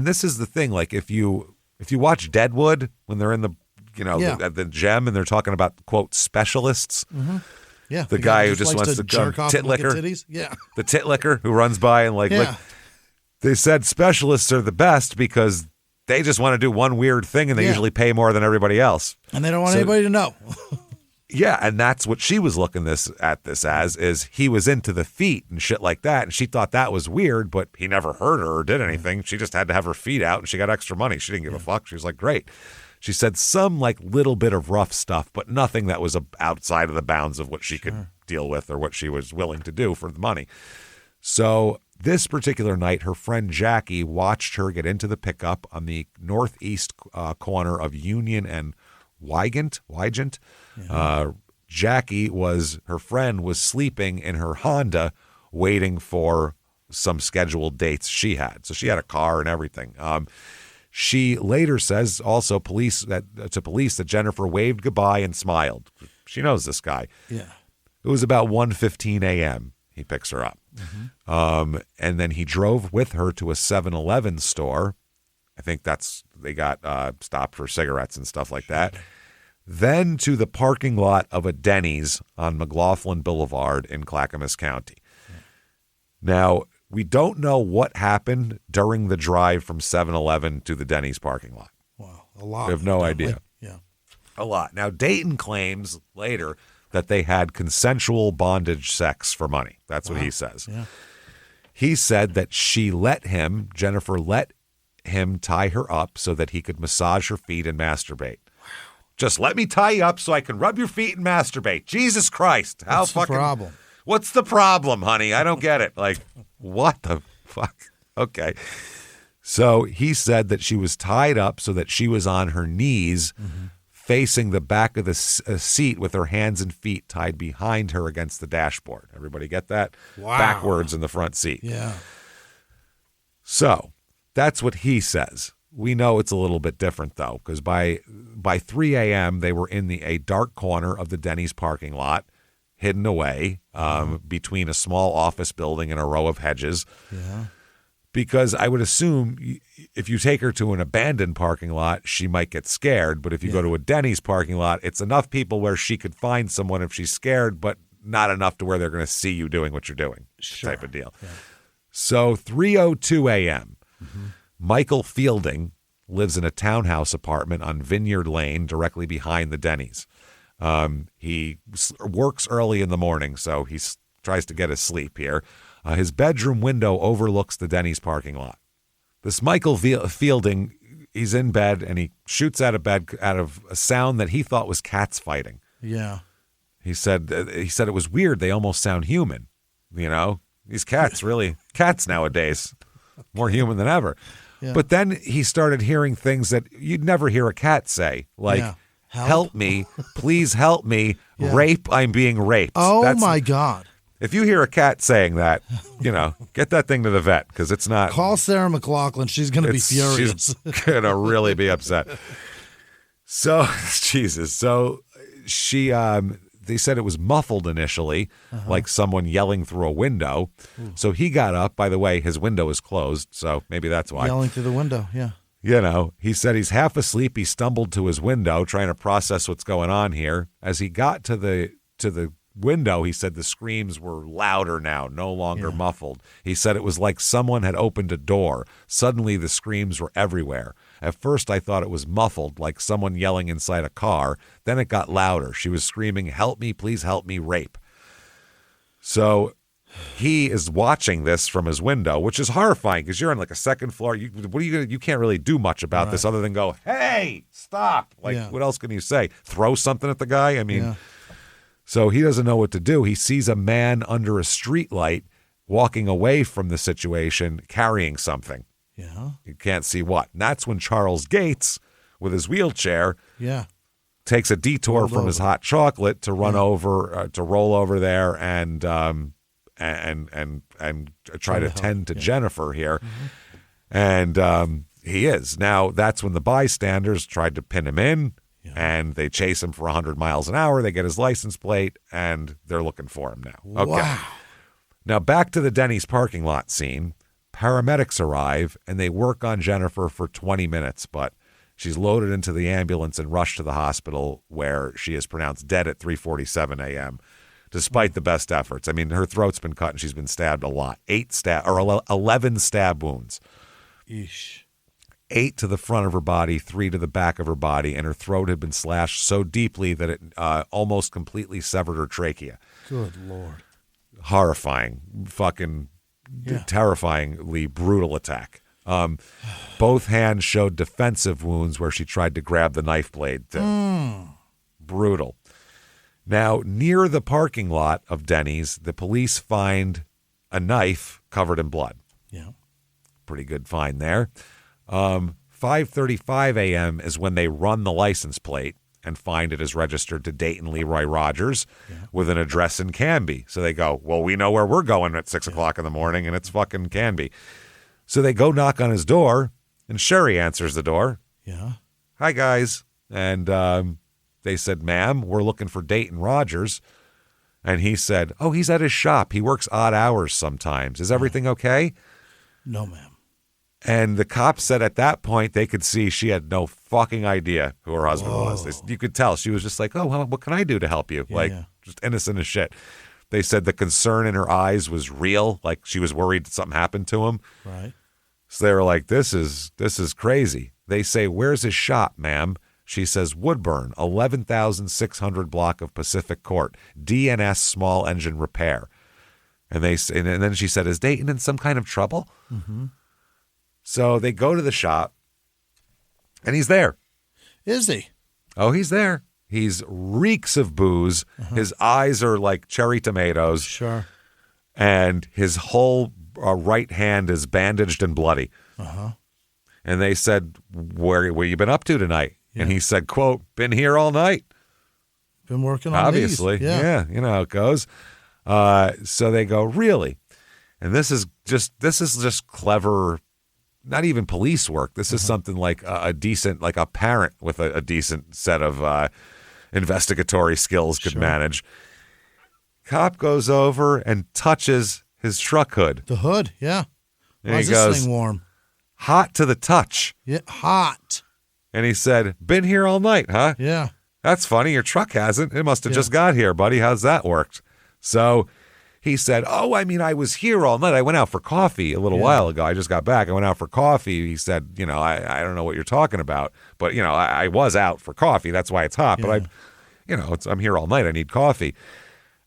this is the thing, like if you watch Deadwood when they're in the at the gem and they're talking about, quote, specialists. Mm-hmm. Yeah, the guy who just wants to jerk off tit licker. Yeah, the tit licker who runs by and like they said specialists are the best because they just want to do one weird thing and they usually pay more than everybody else, and they don't want anybody to know. Yeah, and that's what she was looking at this as, is he was into the feet and shit like that, and she thought that was weird, but he never hurt her or did anything. She just had to have her feet out and she got extra money. She didn't give a fuck. She was like, great. She said some like little bit of rough stuff, but nothing that was outside of the bounds of what she could deal with or what she was willing to do for the money. So this particular night, her friend Jackie watched her get into the pickup on the northeast corner of Union and Wygant. Jackie her friend was sleeping in her Honda waiting for some scheduled dates she had. So she had a car and everything. She later says also to police that Jennifer waved goodbye and smiled. She knows this guy. Yeah. It was about 1:15 a.m. He picks her up. And then he drove with her to a 7-Eleven store. I think they got stopped for cigarettes and stuff like that. Then to the parking lot of a Denny's on McLaughlin Boulevard in Clackamas County. Now, we don't know what happened during the drive from 7-Eleven to the Denny's parking lot. Wow, a lot. We have no idea. Yeah. A lot. Now, Dayton claims later that they had consensual bondage sex for money. That's what he says. Yeah. He said that Jennifer let him tie her up so that he could massage her feet and masturbate. Just let me tie you up so I can rub your feet and masturbate. Jesus Christ. What's the problem? What's the problem, honey? I don't get it. Like, what the fuck? Okay. So he said that she was tied up so that she was on her knees facing the back of the seat with her hands and feet tied behind her against the dashboard. Everybody get that? Wow. Backwards in the front seat. Yeah. So that's what he says. We know it's a little bit different, though, because by 3 a.m., they were in a dark corner of the Denny's parking lot, hidden away between a small office building and a row of hedges. Yeah. Because I would assume if you take her to an abandoned parking lot, she might get scared. But if you go to a Denny's parking lot, it's enough people where she could find someone if she's scared, but not enough to where they're going to see you doing what you're doing, type of deal. Yeah. So 3:02 a.m., Michael Fielding lives in a townhouse apartment on Vineyard Lane directly behind the Denny's. He works early in the morning, so he tries to get his sleep here. His bedroom window overlooks the Denny's parking lot. This Michael Fielding, he's in bed, and he shoots out of a sound that he thought was cats fighting. Yeah. He said it was weird. They almost sound human. You know, these cats nowadays, more human than ever. Yeah. But then he started hearing things that you'd never hear a cat say, like, help me, please help me, rape, I'm being raped. Oh, my God. If you hear a cat saying that, get that thing to the vet because it's not. Call Sarah McLachlan. She's going to be furious. She's going to really be upset. So, Jesus. So she, they said it was muffled initially, like someone yelling through a window. So he got up. By the way, his window is closed, so maybe that's why. Yelling through the window, yeah. He said he's half asleep. He stumbled to his window trying to process what's going on here. As he got to the window, he said the screams were louder now, no longer muffled. He said it was like someone had opened a door. Suddenly the screams were everywhere. At first I thought it was muffled, like someone yelling inside a car. Then it got louder. She was screaming, help me, please help me, rape. So he is watching this from his window, which is horrifying because you're on like a second floor. You can't really do much about this other than go, hey, stop. What else can you say? Throw something at the guy? I mean... So he doesn't know what to do. He sees a man under a streetlight walking away from the situation carrying something. Yeah. You can't see what. And that's when Charles Gates, with his wheelchair, takes a detour from his hot chocolate to run over, to roll over there and try to tend to Jennifer here. And he is. Now, that's when the bystanders tried to pin him in. And they chase him for 100 miles an hour. They get his license plate, and they're looking for him now. Okay. Wow. Now, back to the Denny's parking lot scene. Paramedics arrive, and they work on Jennifer for 20 minutes, but she's loaded into the ambulance and rushed to the hospital where she is pronounced dead at 3:47 a.m., despite the best efforts. I mean, her throat's been cut, and she's been stabbed a lot. 11 stab wounds. Eesh. 8 to the front of her body, 3 to the back of her body, and her throat had been slashed so deeply that it almost completely severed her trachea. Good Lord. Horrifying, fucking terrifyingly brutal attack. Both hands showed defensive wounds where she tried to grab the knife blade. Brutal. Now, near the parking lot of Denny's, the police find a knife covered in blood. Yeah. Pretty good find there. 5:35 a.m. is when they run the license plate, and find it is registered to Dayton Leroy Rogers with an address in Canby. So they go, well, we know where we're going at 6 o'clock in the morning, and it's fucking Canby. So they go knock on his door, and Sherry answers the door. Yeah. Hi, guys. And they said, ma'am, we're looking for Dayton Rogers. And he said, oh, he's at his shop. He works odd hours sometimes. Is everything okay? No, ma'am. And the cops said at that point they could see she had no fucking idea who her husband was. You could tell. She was just like, oh, well, what can I do to help you? Just innocent as shit. They said the concern in her eyes was real. Like she was worried something happened to him. Right. So they were like, this is crazy. They say, where's his shop, ma'am? She says, Woodburn, 11,600 block of Pacific Court, DNS small engine repair. And then she said, is Dayton in some kind of trouble? Mm-hmm. So they go to the shop, and he's there. Is he? Oh, he's there. He's reeks of booze. Uh-huh. His eyes are like cherry tomatoes. Sure. And his whole right hand is bandaged and bloody. Uh-huh. And they said, where you been up to tonight? Yeah. And he said, quote, been here all night. Been working on Obviously. these. Yeah, you know how it goes. So they go, really? And this is just clever. Not even police work. This is something like a decent, like a parent with a decent set of investigatory skills could manage. Cop goes over and touches his truck hood. The hood, yeah. And why he is goes, this thing warm? Hot to the touch. Yeah, hot. And he said, been here all night, huh? Yeah. That's funny. Your truck hasn't. It must have just got here, buddy. How's that worked? So he said, oh, I mean, I was here all night. I went out for coffee a little while ago. I just got back. I went out for coffee. He said, you know, I don't know what you're talking about, but, you know, I was out for coffee. That's why it's hot. But I'm here all night. I need coffee.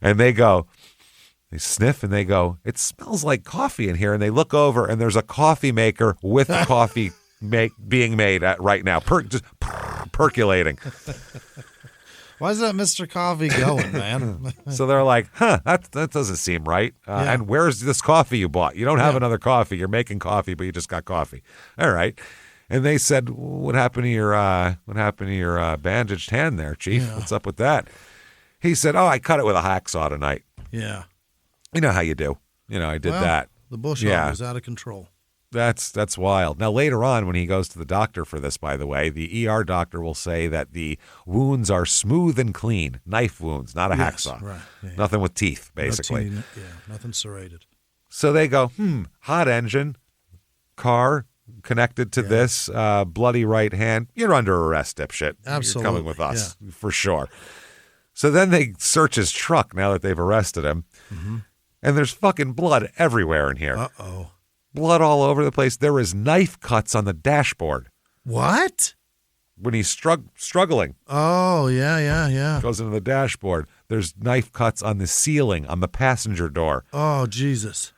And they sniff and they go, it smells like coffee in here. And they look over and there's a coffee maker with coffee being made right now, just percolating. Why is that Mr. Coffee going, man? So they're like, that doesn't seem right. And where's this coffee you bought? You don't have another coffee. You're making coffee, but you just got coffee. All right. And they said, what happened to your bandaged hand there, Chief? Yeah. What's up with that? He said, oh, I cut it with a hacksaw tonight. Yeah. You know how you do. You know, I did that. The bush hog was out of control. That's wild. Now, later on, when he goes to the doctor for this, by the way, the ER doctor will say that the wounds are smooth and clean. Knife wounds, not a hacksaw. Right. Yeah. Nothing with teeth, basically. Nothing serrated. So they go, hot engine, car connected to this, bloody right hand. You're under arrest, dipshit. Absolutely. You're coming with us, for sure. So then they search his truck now that they've arrested him, and there's fucking blood everywhere in here. Uh-oh. Blood all over the place. There is knife cuts on the dashboard. What? When he's struggling. Oh, yeah. Goes into the dashboard. There's knife cuts on the ceiling, on the passenger door. Oh, Jesus.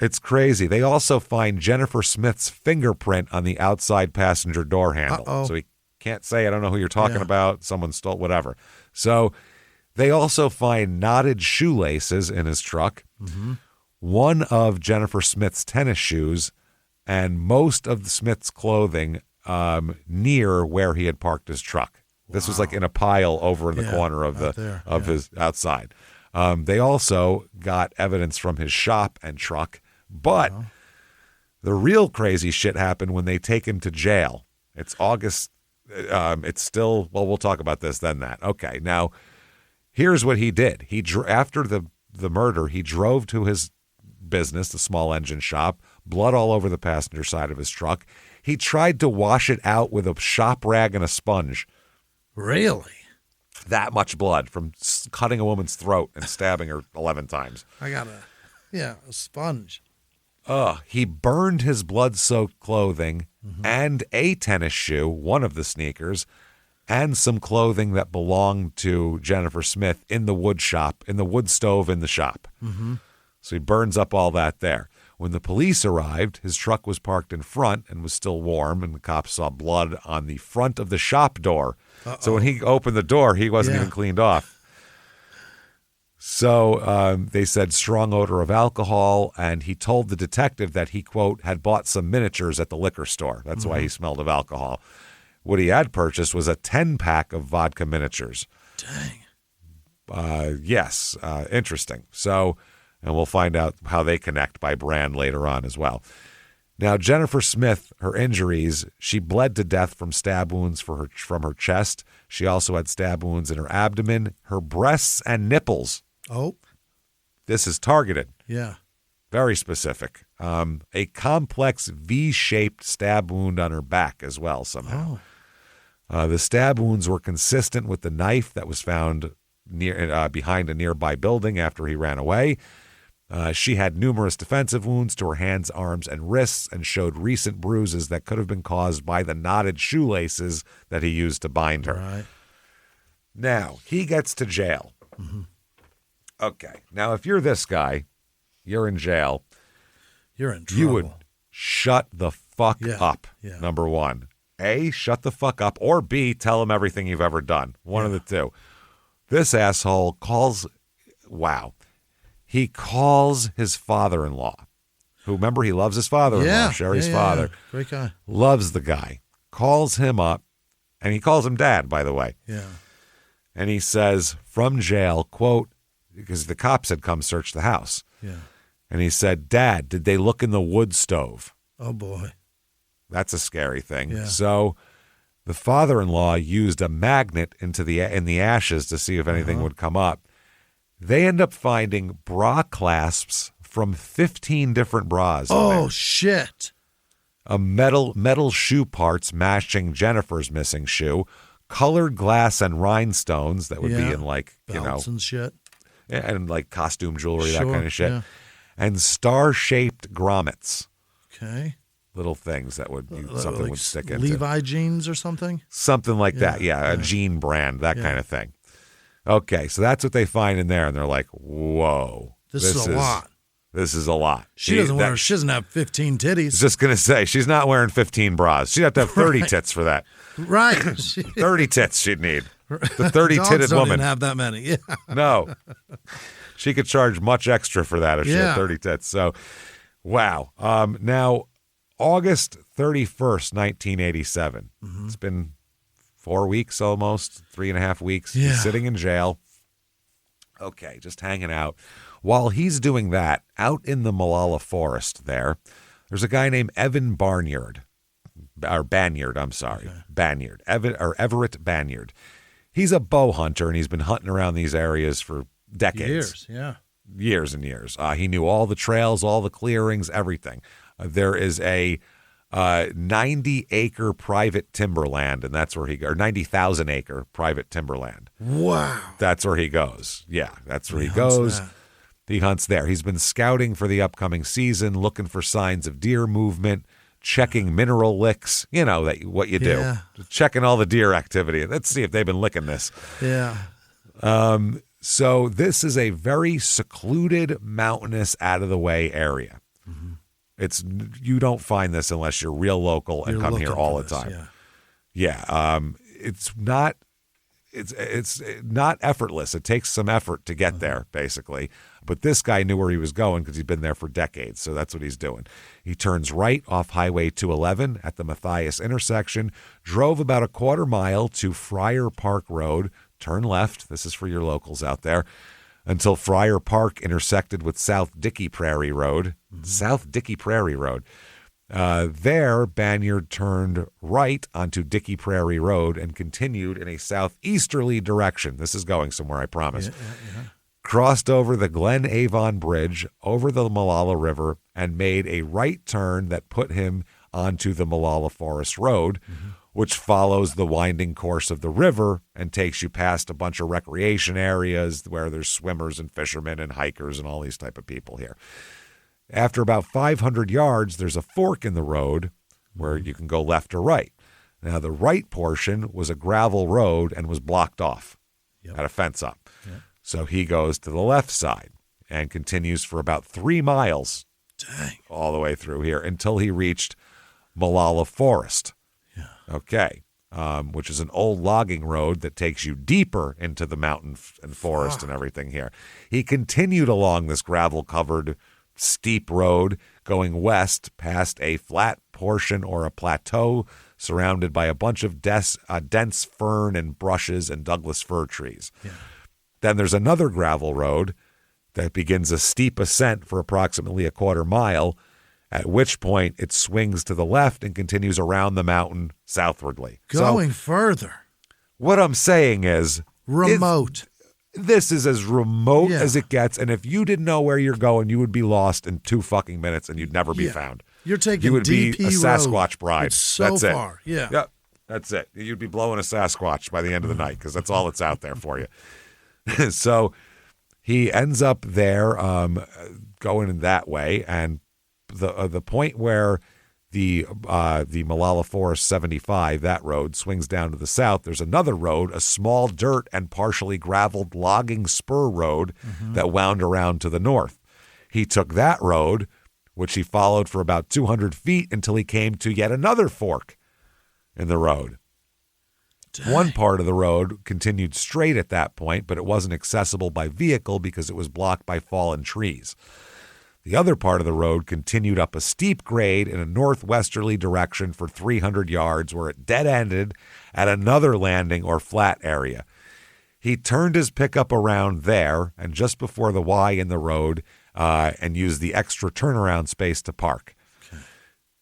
It's crazy. They also find Jennifer Smith's fingerprint on the outside passenger door handle. Uh-oh. So he can't say, I don't know who you're talking about. Someone stole, whatever. So they also find knotted shoelaces in his truck. Mm-hmm. One of Jennifer Smith's tennis shoes, and most of Smith's clothing near where he had parked his truck. Wow. This was like in a pile over in the corner of his outside. They also got evidence from his shop and truck, but the real crazy shit happened when they take him to jail. It's August. It's still, well, we'll talk about this then that. Okay, now here's what he did. After the murder, he drove to his business, the small engine shop, blood all over the passenger side of his truck. He tried to wash it out with a shop rag and a sponge. Really? That much blood from cutting a woman's throat and stabbing her 11 times. I got a sponge. He burned his blood-soaked clothing and a tennis shoe, one of the sneakers, and some clothing that belonged to Jennifer Smith in the wood shop, in the wood stove in the shop. Mm-hmm. So he burns up all that there. When the police arrived, his truck was parked in front and was still warm, and the cops saw blood on the front of the shop door. Uh-oh. So when he opened the door, he wasn't even cleaned off. So they said strong odor of alcohol, and he told the detective that he, quote, had bought some miniatures at the liquor store. That's why he smelled of alcohol. What he had purchased was a 10-pack of vodka miniatures. Dang. Yes, interesting. So, and we'll find out how they connect by brand later on as well. Now, Jennifer Smith, her injuries, she bled to death from stab wounds from her chest. She also had stab wounds in her abdomen, her breasts, and nipples. Oh. This is targeted. Yeah. Very specific. A complex V-shaped stab wound on her back as well somehow. The stab wounds were consistent with the knife that was found behind a nearby building after he ran away. She had numerous defensive wounds to her hands, arms, and wrists and showed recent bruises that could have been caused by the knotted shoelaces that he used to bind her. Right. Now, he gets to jail. Mm-hmm. Okay. Now, if you're this guy, you're in jail. You're in trouble. You would shut the fuck up, number one. A, shut the fuck up, or B, tell him everything you've ever done. One of the two. This asshole calls, he calls his father-in-law, who, remember, he loves his father-in-law, Sherry's father. Great guy. Loves the guy. Calls him up, and he calls him dad, by the way. Yeah. And he says, from jail, quote, because the cops had come search the house. Yeah. And he said, Dad, did they look in the wood stove? Oh, boy. That's a scary thing. Yeah. So the father-in-law used a magnet in the ashes to see if anything would come up. They end up finding bra clasps from 15 different bras. Oh, shit. A metal shoe parts matching Jennifer's missing shoe, colored glass and rhinestones that would be in belts and shit. And like costume jewelry, that kind of shit. Yeah. And star-shaped grommets. Okay. Little things that something would stick into. Levi jeans or something? Something like that, a jean brand, that kind of thing. Okay, so that's what they find in there, and they're like, whoa. This is a lot. This is a lot. She doesn't have 15 titties. I was just going to say, she's not wearing 15 bras. She'd have to have 30 tits for that. Right. 30 tits she'd need. The 30-titted don't woman. Even have that many. Yeah. No. She could charge much extra for that if she had 30 tits. So, wow. Now, August 31st, 1987. Mm-hmm. It's been 4 weeks almost, 3.5 weeks. Yeah. He's sitting in jail. Okay, just hanging out. While he's doing that, out in the Malala forest there's a guy named Evan Barnyard. Or Banyard, I'm sorry. Okay. Banyard. Everett Banyard. He's a bow hunter, and he's been hunting around these areas for decades. Years and years. He knew all the trails, all the clearings, everything. There is a 90-acre private timberland, and that's where he goes. Or 90,000-acre private timberland. Wow. That's where he goes. Yeah, that's where he goes. He hunts there. He's been scouting for the upcoming season, looking for signs of deer movement, checking mineral licks, what you do. Checking all the deer activity. Let's see if they've been licking this. Yeah. So this is a very secluded, mountainous, out-of-the-way area. Mm-hmm. You don't find this unless you're real local and come here all the time. It's not effortless. It takes some effort to get there, basically. But this guy knew where he was going because he'd been there for decades, so that's what he's doing. He turns right off Highway 211 at the Matthias intersection, drove about a quarter mile to Friar Park Road, turn left, this is for your locals out there, until Friar Park intersected with South Dickey Prairie Road. Mm-hmm. South Dickey Prairie Road. There, Banyard turned right onto Dickey Prairie Road and continued in a southeasterly direction. This is going somewhere, I promise. Yeah. Crossed over the Glen Avon Bridge, over the Malala River, and made a right turn that put him onto the Malala Forest Road, which follows the winding course of the river and takes you past a bunch of recreation areas where there's swimmers and fishermen and hikers and all these type of people here. After about 500 yards, there's a fork in the road where you can go left or right. Now, the right portion was a gravel road and was blocked off, had a fence up. Yep. So he goes to the left side and continues for about 3 miles all the way through here until he reached Malala Forest. Yeah. Okay. Which is an old logging road that takes you deeper into the mountain and forest and everything here. He continued along this gravel-covered steep road going west past a flat portion or a plateau surrounded by a bunch of dense fern and brushes and Douglas fir trees. Yeah. Then there's another gravel road that begins a steep ascent for approximately a quarter mile, at which point it swings to the left and continues around the mountain southwardly. Going further. What I'm saying is... remote. This is as remote as it gets, and if you didn't know where you're going, you would be lost in 2 fucking minutes and you'd never be found. You're taking You would DP be a Sasquatch bride. It's so that's far. it. Yeah. Yep. That's it. You'd be blowing a Sasquatch by the end of the night because that's all that's out there for you. So he ends up there going in that way, and the point where the Malala Forest 75, that road, swings down to the south, there's another road, a small dirt and partially graveled logging spur road that wound around to the north. He took that road, which he followed for about 200 feet until he came to yet another fork in the road. Dang. One part of the road continued straight at that point, but it wasn't accessible by vehicle because it was blocked by fallen trees. The other part of the road continued up a steep grade in a northwesterly direction for 300 yards, where it dead-ended at another landing or flat area. He turned his pickup around there and just before the Y in the road and used the extra turnaround space to park. Okay.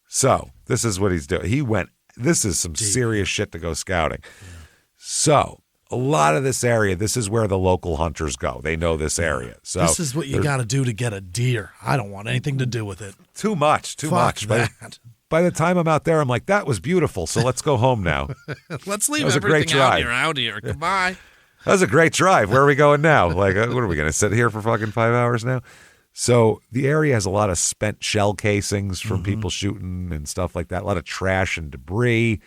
So this is what he's doing. This is some serious shit to go scouting. Yeah. So a lot of this area, this is where the local hunters go. They know this area. So this is what you got to do to get a deer. I don't want anything to do with it. Too much. Fuck that. By the time I'm out there, I'm like, that was beautiful. So let's go home now. Let's leave everything out here. Goodbye. That was a great drive. Where are we going now? Like, what are we going to sit here for fucking 5 hours now? So the area has a lot of spent shell casings from people shooting and stuff like that. A lot of trash and debris.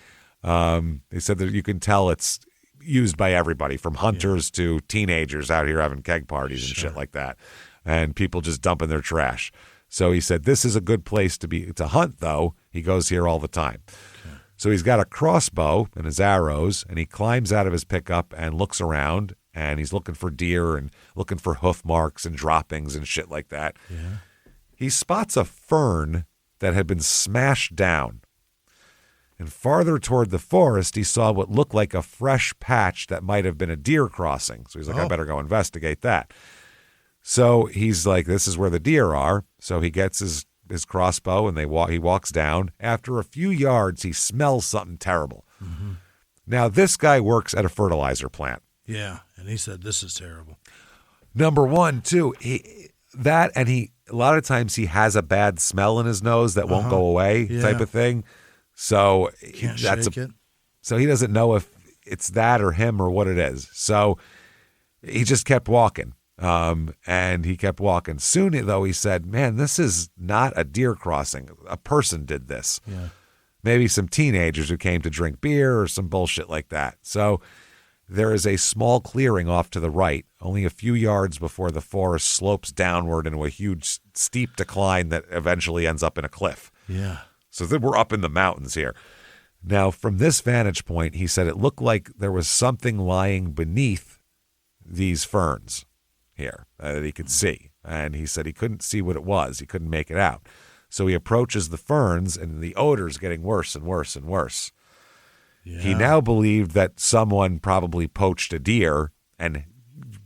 They said that you can tell it's used by everybody, from hunters to teenagers out here having keg parties and shit like that, and people just dumping their trash. So he said this is a good place to hunt, though. He goes here all the time. Okay. So he's got a crossbow and his arrows, and he climbs out of his pickup and looks around, and he's looking for deer and looking for hoof marks and droppings and shit like that. Yeah. He spots a fern that had been smashed down. And farther toward the forest, he saw what looked like a fresh patch that might have been a deer crossing. So he's like, I better go investigate that. So he's like, this is where the deer are. So he gets his crossbow and he walks down. After a few yards, he smells something terrible. Mm-hmm. Now, this guy works at a fertilizer plant. Yeah, and he said, this is terrible. Number one, too, a lot of times he has a bad smell in his nose that won't go away type of thing. So so he doesn't know if it's that or him or what it is. So he just kept walking. And he kept walking. Soon, though, he said, man, this is not a deer crossing. A person did this. Yeah. Maybe some teenagers who came to drink beer or some bullshit like that. So there is a small clearing off to the right, only a few yards before the forest slopes downward into a huge steep decline that eventually ends up in a cliff. Yeah. So then we're up in the mountains here. Now, from this vantage point, he said it looked like there was something lying beneath these ferns here that he could see. And he said he couldn't see what it was. He couldn't make it out. So he approaches the ferns, and the odor's getting worse and worse and worse. Yeah. He now believed that someone probably poached a deer and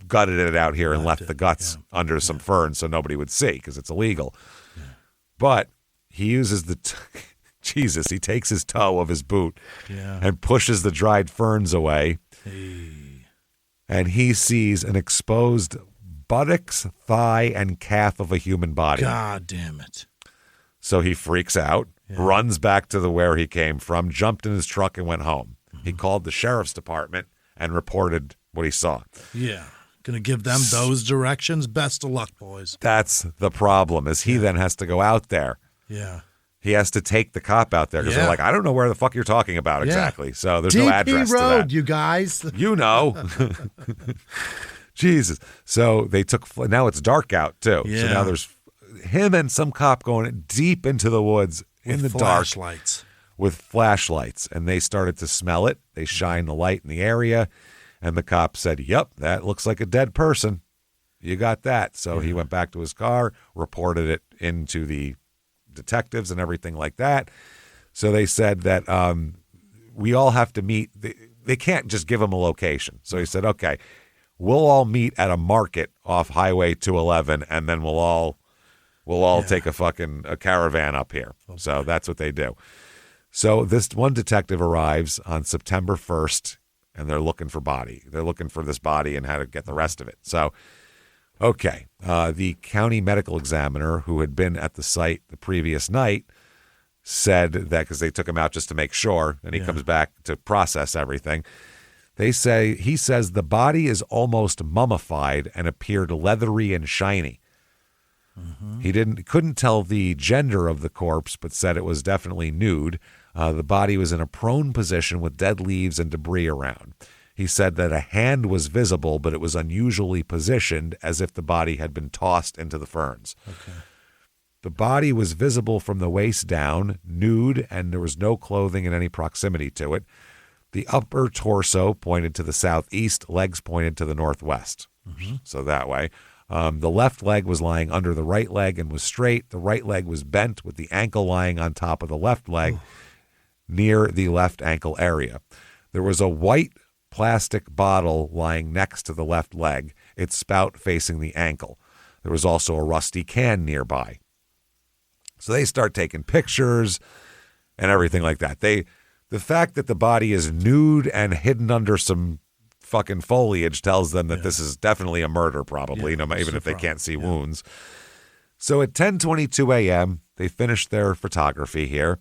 gutted it out here and left the guts under some ferns so nobody would see because it's illegal. Yeah. But he uses he takes his toe of his boot and pushes the dried ferns away. Hey. And he sees an exposed buttocks, thigh, and calf of a human body. God damn it. So he freaks out, runs back to where he came from, jumped in his truck, and went home. Mm-hmm. He called the sheriff's department and reported what he saw. Yeah. Going to give them those directions? Best of luck, boys. That's the problem, is he then has to go out there. Yeah. He has to take the cop out there because they're like, I don't know where the fuck you're talking about exactly. So there's no address Road, to that. you guys. You know. Jesus. So now it's dark out too. Yeah. So now there's him and some cop going deep into the woods in the dark with flashlights. And they started to smell it. They shine the light in the area. And the cop said, yep, that looks like a dead person. You got that. So he went back to his car, reported it into the detectives and everything like that. So they said that we all have to meet. They can't just give him a location. So he said, okay, we'll all meet at a market off Highway 211, and then we'll all take a caravan up here. Okay. So that's what they do. So this one detective arrives on September 1st, and they're looking for body. They're looking for this body and how to get the rest of it. So, okay, the county medical examiner who had been at the site the previous night said that, because they took him out just to make sure, and he comes back to process everything. He says the body is almost mummified and appeared leathery and shiny. Mm-hmm. He couldn't tell the gender of the corpse, but said it was definitely nude. The body was in a prone position with dead leaves and debris around. He said that a hand was visible, but it was unusually positioned as if the body had been tossed into the ferns. Okay. The body was visible from the waist down, nude, and there was no clothing in any proximity to it. The upper torso pointed to the southeast, legs pointed to the northwest. Mm-hmm. So that way. The left leg was lying under the right leg and was straight. The right leg was bent with the ankle lying on top of the left leg near the left ankle area. There was a white plastic bottle lying next to the left leg, its spout facing the ankle. There was also a rusty can nearby. So they start taking pictures and everything like that. The fact that the body is nude and hidden under some fucking foliage tells them that this is definitely a murder, probably, even if they can't see wounds. So at 10:22 a.m., they finished their photography here,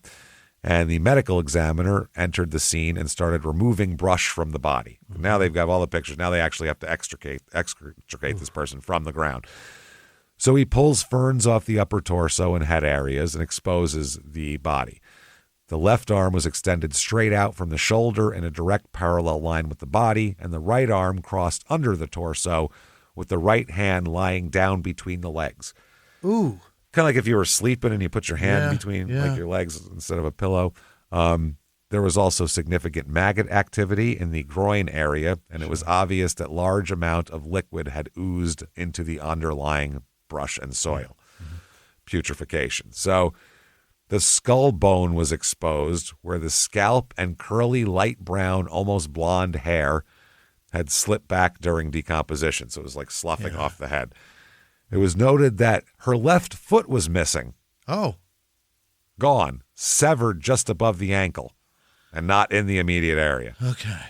and the medical examiner entered the scene and started removing brush from the body. Mm-hmm. Now they've got all the pictures. Now they actually have to extricate this person from the ground. So he pulls ferns off the upper torso and head areas and exposes the body. The left arm was extended straight out from the shoulder in a direct parallel line with the body, and the right arm crossed under the torso with the right hand lying down between the legs. Ooh. Kind of like if you were sleeping and you put your hand between like your legs instead of a pillow. There was also significant maggot activity in the groin area, and it was obvious that large amount of liquid had oozed into the underlying brush and soil. Mm-hmm. Putrefaction. So the skull bone was exposed, where the scalp and curly light brown, almost blonde hair had slipped back during decomposition. So it was like sloughing off the head. It was noted that her left foot was missing. Oh. Gone, severed just above the ankle and not in the immediate area. Okay.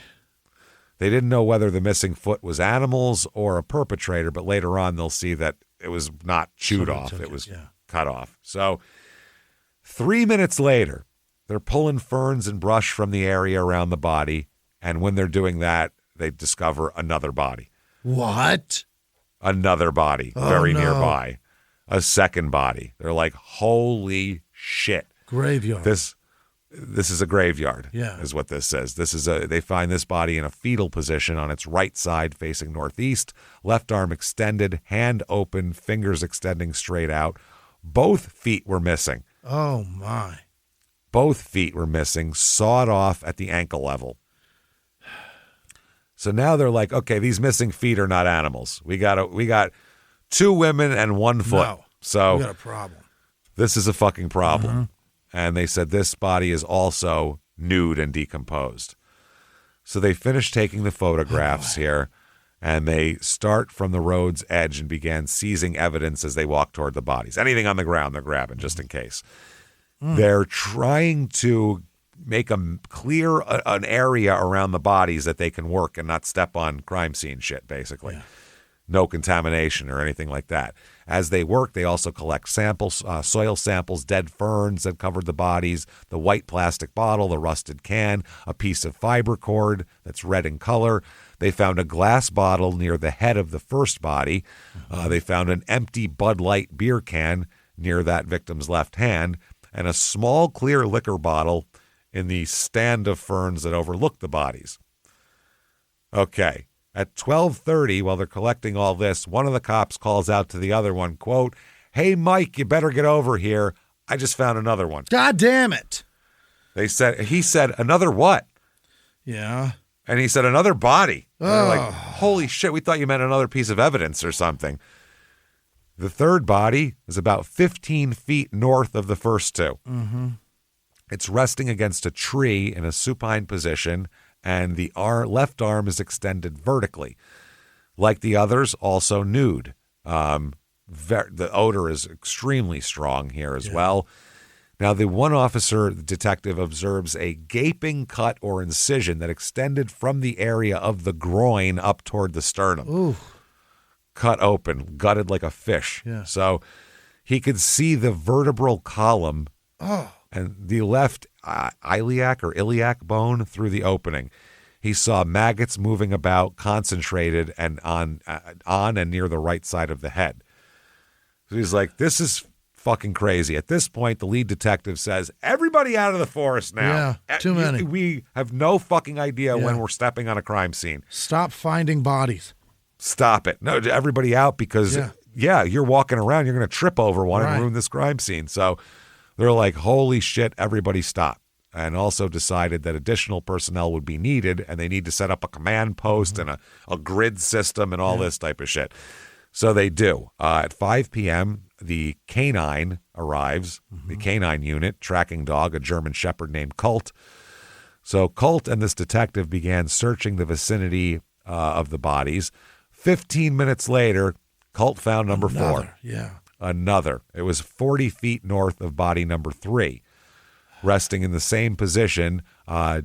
They didn't know whether the missing foot was animals or a perpetrator, but later on they'll see that it was not chewed off. It was cut off. So 3 minutes later, they're pulling ferns and brush from the area around the body, and when they're doing that, they discover another body. What? Another body very nearby. A second body. They're like, holy shit. Graveyard. This is a graveyard, is what this says. They find this body in a fetal position on its right side facing northeast, left arm extended, hand open, fingers extending straight out. Both feet were missing. Oh, my. Both feet were missing, sawed off at the ankle level. So now they're like, okay, these missing feet are not animals. We got 2 women and 1 foot. No, so we got a problem. This is a fucking problem. Mm-hmm. And they said this body is also nude and decomposed. So they finished taking the photographs here, and they start from the road's edge and began seizing evidence as they walk toward the bodies. Anything on the ground they're grabbing just in case. They're trying to make them clear an area around the bodies that they can work and not step on crime scene shit, basically. Yeah. No contamination or anything like that. As they work, they also collect samples, soil samples, dead ferns that covered the bodies, the white plastic bottle, the rusted can, a piece of fiber cord that's red in color. They found a glass bottle near the head of the first body. They found an empty Bud Light beer can near that victim's left hand, and a small clear liquor bottle in the stand of ferns that overlooked the bodies. Okay. At 12:30, while they're collecting all this, one of the cops calls out to the other one, quote, "Hey, Mike, you better get over here. I just found another one." God damn it. He said, "Another what?" Yeah. And he said, another body. And they're like, holy shit, we thought you meant another piece of evidence or something. The third body is about 15 feet north of the first two. Mm-hmm. It's resting against a tree in a supine position, and the left arm is extended vertically. Like the others, also nude. The odor is extremely strong here as well. Now, the one officer, the detective, observes a gaping cut or incision that extended from the area of the groin up toward the sternum. Ooh. Cut open, gutted like a fish. Yeah. So he could see the vertebral column and the left iliac bone through the opening. He saw maggots moving about, concentrated, and on and near the right side of the head. So he's like, this is fucking crazy. At this point, the lead detective says, everybody out of the forest now. Yeah, too many. We have no fucking idea when we're stepping on a crime scene. Stop finding bodies. Stop it. No, everybody out because, you're walking around, you're going to trip over one and ruin this crime scene. So they're like, holy shit, everybody stop. And also decided that additional personnel would be needed, and they need to set up a command post and a grid system and all this type of shit. So they do. At 5 p.m., the canine arrives, the canine unit, tracking dog, a German shepherd named Colt. So Colt and this detective began searching the vicinity of the bodies. 15 minutes later, Colt found number 4. Yeah. Another. It was 40 feet north of body number 3, resting in the same position,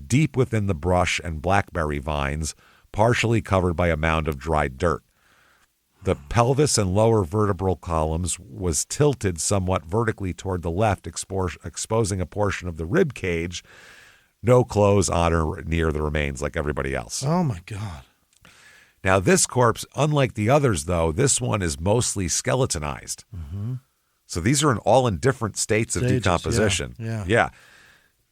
deep within the brush and blackberry vines, partially covered by a mound of dried dirt. The pelvis and lower vertebral columns was tilted somewhat vertically toward the left, exposing a portion of the rib cage. No clothes on or near the remains like everybody else. Oh, my God. Now, this corpse, unlike the others, though, this one is mostly skeletonized. Mm-hmm. So these are all in different states of decomposition. Yeah.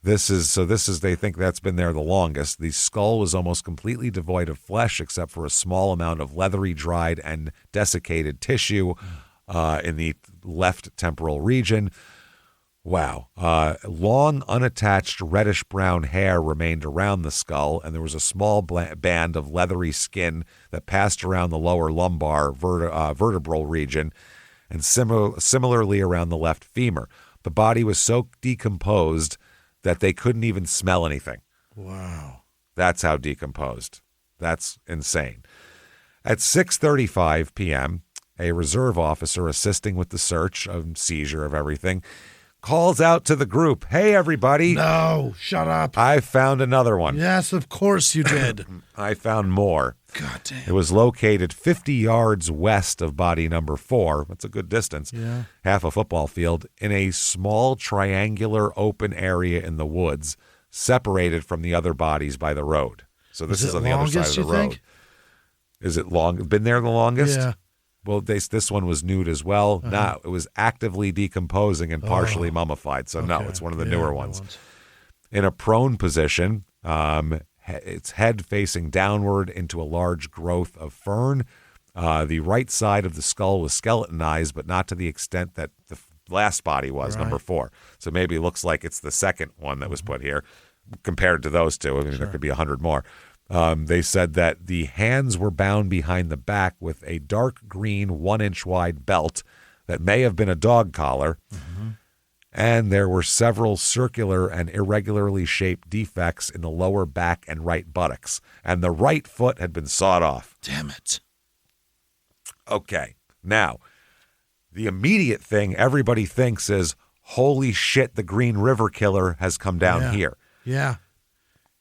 This is they think that's been there the longest. The skull was almost completely devoid of flesh except for a small amount of leathery, dried, and desiccated tissue in the left temporal region. Wow. Long, unattached, reddish-brown hair remained around the skull, and there was a small band of leathery skin that passed around the lower lumbar vertebral region and similarly around the left femur. The body was so decomposed that they couldn't even smell anything. Wow. That's how decomposed. That's insane. At 6:35 p.m., a reserve officer assisting with the search and seizure of everything calls out to the group, hey, everybody. No, shut up. I found another one. Yes, of course you did. I found more. God damn. It was located 50 yards west of body number 4. That's a good distance. Yeah. Half a football field in a small triangular open area in the woods, separated from the other bodies by the road. So this is on the other side of the road. Think? Is it been there the longest? Yeah. Well, this one was nude as well. No, it was actively decomposing and partially mummified. So no, it's one of the newer ones. In a prone position, its head facing downward into a large growth of fern. The right side of the skull was skeletonized, but not to the extent that the last body was, number 4. So maybe it looks like it's the second one that was put here compared to those two. I mean, there could be 100 more. They said that the hands were bound behind the back with a dark green 1-inch wide belt that may have been a dog collar. And there were several circular and irregularly shaped defects in the lower back and right buttocks. And the right foot had been sawed off. Damn it. Okay. Now, the immediate thing everybody thinks is, holy shit, the Green River Killer has come down here. Yeah.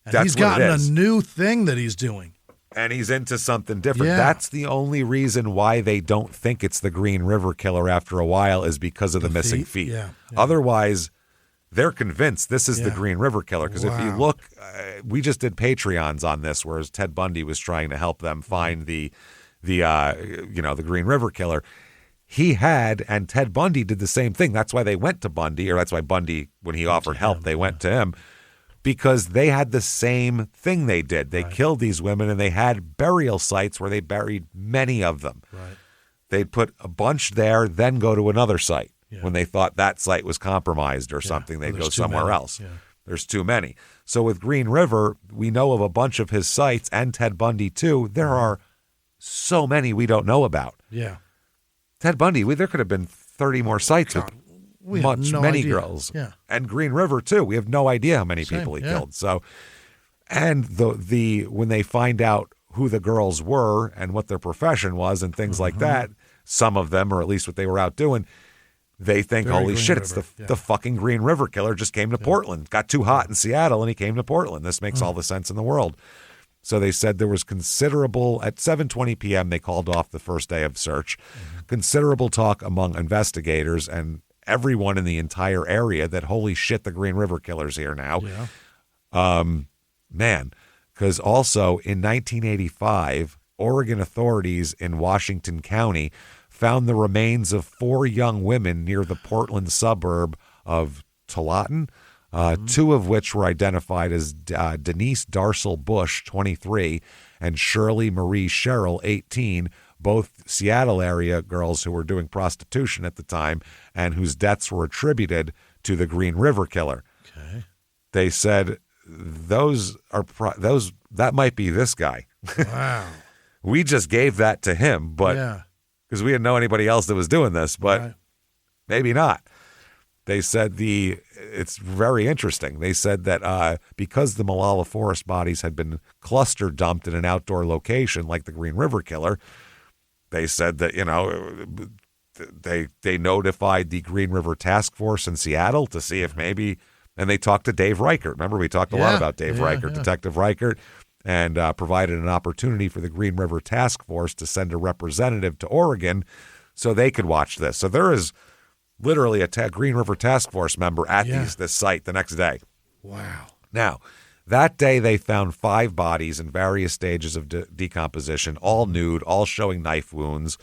And That's he's gotten what it is. a new thing that he's doing. And he's into something different. Yeah. That's the only reason why they don't think it's the Green River Killer after a while is because of the missing feet. Yeah. Otherwise, they're convinced this is the Green River Killer. Because if you look, we just did Patreons on this, whereas Ted Bundy was trying to help them find the Green River Killer. He had, and Ted Bundy did the same thing. That's why they went to Bundy, or that's why Bundy, when he offered help, they went to him. Because they had the same thing they did. They killed these women, and they had burial sites where they buried many of them. Right. They'd put a bunch there, then go to another site. When they thought that site was compromised or something, they'd go somewhere else. There's too many. So with Green River, we know of a bunch of his sites, and Ted Bundy too. There are so many we don't know about. Yeah. Ted Bundy, there could have been 30 more sites with many girls. Yeah. And Green River too. We have no idea how many people he killed. So, and when they find out who the girls were and what their profession was and things like that, some of them, or at least what they were out doing, they think, holy shit, it's the fucking Green River killer just came to Portland. Got too hot in Seattle and he came to Portland. This makes all the sense in the world. So they said there was considerable, at 7:20 p.m. they called off the first day of search, considerable talk among investigators and everyone in the entire area that, holy shit, the Green River killer's here now. Yeah. Man, because also in 1985, Oregon authorities in Washington County found the remains of 4 young women near the Portland suburb of Tualatin, 2 of which were identified as Denise Darcel Bush, 23, and Shirley Marie Sherrill, 18, both Seattle area girls who were doing prostitution at the time and whose deaths were attributed to the Green River killer. Okay. They said that might be this guy. Wow. We just gave that to him, but because we didn't know anybody else that was doing this, but maybe not. They said it's very interesting. They said that because the Molalla Forest bodies had been cluster dumped in an outdoor location like the Green River killer, they said that, they notified the Green River Task Force in Seattle to see if maybe, and they talked to Dave Reichert. Remember, we talked a lot about Dave Reichert, Detective Reichert, and provided an opportunity for the Green River Task Force to send a representative to Oregon so they could watch this. So there is literally a Green River Task Force member at this site the next day. Wow. Now, that day they found 5 bodies in various stages of decomposition, all nude, all showing knife wounds.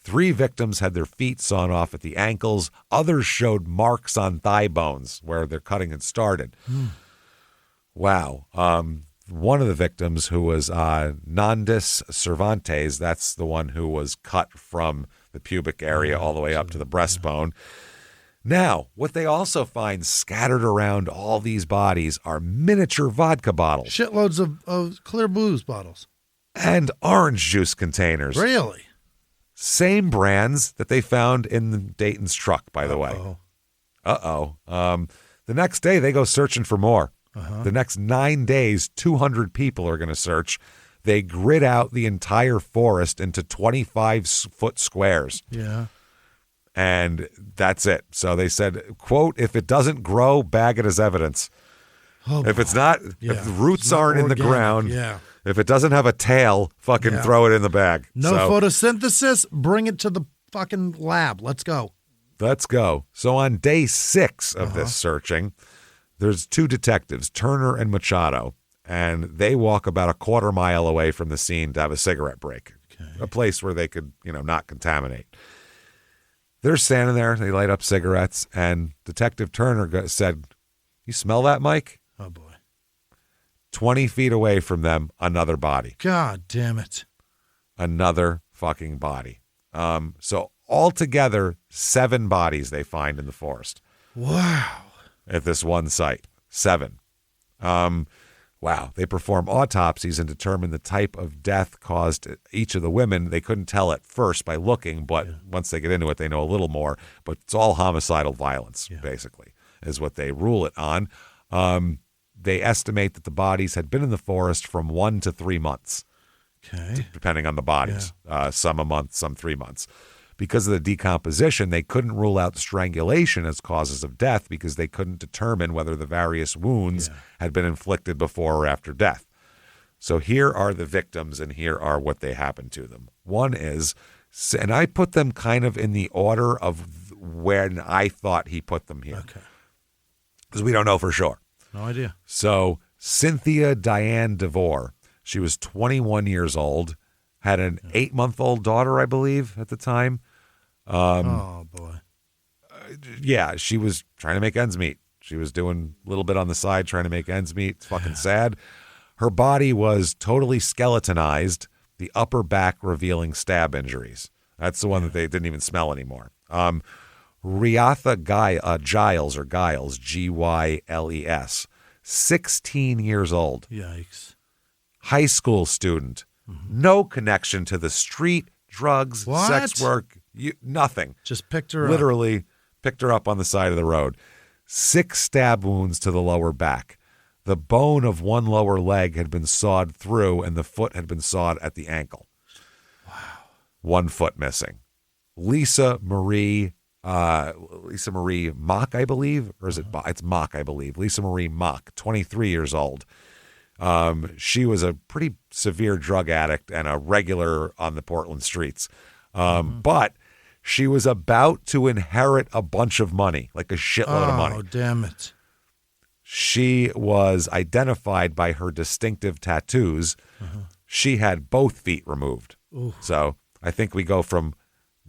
3 victims had their feet sawn off at the ankles. Others showed marks on thigh bones where their cutting had started. Wow. One of the victims, who was Nandis Cervantes, that's the one who was cut from the pubic area all the way up to the breastbone. Now, what they also find scattered around all these bodies are miniature vodka bottles. Shitloads of clear booze bottles. And orange juice containers. Really? Same brands that they found in Dayton's truck, by the way. The next day, they go searching for more. The next 9 days, 200 people are going to search. They grid out the entire forest into 25-foot squares. Yeah. And that's it. So they said, quote, if it doesn't grow, bag it as evidence. If it's not, if the roots aren't in the ground, if it doesn't have a tail, fucking throw it in the bag. No photosynthesis, bring it to the fucking lab. Let's go. Let's go. So on day 6 of this searching, there's 2 detectives, Turner and Machado, and they walk about a quarter mile away from the scene to have a cigarette break, a place where they could, not contaminate. They're standing there, they light up cigarettes, and Detective Turner said, you smell that, Mike? Oh, boy. 20 feet away from them, another body. God damn it. Another fucking body. So altogether, 7 bodies they find in the forest. Wow. At this one site. 7. Wow. They perform autopsies and determine the type of death caused each of the women. They couldn't tell at first by looking, but once they get into it, they know a little more. But it's all homicidal violence, basically, is what they rule it on. They estimate that the bodies had been in the forest from 1 to 3 months, depending on the bodies. Some a month, some 3 months. Because of the decomposition, they couldn't rule out strangulation as causes of death because they couldn't determine whether the various wounds had been inflicted before or after death. So here are the victims, and here are what they happened to them. One is, and I put them kind of in the order of when I thought he put them here. Okay. Because we don't know for sure. No idea. So Cynthia Diane DeVore, she was 21 years old, had an 8-month-old daughter, I believe, at the time. Oh, boy. Yeah, she was trying to make ends meet. She was doing a little bit on the side trying to make ends meet. It's fucking sad. Her body was totally skeletonized, the upper back revealing stab injuries. That's the one that they didn't even smell anymore. Riatha Giles, Giles, Gyles, 16 years old. Yikes. High school student. No connection to the street, drugs, sex work, nothing. Just picked her Literally picked her up on the side of the road. 6 stab wounds to the lower back. The bone of one lower leg had been sawed through, and the foot had been sawed at the ankle. Wow. 1 foot missing. Lisa Marie Mock, I believe, or is it? It's Mock, I believe. Lisa Marie Mock, 23 years old. She was a pretty severe drug addict and a regular on the Portland streets. But she was about to inherit a bunch of money, like a shitload of money. Oh, damn it. She was identified by her distinctive tattoos. She had both feet removed. Ooh. So I think we go from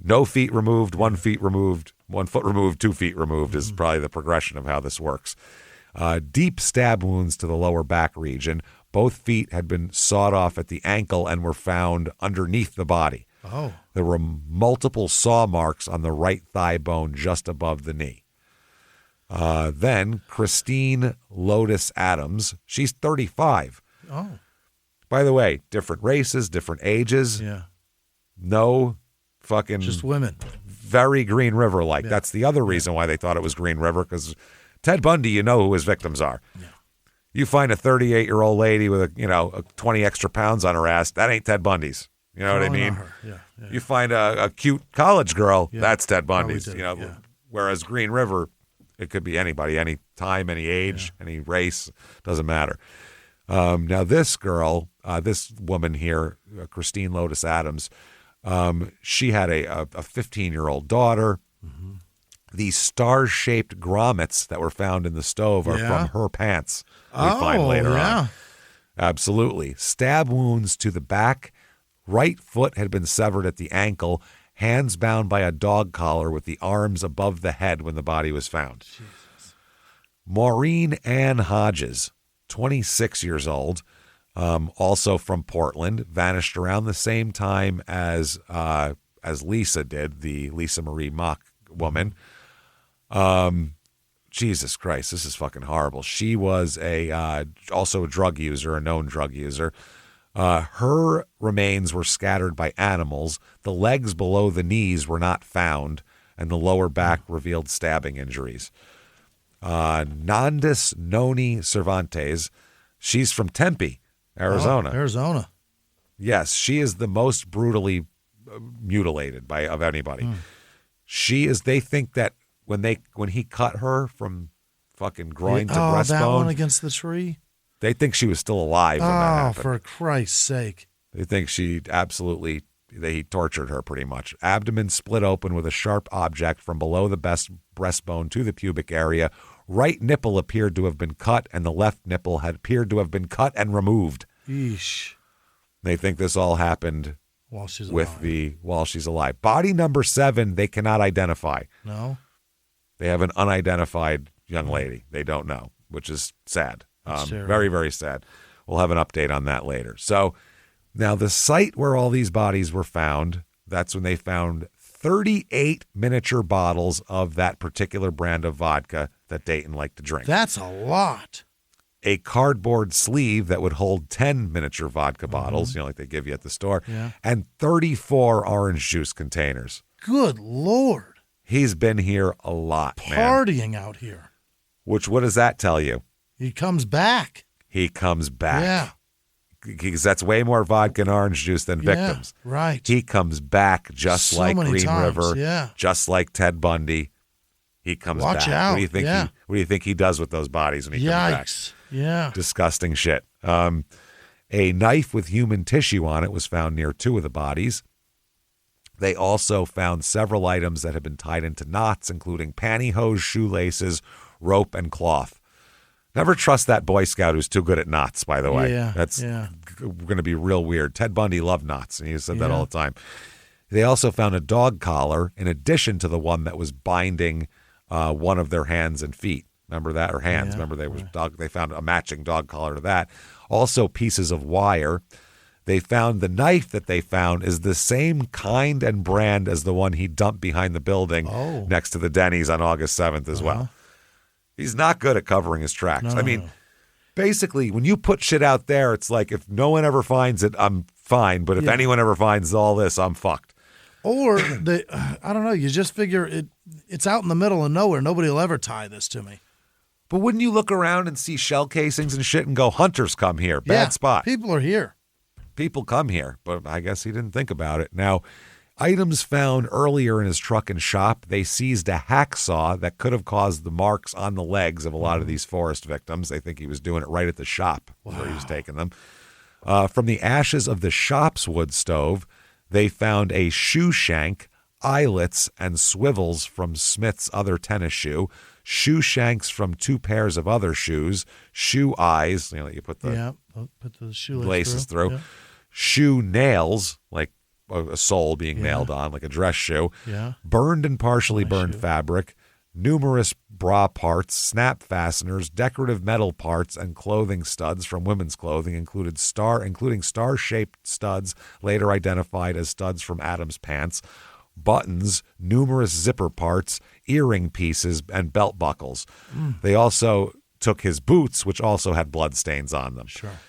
no feet removed, 1 foot removed, 1 foot removed, 2 feet removed is probably the progression of how this works. Deep stab wounds to the lower back region. Both feet had been sawed off at the ankle and were found underneath the body. Oh. There were multiple saw marks on the right thigh bone just above the knee. Then Christine Lotus Adams, she's 35. Oh. By the way, different races, different ages. Yeah. No fucking... Just women. Very Green River-like. Yeah. That's the other reason why they thought it was Green River, because Ted Bundy, you know who his victims are. Yeah. You find a 38-year-old lady with a 20 extra pounds on her ass, that ain't Ted Bundy's. You know what I mean? Yeah. You find a cute college girl, Yeah. that's Ted Bundy's. Probably did, yeah. Whereas Green River, it could be anybody, any time, any age, any race, doesn't matter. Now this girl, this woman here, Christine Lotus Adams, she had a 15-year-old daughter. These star-shaped grommets that were found in the stove are from her pants. We find later on. Absolutely. Stab wounds to the back. Right foot had been severed at the ankle. Hands bound by a dog collar with the arms above the head when the body was found. Jesus. Maureen Ann Hodges, 26 years old, also from Portland, vanished around the same time as Lisa did, the Lisa Marie Mock woman. Jesus Christ, this is fucking horrible. She was also a drug user, a known drug user. Her remains were scattered by animals. The legs below the knees were not found, and the lower back revealed stabbing injuries. Nandis Noni Cervantes, she's from Tempe, Arizona. Oh, Arizona. Yes, she is the most brutally mutilated of anybody. They think that when he cut her from fucking groin to breastbone. That one against the tree? They think she was still alive when that happened. Oh, for Christ's sake. They think he tortured her pretty much. Abdomen split open with a sharp object from below the breastbone to the pubic area. Right nipple appeared to have been cut, and the left nipple had appeared to have been cut and removed. Eesh. They think this all happened while she's alive. Body number 7, they cannot identify. No? They have an unidentified young lady. They don't know, which is sad. Very, very sad. We'll have an update on that later. So now the site where all these bodies were found, that's when they found 38 miniature bottles of that particular brand of vodka that Dayton liked to drink. That's a lot. A cardboard sleeve that would hold 10 miniature vodka bottles, like they give you at the store, and 34 orange juice containers. Good Lord. He's been here a lot, Partying out here. What does that tell you? He comes back. He comes back. Yeah. Because that's way more vodka and orange juice than victims. Right. He comes back just So like many Green times, River, just like Ted Bundy. He comes back. Watch out. What do you think? What do you think he does with those bodies when he comes back? Yeah. Disgusting shit. A knife with human tissue on it was found near 2 of the bodies. They also found several items that had been tied into knots, including pantyhose, shoelaces, rope, and cloth. Never trust that Boy Scout who's too good at knots, by the way. That's going to be real weird. Ted Bundy loved knots, and he said that all the time. They also found a dog collar in addition to the one that was binding one of their hands and feet. Remember that? Or hands. Remember they found a matching dog collar to that. Also pieces of wire. They found the knife that they found is the same kind and brand as the one he dumped behind the building next to the Denny's on August 7th as well. He's not good at covering his tracks. No. I mean, basically, when you put shit out there, it's like if no one ever finds it, I'm fine. But if anyone ever finds all this, I'm fucked. Or, I don't know, you just figure it's out in the middle of nowhere. Nobody will ever tie this to me. But wouldn't you look around and see shell casings and shit and go, hunters come here, bad spot. People are here. People come here, but I guess he didn't think about it. Now, items found earlier in his truck and shop, they seized a hacksaw that could have caused the marks on the legs of a lot of these forest victims. They think he was doing it right at the shop where he was taking them. From the ashes of the shop's wood stove, they found a shoe shank, eyelets, and swivels from Smith's other tennis shoe, shanks from 2 pairs of other shoes, shoe eyes, you put the laces through, shoe nails, like a sole being nailed on, like a dress shoe, burned and partially burned fabric, numerous bra parts, snap fasteners, decorative metal parts, and clothing studs from women's clothing, including star-shaped studs later identified as studs from Adam's pants, buttons, numerous zipper parts, earring pieces, and belt buckles. They also took his boots, which also had bloodstains on them. Sure.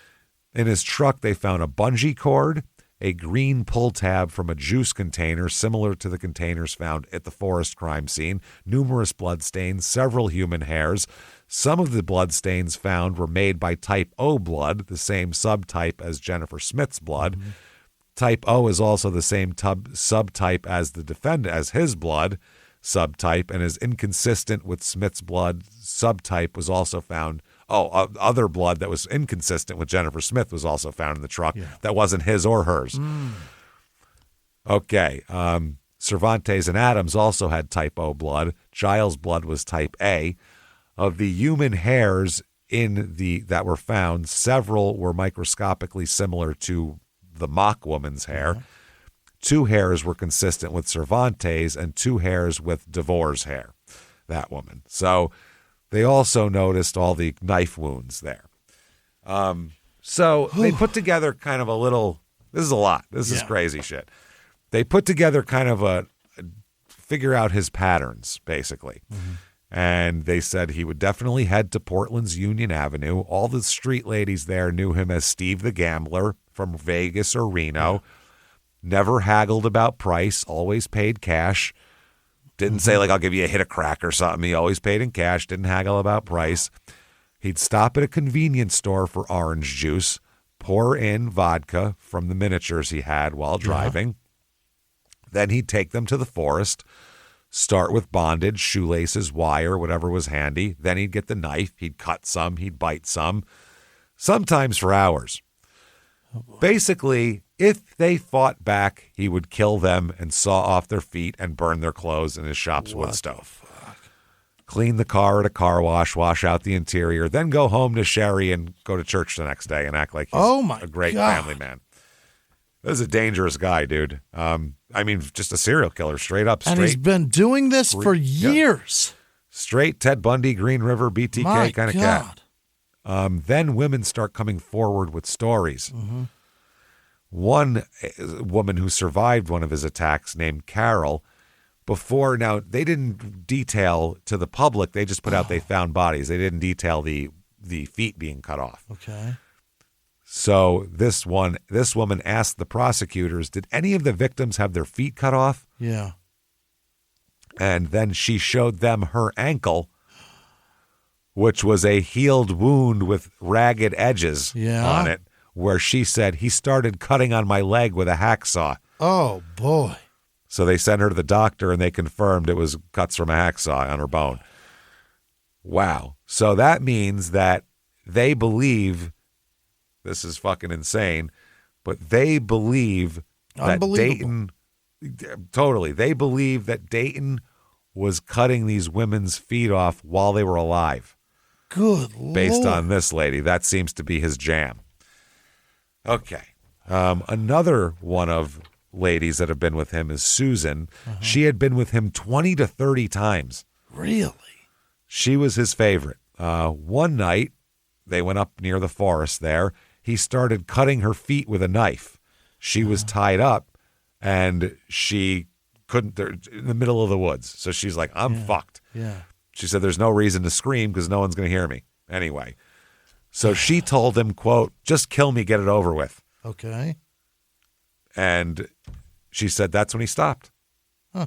In his truck, they found a bungee cord, a green pull tab from a juice container similar to the containers found at the forest crime scene, numerous bloodstains, several human hairs. Some of the bloodstains found were made by type O blood, the same subtype as Jennifer Smith's blood. Type O is also the same subtype as the defendant, as his blood subtype, and is inconsistent with Smith's blood. Subtype was also found. Other blood that was inconsistent with Jennifer Smith was also found in the truck. That wasn't his or hers. Okay. Cervantes and Adams also had type O blood. Giles' blood was type A. Of the human hairs that were found, several were microscopically similar to the mock woman's hair. 2 hairs were consistent with Cervantes and 2 hairs with DeVore's hair, that woman. So they also noticed all the knife wounds there. So they put together kind of a little, this is a lot. This is crazy shit. They put together kind of figure out his patterns, basically. And they said he would definitely head to Portland's Union Avenue. All the street ladies there knew him as Steve the Gambler from Vegas or Reno. Never haggled about price, always paid cash. Didn't say, like, I'll give you a hit of crack or something. He always paid in cash, didn't haggle about price. He'd stop at a convenience store for orange juice, pour in vodka from the miniatures he had while driving. Then he'd take them to the forest, start with bondage, shoelaces, wire, whatever was handy. Then he'd get the knife. He'd cut some. He'd bite some, sometimes for hours. Basically, if they fought back, he would kill them and saw off their feet and burn their clothes in his shop's wood stove. Clean the car at a car wash out the interior, then go home to Sherry and go to church the next day and act like he's a great family man. This is a dangerous guy, dude. I mean, just a serial killer, straight up. And he's been doing this for years. Straight Ted Bundy, Green River, BTK kind of cat. Then women start coming forward with stories. One woman who survived one of his attacks, named Carol, now they didn't detail to the public, they just put out they found bodies. They didn't detail the feet being cut off. Okay. So this woman asked the prosecutors, did any of the victims have their feet cut off? Yeah. And then she showed them her ankle, which was a healed wound with ragged edges on it, where she said, he started cutting on my leg with a hacksaw. Oh, boy. So they sent her to the doctor, and they confirmed it was cuts from a hacksaw on her bone. Wow. So that means that they believe, this is fucking insane, but they believe that Dayton, totally, they believe that Dayton was cutting these women's feet off while they were alive. Good Lord. Based on this lady. That seems to be his jam. Okay. Another one of ladies that have been with him is Susan. She had been with him 20 to 30 times. Really? She was his favorite. One night, they went up near the forest there. He started cutting her feet with a knife. She was tied up, and she couldn't, they're in the middle of the woods. So she's like, I'm fucked. Yeah. She said, there's no reason to scream because no one's going to hear me. Anyway, So she told him, quote, just kill me, get it over with. Okay. And she said that's when he stopped. Huh.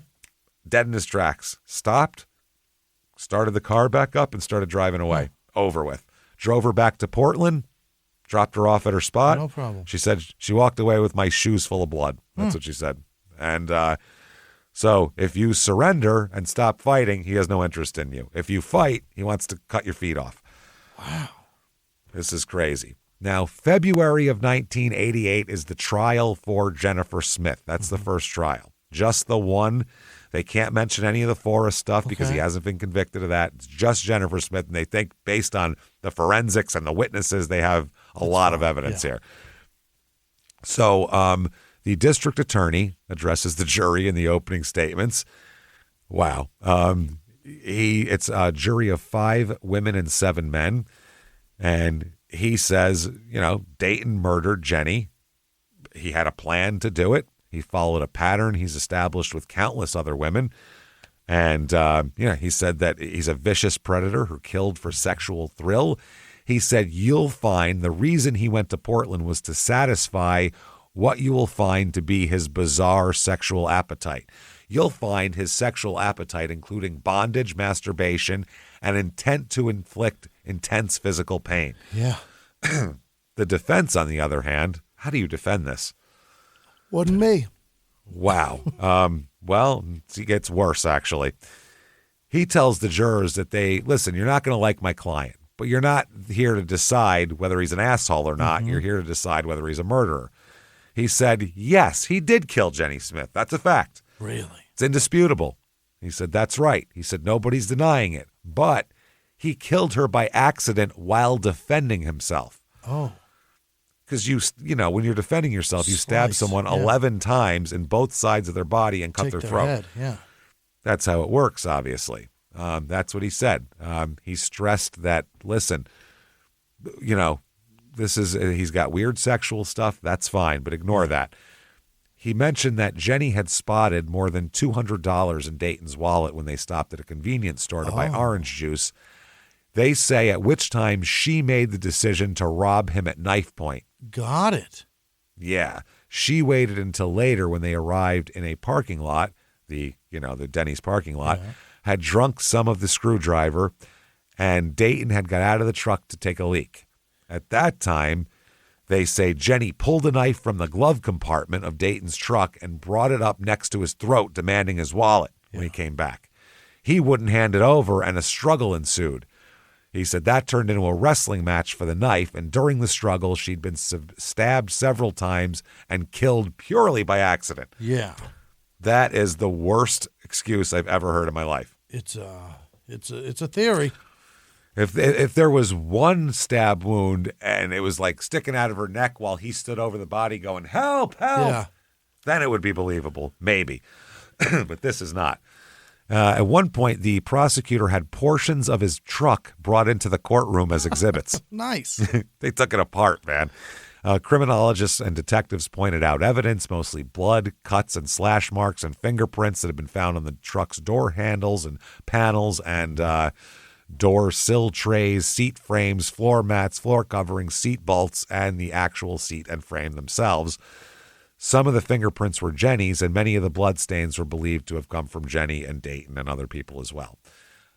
Dead in his tracks. Stopped, started the car back up, and started driving away. Over with. Drove her back to Portland, dropped her off at her spot. No problem. She said she walked away with my shoes full of blood. That's what she said. And so if you surrender and stop fighting, he has no interest in you. If you fight, he wants to cut your feet off. Wow. This is crazy. Now, February of 1988 is the trial for Jennifer Smith. That's the first trial. Just the one. They can't mention any of the Forrest stuff because he hasn't been convicted of that. It's just Jennifer Smith, and they think based on the forensics and the witnesses, they have a lot of evidence here. So the district attorney addresses the jury in the opening statements. Wow. It's a jury of 5 women and 7 men. And he says, Dayton murdered Jenny. He had a plan to do it. He followed a pattern he's established with countless other women. And, he said that he's a vicious predator who killed for sexual thrill. He said, you'll find the reason he went to Portland was to satisfy what you will find to be his bizarre sexual appetite. You'll find his sexual appetite, including bondage, masturbation, and intent to inflict intense physical pain. Yeah. The defense, on the other hand, how do you defend this? Wasn't me. Wow. Well, it gets worse, actually. He tells the jurors that listen, you're not going to like my client, but you're not here to decide whether he's an asshole or not. You're here to decide whether he's a murderer. He said, yes, he did kill Jenny Smith. That's a fact. Really? It's indisputable. He said, that's right. He said, nobody's denying it. But he killed her by accident while defending himself. Oh. Because, when you're defending yourself, you stab someone 11 times in both sides of their body and cut their throat. Head. Yeah. That's how it works, obviously. That's what he said. He stressed that, listen, he's got weird sexual stuff. That's fine, but ignore that. He mentioned that Jenny had spotted more than $200 in Dayton's wallet when they stopped at a convenience store to buy orange juice. They say at which time she made the decision to rob him at knife point. Got it. Yeah. She waited until later when they arrived in a parking lot, the Denny's parking lot, had drunk some of the screwdriver, and Dayton had got out of the truck to take a leak. At that time, they say Jenny pulled a knife from the glove compartment of Dayton's truck and brought it up next to his throat, demanding his wallet when he came back. He wouldn't hand it over, and a struggle ensued. He said that turned into a wrestling match for the knife, and during the struggle, she'd been stabbed several times and killed purely by accident. Yeah. That is the worst excuse I've ever heard in my life. It's a theory. If there was one stab wound and it was like sticking out of her neck while he stood over the body going, help, then it would be believable, maybe. But this is not. At one point, the prosecutor had portions of his truck brought into the courtroom as exhibits. Nice. They took it apart, man. Criminologists and detectives pointed out evidence, mostly blood, cuts and slash marks, and fingerprints that had been found on the truck's door handles and panels and door sill trays, seat frames, floor mats, floor coverings, seat bolts, and the actual seat and frame themselves. Some of the fingerprints were Jenny's, and many of the bloodstains were believed to have come from Jenny and Dayton and other people as well.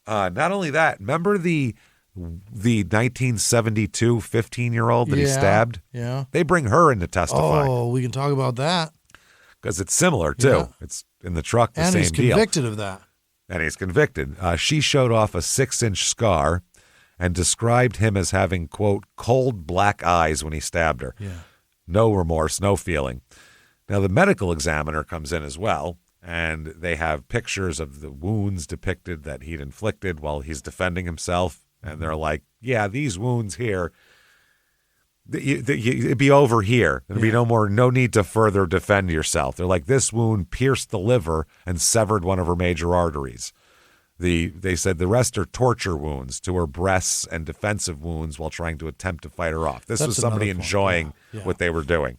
Not only that, remember the 1972 15-year-old that he stabbed? Yeah. They bring her in to testify. Oh, we can talk about that. Because it's similar, too. Yeah. It's in the truck, the same deal. And he's convicted of that. And he's convicted. She showed off a 6-inch scar and described him as having, quote, cold black eyes when he stabbed her. Yeah. No remorse, no feeling. Now, the medical examiner comes in as well, and they have pictures of the wounds depicted that he'd inflicted while he's defending himself. And they're like, yeah, these wounds here, it'd be over here. There'd be no need to further defend yourself. They're like, this wound pierced the liver and severed one of her major arteries. They said the rest are torture wounds to her breasts and defensive wounds while trying to attempt to fight her off. This was somebody enjoying what they were doing.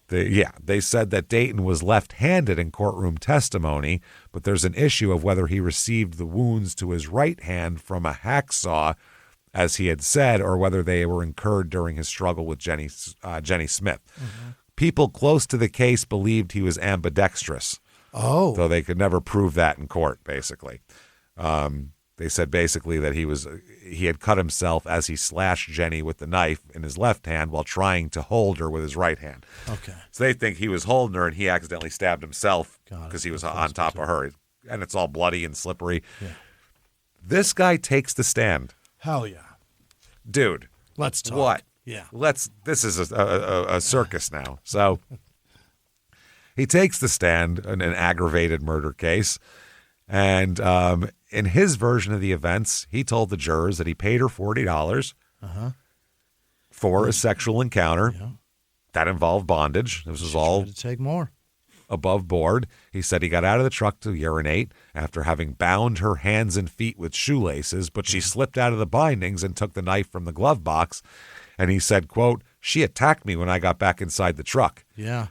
They said that Dayton was left-handed in courtroom testimony, but there's an issue of whether he received the wounds to his right hand from a hacksaw as he had said, or whether they were incurred during his struggle with Jenny Smith. Mm-hmm. People close to the case believed he was ambidextrous. Oh. Though they could never prove that in court, basically. They said basically that he had cut himself as he slashed Jenny with the knife in his left hand while trying to hold her with his right hand. Okay. So they think he was holding her and he accidentally stabbed himself because he was on top of her. And it's all bloody and slippery. Yeah. This guy takes the stand. Hell yeah. Dude. Let's talk. What? Yeah. This is a circus now. So he takes the stand in an aggravated murder case. And in his version of the events, he told the jurors that he paid her $40 for a sexual encounter. Yeah. That involved bondage. This was all to take more. Above board. He said he got out of the truck to urinate after having bound her hands and feet with shoelaces, but she slipped out of the bindings and took the knife from the glove box. And he said, quote, "She attacked me when I got back inside the truck." Yeah.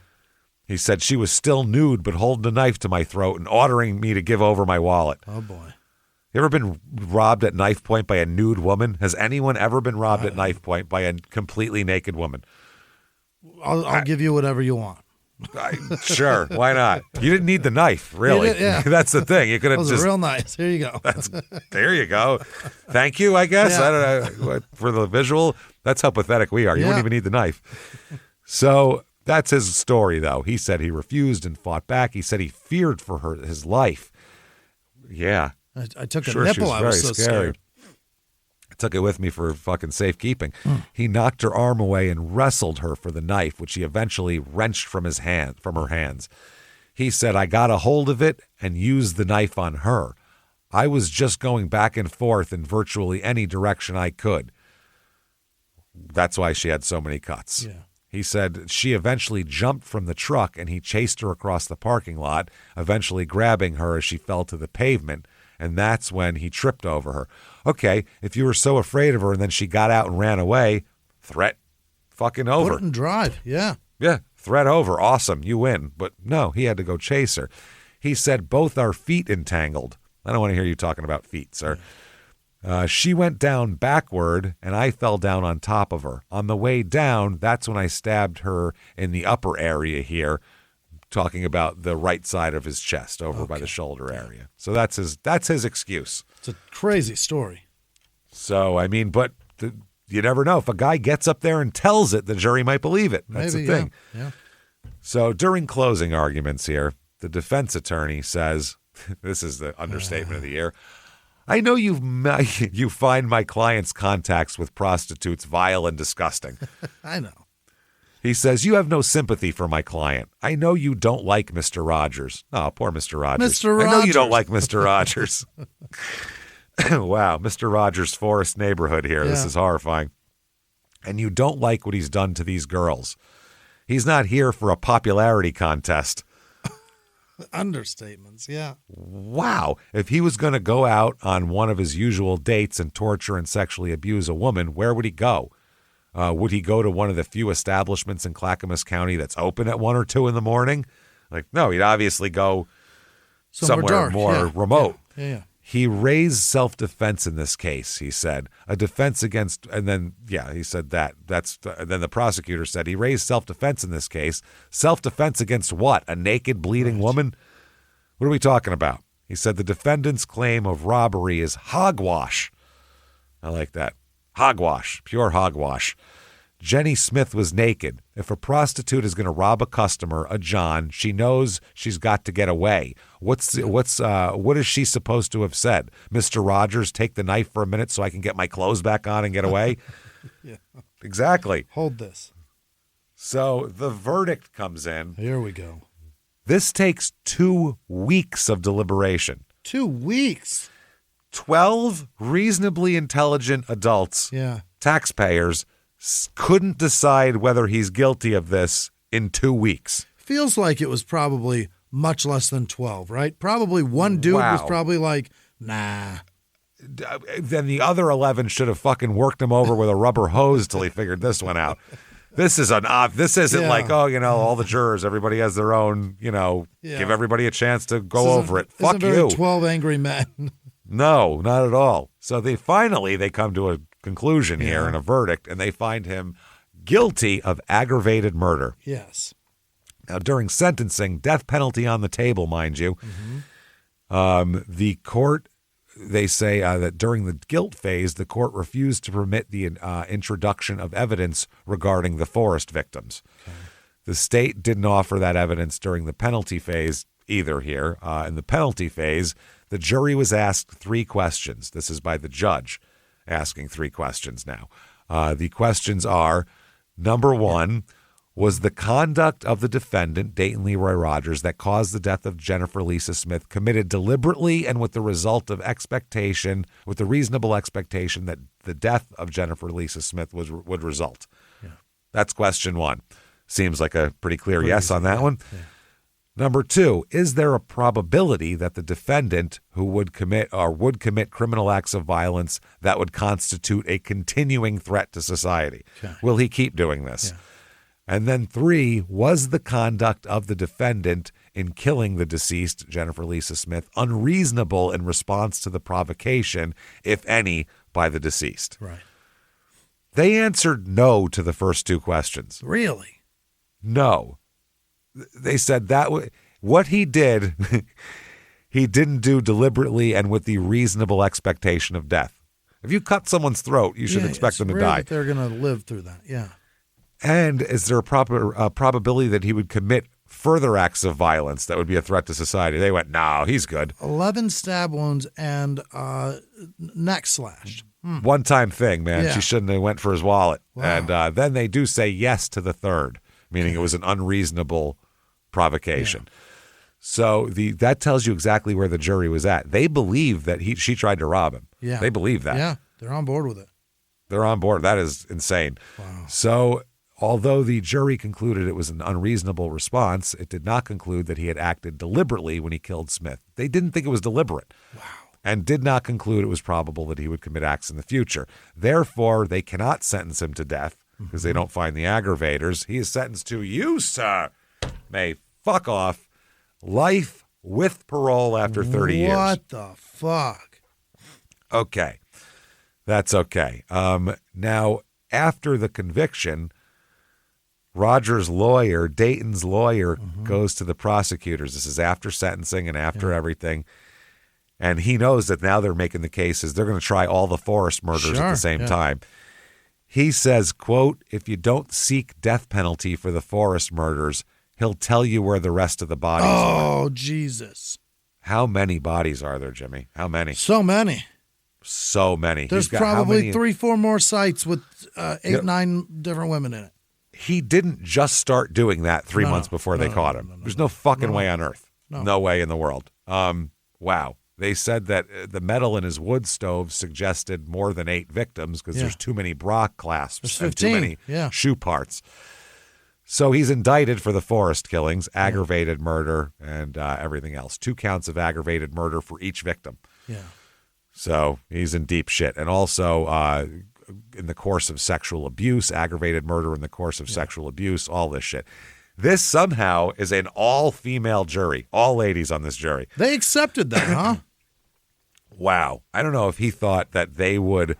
He said she was still nude but holding a knife to my throat and ordering me to give over my wallet. Oh, boy. You ever been robbed at knife point by a nude woman? Has anyone ever been robbed at knife point by a completely naked woman? I'll give you whatever you want. Sure, why not? You didn't need the knife, really. Yeah. That's the thing. You could have just real nice. Here you go. There you go. Thank you, I guess. Yeah. I don't know for the visual. That's how pathetic we are. You wouldn't even need the knife. So that's his story, though. He said he refused and fought back. He said he feared for his life. Yeah. I took a nipple. I was so scared. I took it with me for fucking safekeeping. He knocked her arm away and wrestled her for the knife, which he eventually wrenched from her hands. He said, "I got a hold of it and used the knife on her. I was just going back and forth in virtually any direction I could." That's why she had so many cuts. Yeah. He said she eventually jumped from the truck and he chased her across the parking lot, eventually grabbing her as she fell to the pavement. And that's when he tripped over her. Okay, if you were so afraid of her and then she got out and ran away, threat fucking over. Put it in drive, yeah. Yeah, threat over. Awesome, you win. But no, he had to go chase her. He said both our feet entangled. I don't want to hear you talking about feet, sir. She went down backward, and I fell down on top of her. On the way down, that's when I stabbed her in the upper area here, talking about the right side of his chest over by the shoulder area. So that's his excuse. It's a crazy story. So, I mean, but you never know. If a guy gets up there and tells it, the jury might believe it. That's Maybe, the thing. Yeah. So during closing arguments here, the defense attorney says, this is the understatement of the year, "I know you find my client's contacts with prostitutes vile and disgusting." I know. He says, "You have no sympathy for my client. I know you don't like Mr. Rogers." Oh, poor Mr. Rogers. Mr. Rogers. I know you don't like Mr. Rogers. Wow, Mr. Rogers' Forest neighborhood here. Yeah. This is horrifying. "And you don't like what he's done to these girls. He's not here for a popularity contest." Understatements, yeah. Wow. If he was going to go out on one of his usual dates and torture and sexually abuse a woman, where would he go? Would he go to one of the few establishments in Clackamas County that's open at 1 or 2 in the morning? Like, no, he'd obviously go somewhere more remote. Yeah. He raised self-defense in this case, he said. A defense against, and then, he said that. Then the prosecutor said he raised self-defense in this case. Self-defense against what? A naked, bleeding woman? What are we talking about? He said the defendant's claim of robbery is hogwash. I like that. Hogwash, pure hogwash. Jenny Smith was naked. If a prostitute is going to rob a customer, a John, she knows she's got to get away. What is she supposed to have said? "Mr. Rogers, take the knife for a minute so I can get my clothes back on and get away?" Yeah. Exactly. Hold this. So the verdict comes in. Here we go. This takes 2 weeks of deliberation. 2 weeks? 12 reasonably intelligent adults, taxpayers, couldn't decide whether he's guilty of this in 2 weeks. Feels like it was probably much less than 12, right? Probably one dude was probably like, nah. Then the other 11 should have fucking worked him over with a rubber hose till he figured this one out. This isn't like, all the jurors, everybody has their own, give everybody a chance to go over it. Fuck you. 12 angry men. No, not at all. So they come to a conclusion here and a verdict, and they find him guilty of aggravated murder. Yes. Now, during sentencing, death penalty on the table, mind you, the court, they say that during the guilt phase, the court refused to permit the introduction of evidence regarding the Forrest victims. Okay. The state didn't offer that evidence during the penalty phase either here. In the penalty phase, the jury was asked 3 questions. This is by the judge asking 3 questions now. The questions are, number 1, was the conduct of the defendant, Dayton Leroy Rogers, that caused the death of Jennifer Lisa Smith committed deliberately and with the reasonable expectation that the death of Jennifer Lisa Smith would result? Yeah. That's question 1. Seems like a pretty clear yes on that one. Yeah. Number 2, is there a probability that the defendant who would commit criminal acts of violence that would constitute a continuing threat to society? Okay. Will he keep doing this? Yeah. And then 3, was the conduct of the defendant in killing the deceased, Jennifer Lisa Smith, unreasonable in response to the provocation, if any, by the deceased? Right. They answered no to the first 2 questions. Really? No. They said that what he did, he didn't do deliberately and with the reasonable expectation of death. If you cut someone's throat, you should expect them to die. That they're going to live through that, yeah. And is there a probability that he would commit further acts of violence that would be a threat to society? They went, no, he's good. 11 stab wounds and neck slashed. One-time thing, man. Yeah. She shouldn't have went for his wallet. Wow. And then they do say yes to the 3rd, meaning it was an unreasonable provocation. Yeah. So that tells you exactly where the jury was at. They believe that she tried to rob him. Yeah. They believe that. Yeah, they're on board with it. They're on board. That is insane. Wow. So although the jury concluded it was an unreasonable response, it did not conclude that he had acted deliberately when he killed Smith. They didn't think it was deliberate. Wow. And did not conclude it was probable that he would commit acts in the future. Therefore, they cannot sentence him to death because they don't find the aggravators. He is sentenced to, you, sir, may fuck off, life with parole after 30 years. What the fuck? Okay. That's okay. Now, after the conviction, Roger's lawyer, Dayton's lawyer, goes to the prosecutors. This is after sentencing and after everything. And he knows that now they're making the cases. They're going to try all the Forrest murders at the same time. He says, quote, if you don't seek death penalty for the Forrest murders, he'll tell you where the rest of the bodies are. Oh, Jesus. How many bodies are there, Jimmy? How many? So many. So many. There's probably 3-4 more sites with 8-9 different women in it. He didn't just start doing that 3 months before they caught him. There's no fucking way on earth. No way in the world. Wow. They said that the metal in his wood stove suggested more than 8 victims because there's too many bra clasps and too many shoe parts. So he's indicted for the Forrest killings, aggravated murder, and everything else. 2 counts of aggravated murder for each victim. Yeah. So he's in deep shit. And also in the course of sexual abuse, aggravated murder in the course of sexual abuse, all this shit. This somehow is an all-female jury, all ladies on this jury. They accepted that, huh? Wow. I don't know if he thought that they would,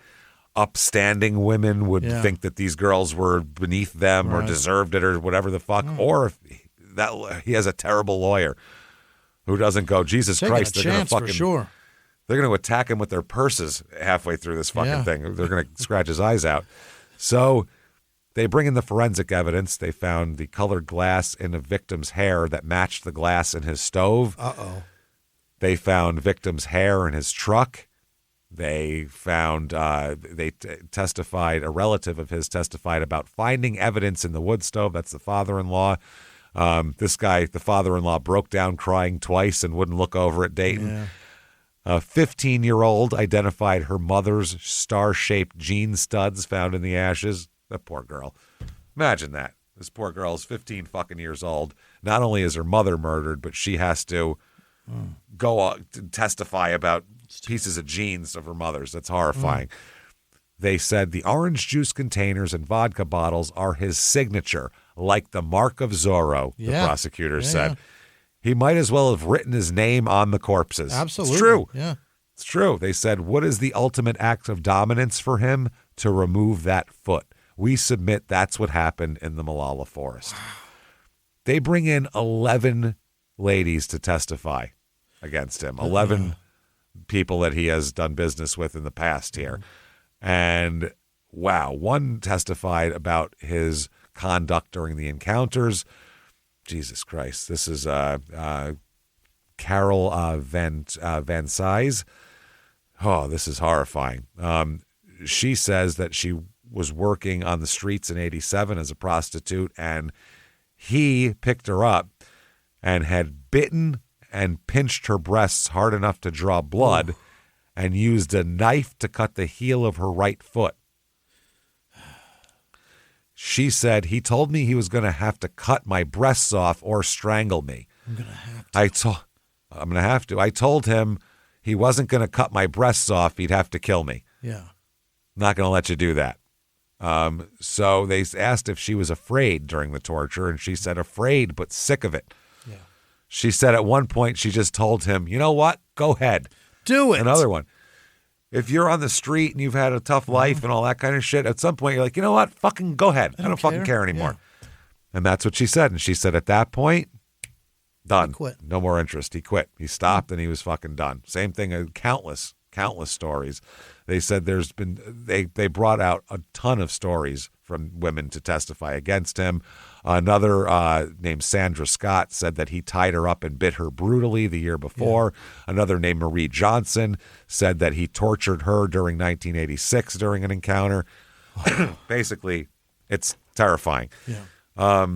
upstanding women would think that these girls were beneath them or deserved it or whatever the fuck, or if he has a terrible lawyer who doesn't go, Jesus Christ, they're going to fucking... Sure. They're going to attack him with their purses halfway through this fucking thing. They're going to scratch his eyes out. So they bring in the forensic evidence. They found the colored glass in a victim's hair that matched the glass in his stove. Uh-oh. They found victim's hair in his truck. They found, testified, a relative of his testified about finding evidence in the wood stove. That's the father-in-law. This guy, the father-in-law, broke down crying twice and wouldn't look over at Dayton. Yeah. A 15-year-old identified her mother's star-shaped jean studs found in the ashes. That poor girl. Imagine that. This poor girl is 15 fucking years old. Not only is her mother murdered, but she has to go to testify about pieces of jeans of her mother's. That's horrifying. They said the orange juice containers and vodka bottles are his signature, like the mark of Zorro, the prosecutors said. He might as well have written his name on the corpses. Absolutely. It's true. Yeah. It's true. They said, what is the ultimate act of dominance for him? To remove that foot. We submit that's what happened in the Malala forest. They bring in 11 ladies to testify against him, 11 people that he has done business with in the past here. And wow, one testified about his conduct during the encounters. Jesus Christ. This is Carol Van Size. Oh, this is horrifying. She says that she was working on the streets in 87 as a prostitute, and he picked her up and had bitten and pinched her breasts hard enough to draw blood and used a knife to cut the heel of her right foot. She said, he told me he was going to have to cut my breasts off or strangle me. I'm going to have to. I told him he wasn't going to cut my breasts off. He'd have to kill me. Yeah. Not going to let you do that. So they asked if she was afraid during the torture, and she said afraid but sick of it. Yeah. She said at one point she just told him, you know what? Go ahead. Do it. Another one. If you're on the street and you've had a tough life and all that kind of shit, at some point you're like, you know what? Fucking go ahead. I don't fucking care anymore. Yeah. And that's what she said. And she said at that point, done. He quit. No more interest. He quit. He stopped and he was fucking done. Same thing. Countless stories. They said they brought out a ton of stories from women to testify against him. Another named Sandra Scott said that he tied her up and bit her brutally the year before. Yeah. Another named Marie Johnson said that he tortured her during 1986 during an encounter. Basically, it's terrifying. Yeah.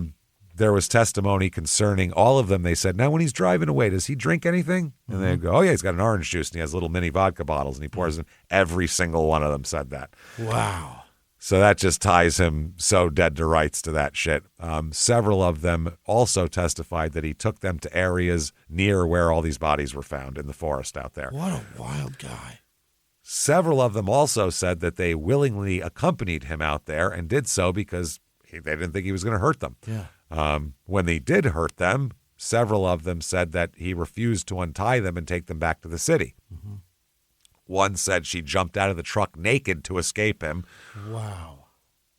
There was testimony concerning all of them. They said, now when he's driving away, does he drink anything? And they go, oh yeah, he's got an orange juice and he has little mini vodka bottles and he pours in. Every single one of them said that. Wow. So that just ties him so dead to rights to that shit. Several of them also testified that he took them to areas near where all these bodies were found in the forest out there. What a wild guy. Several of them also said that they willingly accompanied him out there and did so because they didn't think he was going to hurt them. Yeah. When they did hurt them, several of them said that he refused to untie them and take them back to the city. Mm-hmm. One said she jumped out of the truck naked to escape him. Wow.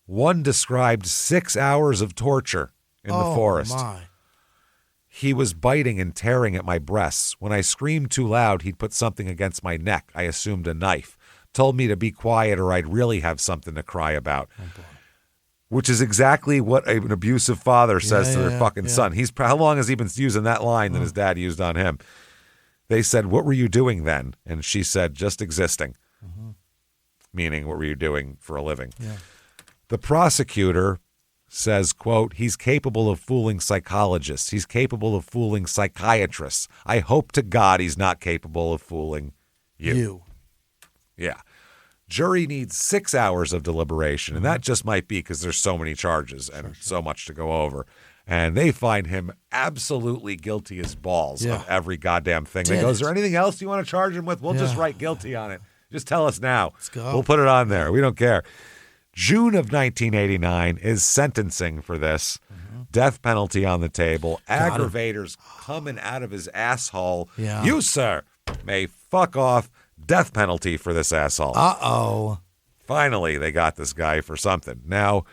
One described 6 hours of torture in the forest. My. He was biting and tearing at my breasts. When I screamed too loud, he'd put something against my neck. I assumed a knife. Told me to be quiet or I'd really have something to cry about. Oh, boy. Which is exactly what an abusive father says to their fucking son. How long has he been using that line that his dad used on him? They said, what were you doing then? And she said, just existing. Mm-hmm. Meaning, what were you doing for a living? Yeah. The prosecutor says, quote, he's capable of fooling psychologists. He's capable of fooling psychiatrists. I hope to God he's not capable of fooling you. Yeah. Jury needs 6 hours of deliberation, and that just might be because there's so many charges and so much to go over. And they find him absolutely guilty as balls of every goddamn thing. They go, is there anything else you want to charge him with? We'll just write guilty on it. Just tell us now. Let's go. We'll put it on there. We don't care. June of 1989 is sentencing for this. Mm-hmm. Death penalty on the table. Aggravators coming out of his asshole. Yeah. You, sir, may fuck off. Death penalty for this asshole. Uh-oh. Finally, they got this guy for something. Now,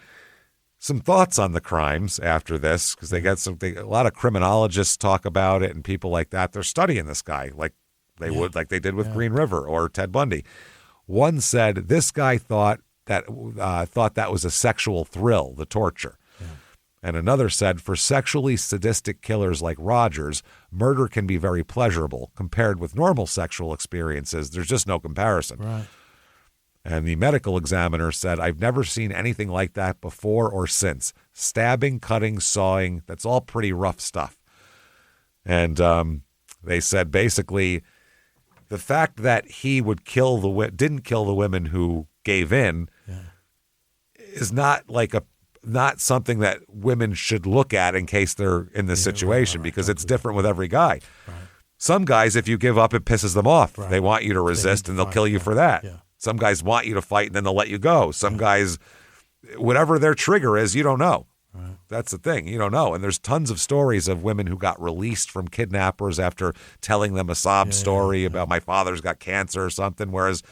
some thoughts on the crimes after this, because a lot of criminologists talk about it and people like that. They're studying this guy like they would, like they did with Green River or Ted Bundy. One said this guy thought that was a sexual thrill, the torture. Yeah. And another said, for sexually sadistic killers like Rogers, murder can be very pleasurable. Compared with normal sexual experiences, there's just no comparison. Right. And the medical examiner said, I've never seen anything like that before or since. Stabbing, cutting, sawing, that's all pretty rough stuff. And they said basically the fact that he would didn't kill the women who gave in is not something that women should look at in case they're in this situation, because it's different with every guy. Right. Some guys, if you give up, it pisses them off. Right. They want you to resist and they'll kill you for that. Yeah. Some guys want you to fight and then they'll let you go. Some guys, whatever their trigger is, you don't know. That's the thing. You don't know. And there's tons of stories of women who got released from kidnappers after telling them a sob story about my father's got cancer or something, whereas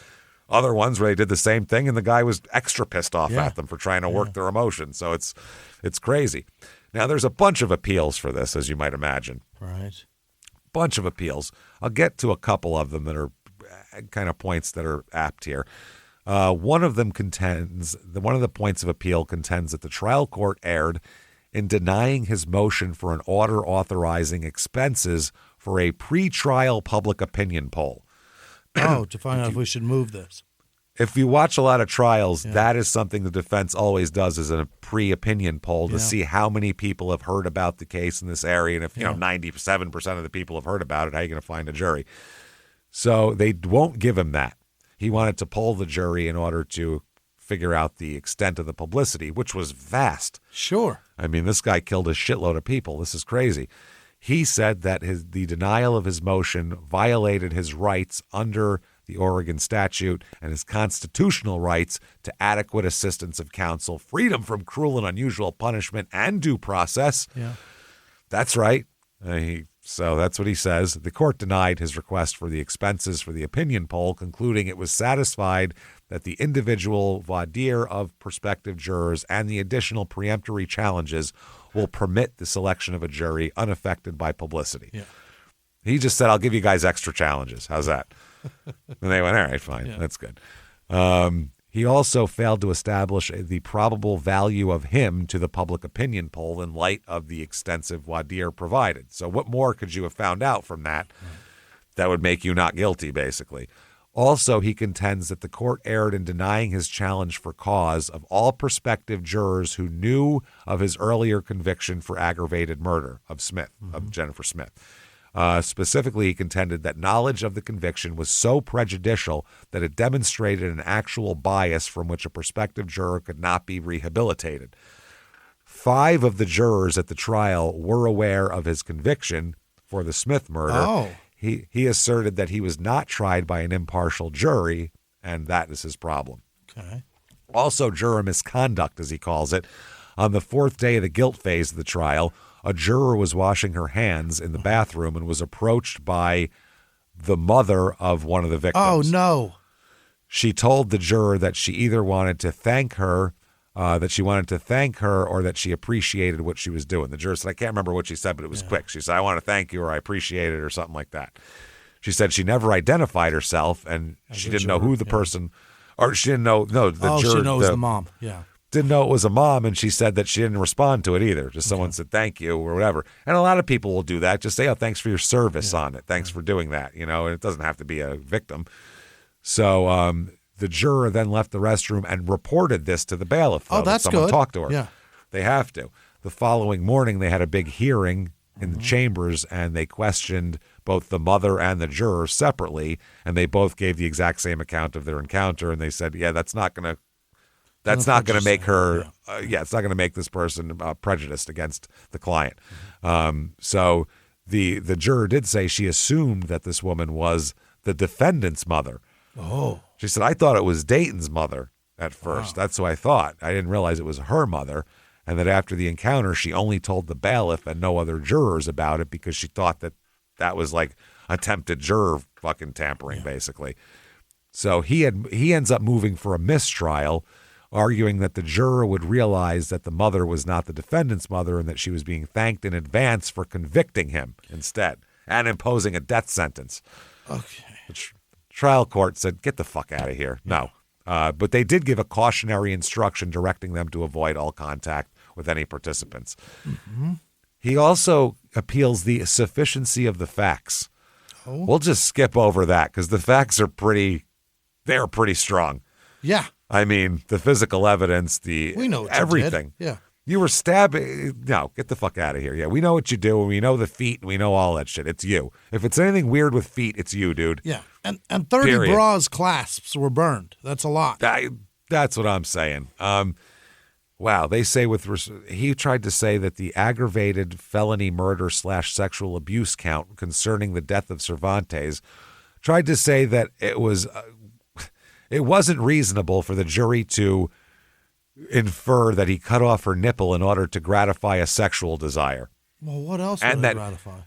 other ones where they did the same thing and the guy was extra pissed off at them for trying to work their emotions. So it's crazy. Now, there's a bunch of appeals for this, as you might imagine. Right. Bunch of appeals. I'll get to a couple of them that are kind of points that are apt here. One of the points of appeal contends that the trial court erred in denying his motion for an order authorizing expenses for a pre-trial public opinion poll. To find out if we should move this. If you watch a lot of trials, that is something the defense always does, is a pre-opinion poll to see how many people have heard about the case in this area. And if 97% of the people have heard about it, how are you going to find a jury? So they won't give him that. He wanted to poll the jury in order to figure out the extent of the publicity, which was vast. Sure. I mean, this guy killed a shitload of people. This is crazy. He said that the denial of his motion violated his rights under the Oregon statute and his constitutional rights to adequate assistance of counsel, freedom from cruel and unusual punishment, and due process. Yeah. That's right. So that's what he says. The court denied his request for the expenses for the opinion poll, concluding it was satisfied that the individual voir dire of prospective jurors and the additional preemptory challenges will permit the selection of a jury unaffected by publicity. Yeah. He just said, I'll give you guys extra challenges. How's that? And they went, all right, fine. Yeah. That's good. He also failed to establish the probable value of him to the public opinion poll in light of the extensive voir dire provided. So what more could you have found out from that that would make you not guilty, basically? Also, he contends that the court erred in denying his challenge for cause of all prospective jurors who knew of his earlier conviction for aggravated murder of Jennifer Smith. Specifically, he contended that knowledge of the conviction was so prejudicial that it demonstrated an actual bias from which a prospective juror could not be rehabilitated. 5 of the jurors at the trial were aware of his conviction for the Smith murder. Oh. He asserted that he was not tried by an impartial jury, and that is his problem. Okay. Also, juror misconduct, as he calls it. On the 4th day of the guilt phase of the trial, a juror was washing her hands in the bathroom and was approached by the mother of one of the victims. Oh, no. She told the juror that she either wanted to thank her, or that she appreciated what she was doing. The juror said, I can't remember what she said, but it was quick. She said, I want to thank you, or I appreciate it, or something like that. She said she never identified herself, and she didn't know who the person, or she didn't know, the juror. She knows the mom, didn't know it was a mom, and she said that she didn't respond to it either. Just someone said thank you or whatever. And a lot of people will do that. Just say, oh, thanks for your service on it. Thanks for doing that. And it doesn't have to be a victim. So the juror then left the restroom and reported this to the bailiff. Oh, that's someone good. Talked to her. Yeah. They have to. The following morning, they had a big hearing in the chambers, and they questioned both the mother and the juror separately, and they both gave the exact same account of their encounter. And they said, that's not going to make her, it's not going to make this person prejudiced against the client. So the juror did say she assumed that this woman was the defendant's mother. Oh. She said, I thought it was Dayton's mother at first. Wow. That's what I thought. I didn't realize it was her mother. And that after the encounter, she only told the bailiff and no other jurors about it because she thought that was like attempted juror fucking tampering, basically. So he ends up moving for a mistrial, arguing that the juror would realize that the mother was not the defendant's mother and that she was being thanked in advance for convicting him instead and imposing a death sentence. Okay. The trial court said, get the fuck out of here. No. But they did give a cautionary instruction directing them to avoid all contact with any participants. Mm-hmm. He also appeals the sufficiency of the facts. Oh. We'll just skip over that because the facts are pretty strong. Yeah. I mean, the physical evidence, we know what everything. You did. Yeah. You were stabbing. No, get the fuck out of here. Yeah, we know what you do, and we know the feet, and we know all that shit. It's you. If it's anything weird with feet, it's you, dude. Yeah, and 30 bras clasps were burned. That's a lot. That's what I'm saying. Wow, they say he tried to say that the aggravated felony murder / sexual abuse count concerning the death of Cervantes tried to say that it wasn't reasonable for the jury to infer that he cut off her nipple in order to gratify a sexual desire. Well, what else would it gratify?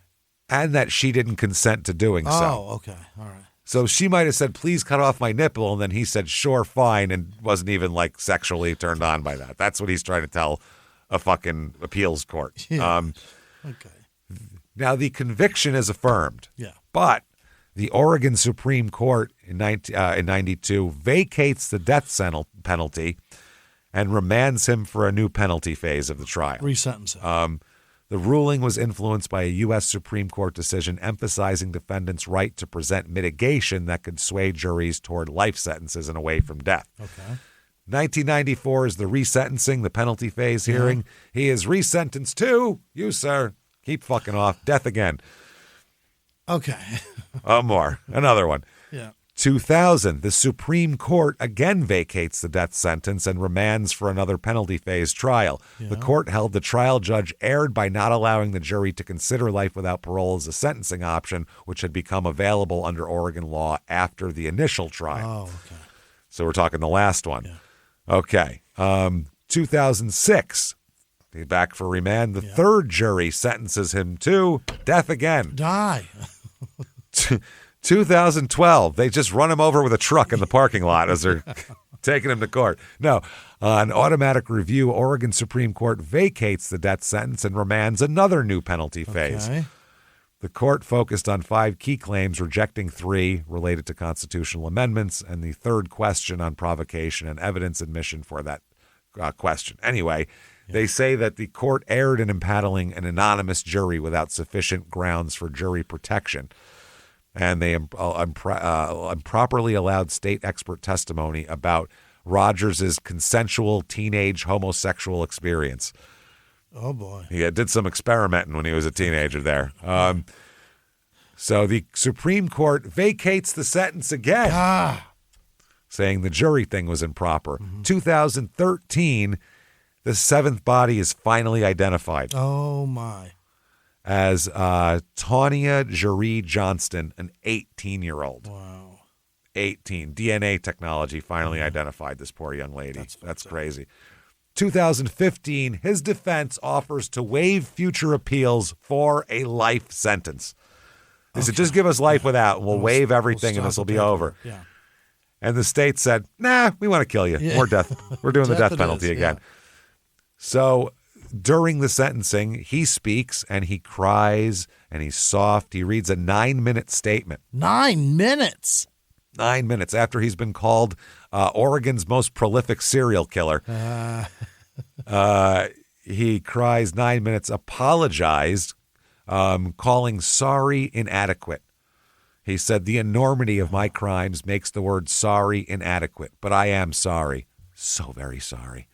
And that she didn't consent to doing so. Oh, okay. All right. So she might have said, please cut off my nipple, and then he said, sure, fine, and wasn't even, like, sexually turned on by that. That's what he's trying to tell a fucking appeals court. Yeah. Okay. Now, the conviction is affirmed. Yeah. But the Oregon Supreme Court in 92 vacates the death penalty and remands him for a new penalty phase of the trial. Resentencing. The ruling was influenced by a U.S. Supreme Court decision emphasizing defendants' right to present mitigation that could sway juries toward life sentences and away from death. Okay. 1994 is the resentencing, the penalty phase hearing. He is resentenced to, you, sir, keep fucking off, death again. Okay. Another one. Yeah. 2000, the Supreme Court again vacates the death sentence and remands for another penalty phase trial. Yeah. The court held the trial judge erred by not allowing the jury to consider life without parole as a sentencing option, which had become available under Oregon law after the initial trial. Oh, okay. So we're talking the last one. Yeah. Okay. 2006, back for remand. The third jury sentences him to death again. Die. 2012, they just run him over with a truck in the parking lot as they're taking him to court. No, an automatic review, Oregon Supreme Court vacates the death sentence and remands another new penalty phase. Okay. The court focused on 5 key claims, rejecting 3 related to constitutional amendments, and the third question on provocation and evidence admission for that question. Anyway, they say that the court erred in impaneling an anonymous jury without sufficient grounds for jury protection. And they improperly allowed state expert testimony about Rogers's consensual teenage homosexual experience. Oh, boy. He did some experimenting when he was a teenager there. So the Supreme Court vacates the sentence again, saying the jury thing was improper. 2013, the 7th body is finally identified. Oh, my. As Tanya Jaree Johnston, an 18-year-old. Wow. 18. DNA technology finally identified this poor young lady. That's crazy. 2015, his defense offers to waive future appeals for a life sentence. They said, just give us life without, and we'll waive everything, and this will be over. Yeah. And the state said, nah, we want to kill you. Yeah. More death. We're doing the death penalty again. Yeah. So during the sentencing, he speaks, and he cries, and he's soft. He reads a 9-minute statement. 9 minutes? 9 minutes after he's been called Oregon's most prolific serial killer. He cries 9 minutes, apologized, calling sorry inadequate. He said, the enormity of my crimes makes the word sorry inadequate, but I am sorry. So very sorry.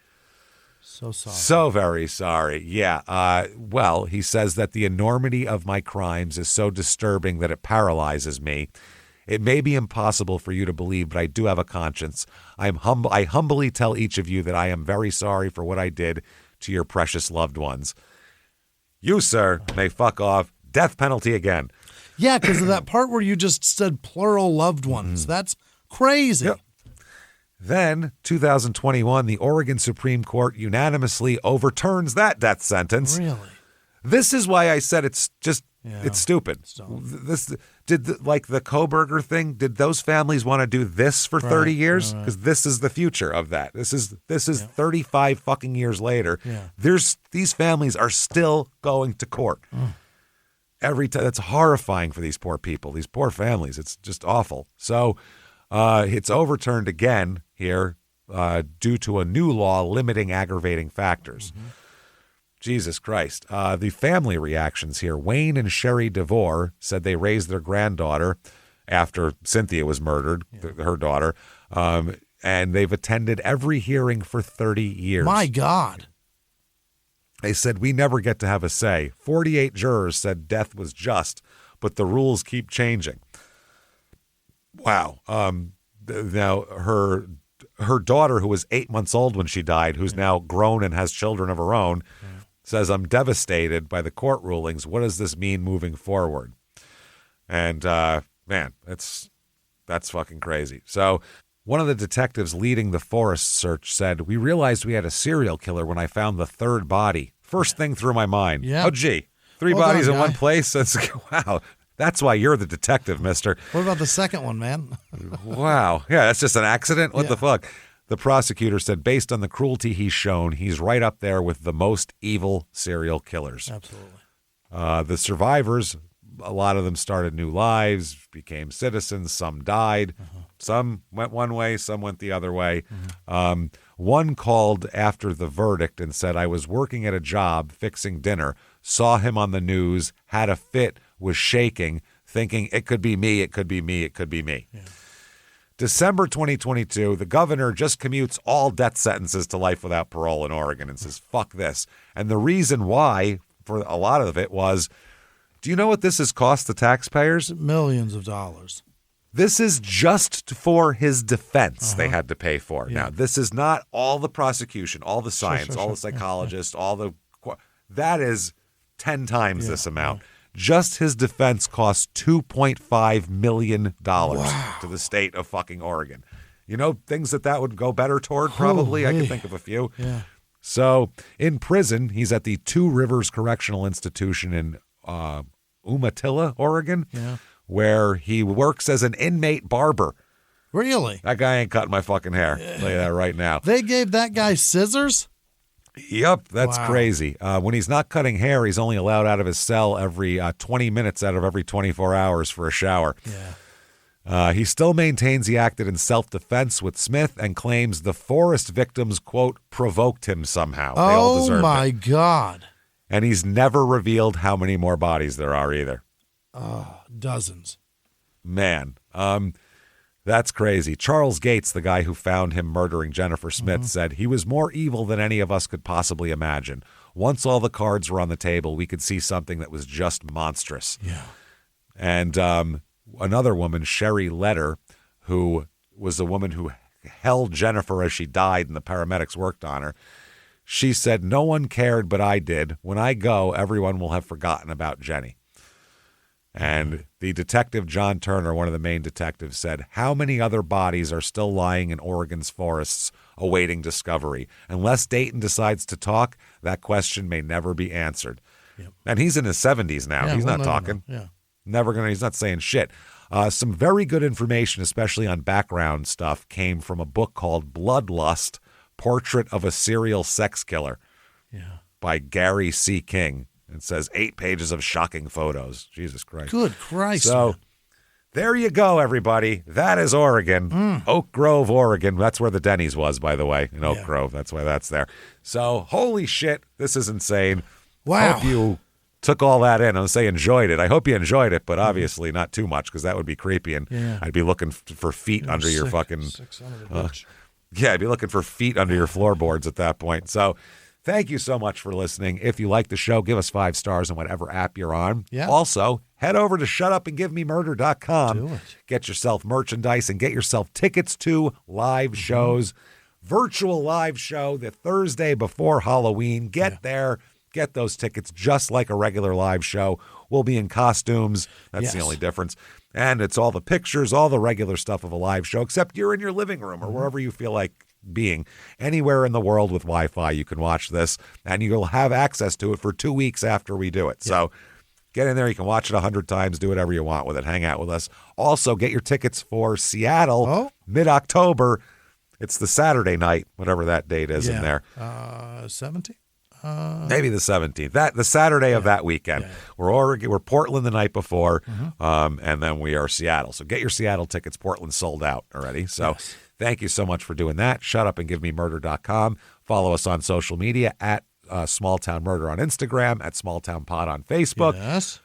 So sorry. So very sorry. Yeah. Well, he says that the enormity of my crimes is so disturbing that it paralyzes me. It may be impossible for you to believe, but I do have a conscience. I humbly tell each of you that I am very sorry for what I did to your precious loved ones. You, sir, may fuck off. Death penalty again. Yeah, because of that part where you just said plural loved ones. That's crazy. Yep. Then, 2021, the Oregon Supreme Court unanimously overturns that death sentence. Really? This is why I said it's stupid. Like the Koberger thing, did those families want to do this for 30 years? Because this is the future of that. This is 35 fucking years later. Yeah. These families are still going to court. Every time. That's horrifying for these poor people, these poor families. It's just awful. So it's overturned again here due to a new law limiting aggravating factors. Jesus Christ. The family reactions here. Wayne and Sherry DeVore said they raised their granddaughter after Cynthia was murdered, her daughter, and they've attended every hearing for 30 years. My God. They said, we never get to have a say. 48 jurors said death was just, but the rules keep changing. Wow. Now, her daughter, who was 8 months old when she died, who's now grown and has children of her own, says, I'm devastated by the court rulings. What does this mean moving forward? And, man, that's fucking crazy. So One of the detectives leading the forest search said, "We realized we had a serial killer when I found the third body. First thing through my mind. Yeah. Oh, gee, three bodies in one place? That's, wow, that's why you're the detective, mister." What about the second one, man? Wow. Yeah, that's just an accident? What the fuck? The prosecutor said, based on the cruelty he's shown, he's right up there with the most evil serial killers. Absolutely. The survivors, a lot of them started new lives, became citizens. Some died. Some went one way, some went the other way. One called after the verdict and said, "I was working at a job fixing dinner, saw him on the news, had a fit, was shaking, thinking it could be me, it could be me, it could be me." Yeah. December 2022, the governor just commutes all death sentences to life without parole in Oregon and says, fuck this. And the reason why, for a lot of it, was, do you know what this has cost the taxpayers? Millions of dollars. This is just for his defense they had to pay for. Yeah. Now, this is not all the prosecution, all the science, all the psychologists, all the... That is 10 times this amount. Just his defense costs $2.5 million to the state of fucking Oregon. You know, things that would go better toward, probably. I can think of a few. Yeah. So, in prison, he's at the Two Rivers Correctional Institution in Umatilla, Oregon, where he works as an inmate barber. Really? That guy ain't cutting my fucking hair. I'll tell you that right now. They gave that guy scissors? Yep, that's crazy. When he's not cutting hair, he's only allowed out of his cell every 20 minutes out of every 24 hours for a shower. Yeah. He still maintains he acted in self-defense with Smith and claims the forest victims, quote, provoked him somehow. They all deserved my it. God. And he's never revealed how many more bodies there are either. Dozens. Man, that's crazy. Charles Gates, the guy who found him murdering Jennifer Smith, said, "He was more evil than any of us could possibly imagine. Once all the cards were on the table, we could see something that was just monstrous." Yeah. And another woman, Sherry Letter, who was the woman who held Jennifer as she died and the paramedics worked on her, she said, "No one cared, but I did. When I go, everyone will have forgotten about Jenny." And the detective, John Turner, one of the main detectives, said, "How many other bodies are still lying in Oregon's forests awaiting discovery? Unless Dayton decides to talk, that question may never be answered." Yep. And he's in his 70s now. He's not talking. Yeah. He's not saying shit. Some very good information, especially on background stuff, came from a book called Bloodlust, Portrait of a Serial Sex Killer by Gary C. King. It says 8 pages of shocking photos. Jesus Christ. Good Christ. So man. there you go, everybody. That is Oregon. Oak Grove, Oregon. That's where the Denny's was, by the way, in Oak Grove. That's why that's there. So holy shit, this is insane. Wow. Hope you took all that in. I'll say enjoyed it. I hope you enjoyed it, but obviously not too much because that would be creepy. And I'd be looking for feet under your fucking... I'd be looking for feet under your floorboards at that point. So... thank you so much for listening. If you like the show, give us 5 stars on whatever app you're on. Yeah. Also, head over to shutupandgivememurder.com. Do it. Get yourself merchandise and get yourself tickets to live shows. Virtual live show the Thursday before Halloween. Get there. Get those tickets just like a regular live show. We'll be in costumes. That's the only difference. And it's all the pictures, all the regular stuff of a live show, except you're in your living room or wherever you feel like being. Anywhere in the world with Wi-Fi, you can watch this, and you'll have access to it for 2 weeks after we do it. So get in there. You can watch it 100 times, do whatever you want with it. Hang out with us. Also, get your tickets for Seattle mid-October. It's the Saturday night, whatever that date is in there. 17th? Maybe the 17th. The Saturday of that weekend. We're Portland the night before, and then we are Seattle. So get your Seattle tickets. Portland's sold out already. So thank you so much for doing that. Shutupandgivememurder.com. Follow us on social media at Small Town Murder on Instagram, at Small Town Pod on Facebook. Yes.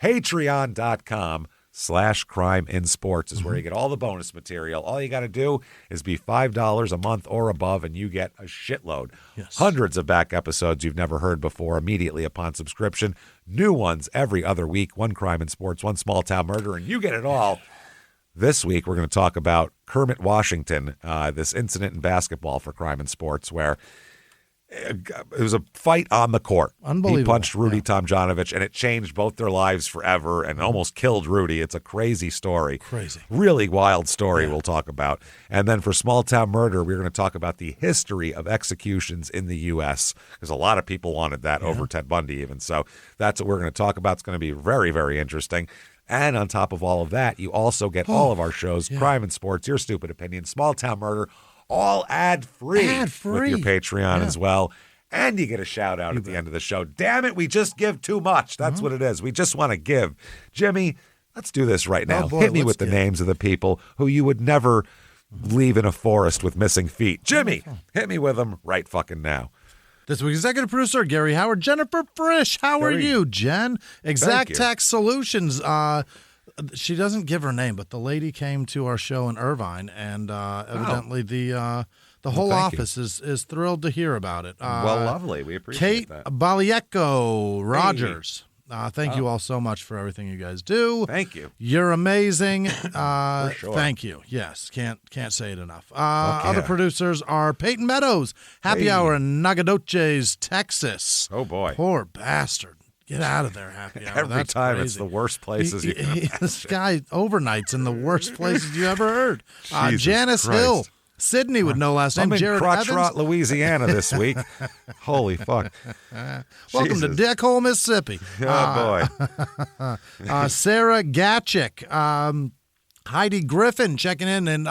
Patreon.com/Crime in Sports is where you get all the bonus material. All you got to do is be $5 a month or above, and you get a shitload. Yes. Hundreds of back episodes you've never heard before immediately upon subscription. New ones every other week. 1 Crime in Sports, 1 Small Town Murder, and you get it all. This week, we're going to talk about Kermit Washington, this incident in basketball for Crime in Sports, where It was a fight on the court. Unbelievable. He punched Rudy Tomjanovich, and it changed both their lives forever and almost killed Rudy. It's a crazy story. Crazy. Really wild story we'll talk about. And then for Small Town Murder, we're going to talk about the history of executions in the U.S. because a lot of people wanted that over Ted Bundy even. So that's what we're going to talk about. It's going to be very, very interesting. And on top of all of that, you also get all of our shows, Crime and Sports, Your Stupid Opinion, Small Town Murder, all ad-free with your Patreon as well. And you get a shout-out at the end of the show. Damn it, we just give too much. That's what it is. We just want to give. Jimmy, let's do this right now. Hit me with the names of the people who you would never leave in a forest with missing feet. Jimmy, hit me with them right fucking now. This week's executive producer, Gary Howard. Jennifer Frisch, how are you, Jen? Exact Tax Solutions. She doesn't give her name, but the lady came to our show in Irvine, and evidently the whole office is thrilled to hear about it. Well, lovely. We appreciate that. Kate Baliecko Rogers. Thank you all so much for everything you guys do. Thank you. You're amazing. For sure. Thank you. Yes, can't say it enough. Other producers are Peyton Meadows, Happy Hour in Nagadoches, Texas. Oh, boy. Poor bastard. Get out of there, Happy Hour. Every That's time crazy. it's the worst places you can imagine. This guy overnights in the worst places you ever heard. Janice Christ. Hill. Sydney with no last name. I'm in Jared Crotch Evans. Rot, Louisiana this week. Holy fuck. Welcome to Dick Hole, Mississippi. Oh, boy. Sarah Gatchick. Heidi Griffin checking in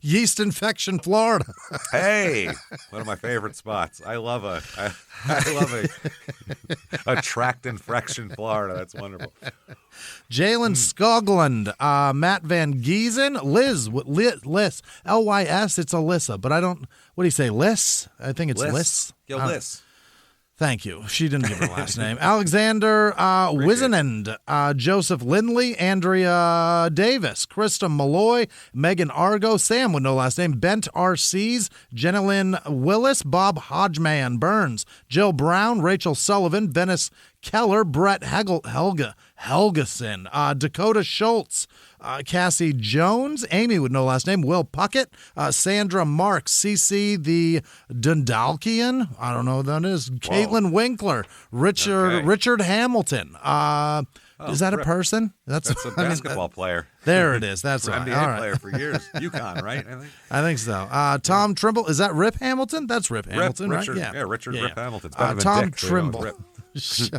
yeast infection, Florida. Hey, one of my favorite spots. I love a tract infection, Florida. That's wonderful. Jalen Skoglund, Matt Van Giesen, Liz, Lys, it's Alyssa, but I don't, what do you say, Liz? I think it's Liz. Yo, Liz. Thank you. She didn't give her last name. Alexander Wisenend, Joseph Lindley, Andrea Davis, Krista Malloy, Megan Argo, Sam with no last name, Bent R.C.'s, Jenilyn Willis, Bob Hodgman Burns, Jill Brown, Rachel Sullivan, Venice Keller, Brett Helgeson, Dakota Schultz, Cassie Jones, Amy with no last name, Will Puckett, Sandra Marks, CC the Dundalkian, I don't know who that is, Caitlin Winkler, Richard Hamilton. Is that a person? That's a basketball player. There it is. That's right. NBA player for years. UConn, right? I think so. Tom Trimble. Is that Rip Hamilton? That's Rip Hamilton, Richard, right? Yeah, Richard Rip Hamilton. Tom Dick, Trimble.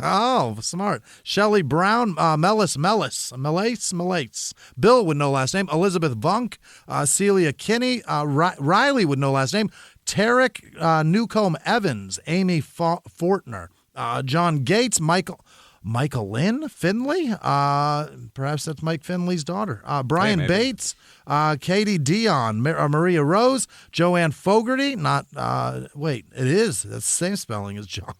Oh, smart. Shelley Brown, Melis, Bill with no last name, Elizabeth Vunk, Celia Kinney, Riley with no last name, Tarek Newcomb Evans, Amy Fortner, John Gates, Michael Lynn Finley, perhaps that's Mike Finley's daughter, Brian Bates, Katie Dion, Maria Rose, Joanne Fogarty, it is, that's the same spelling as John,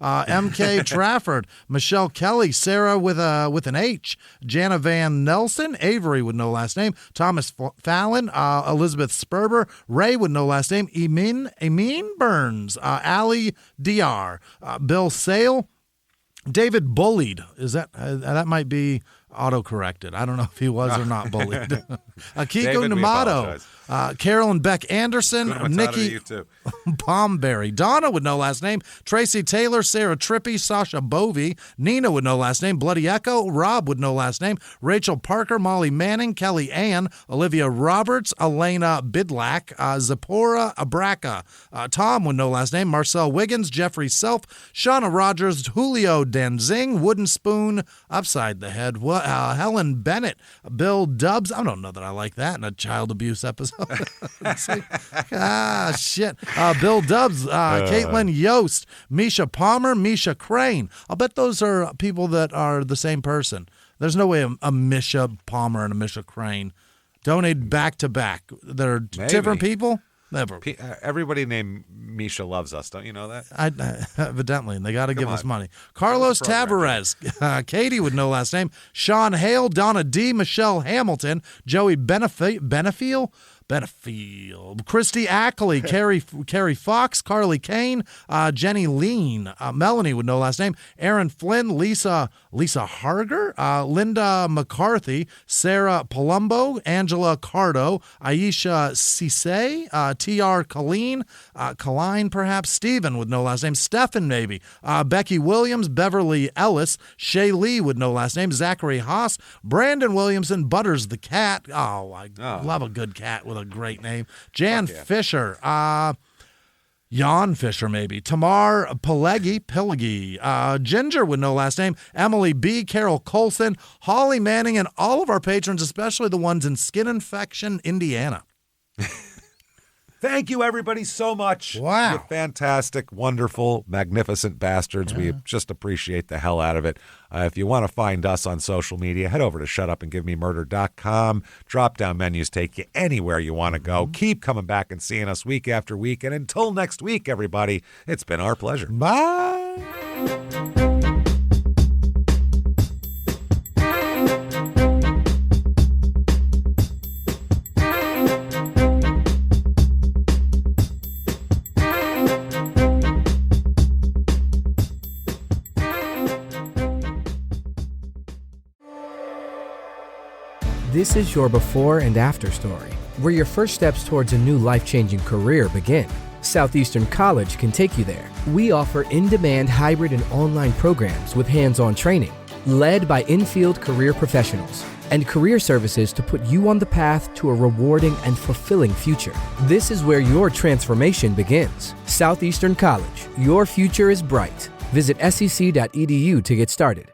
M.K. Trafford, Michelle Kelly, Sarah with an H, Jana Van Nelson, Avery with no last name, Thomas Fallon, Elizabeth Sperber, Ray with no last name, Emin Burns, Ali Dr, Bill Sale, David Bullied. Is that might be auto-corrected. I don't know if he was or not bullied. Kiko Namato, Carolyn Beck Anderson, Nikki Palmberry, Donna with no last name, Tracy Taylor, Sarah Trippy, Sasha Bovey, Nina with no last name, Bloody Echo, Rob with no last name, Rachel Parker, Molly Manning, Kelly Ann, Olivia Roberts, Elena Bidlack, Zipporah Abraca, Tom with no last name, Marcel Wiggins, Jeffrey Self, Shauna Rogers, Julio Danzing, Wooden Spoon, Upside the Head, Helen Bennett, Bill Dubs. I don't know that I like that in a child abuse episode. Shit. Bill Dubs, Caitlin Yost, Misha Palmer, Misha Crane. I'll bet those are people that are the same person. There's no way a Misha Palmer and a Misha Crane donate back to back. They're different people. Never. Everybody named Misha loves us. Don't you know that? Evidently, and they got to give us money. Carlos Tavares, Katie with no last name, Sean Hale, Donna D, Michelle Hamilton, Joey Benefiel, Benefield, Christy Ackley, Carrie Fox, Carly Kane, Jenny Lean, Melanie with no last name, Aaron Flynn, Lisa Harger, Linda McCarthy, Sarah Palumbo, Angela Cardo, Aisha Cisse, T.R. Colleen perhaps, Stephen with no last name, Stefan maybe, Becky Williams, Beverly Ellis, Shay Lee with no last name, Zachary Haas, Brandon Williamson, Butters the cat. Oh, I love a good cat with a great name. Jan Fisher, Jan Fisher maybe, Tamar Pilegi, Ginger with no last name, Emily B., Carol Colson, Holly Manning, and all of our patrons, especially the ones in Skin Infection, Indiana. Thank you, everybody, so much. Wow. You fantastic, wonderful, magnificent bastards. Yeah. We just appreciate the hell out of it. If you want to find us on social media, head over to shutupandgivememurder.com. Drop-down menus take you anywhere you want to go. Keep coming back and seeing us week after week. And until next week, everybody, it's been our pleasure. Bye. This is your before and after story, where your first steps towards a new life-changing career begin. Southeastern College can take you there. We offer in-demand hybrid and online programs with hands-on training, led by in-field career professionals, and career services to put you on the path to a rewarding and fulfilling future. This is where your transformation begins. Southeastern College, your future is bright. Visit sec.edu to get started.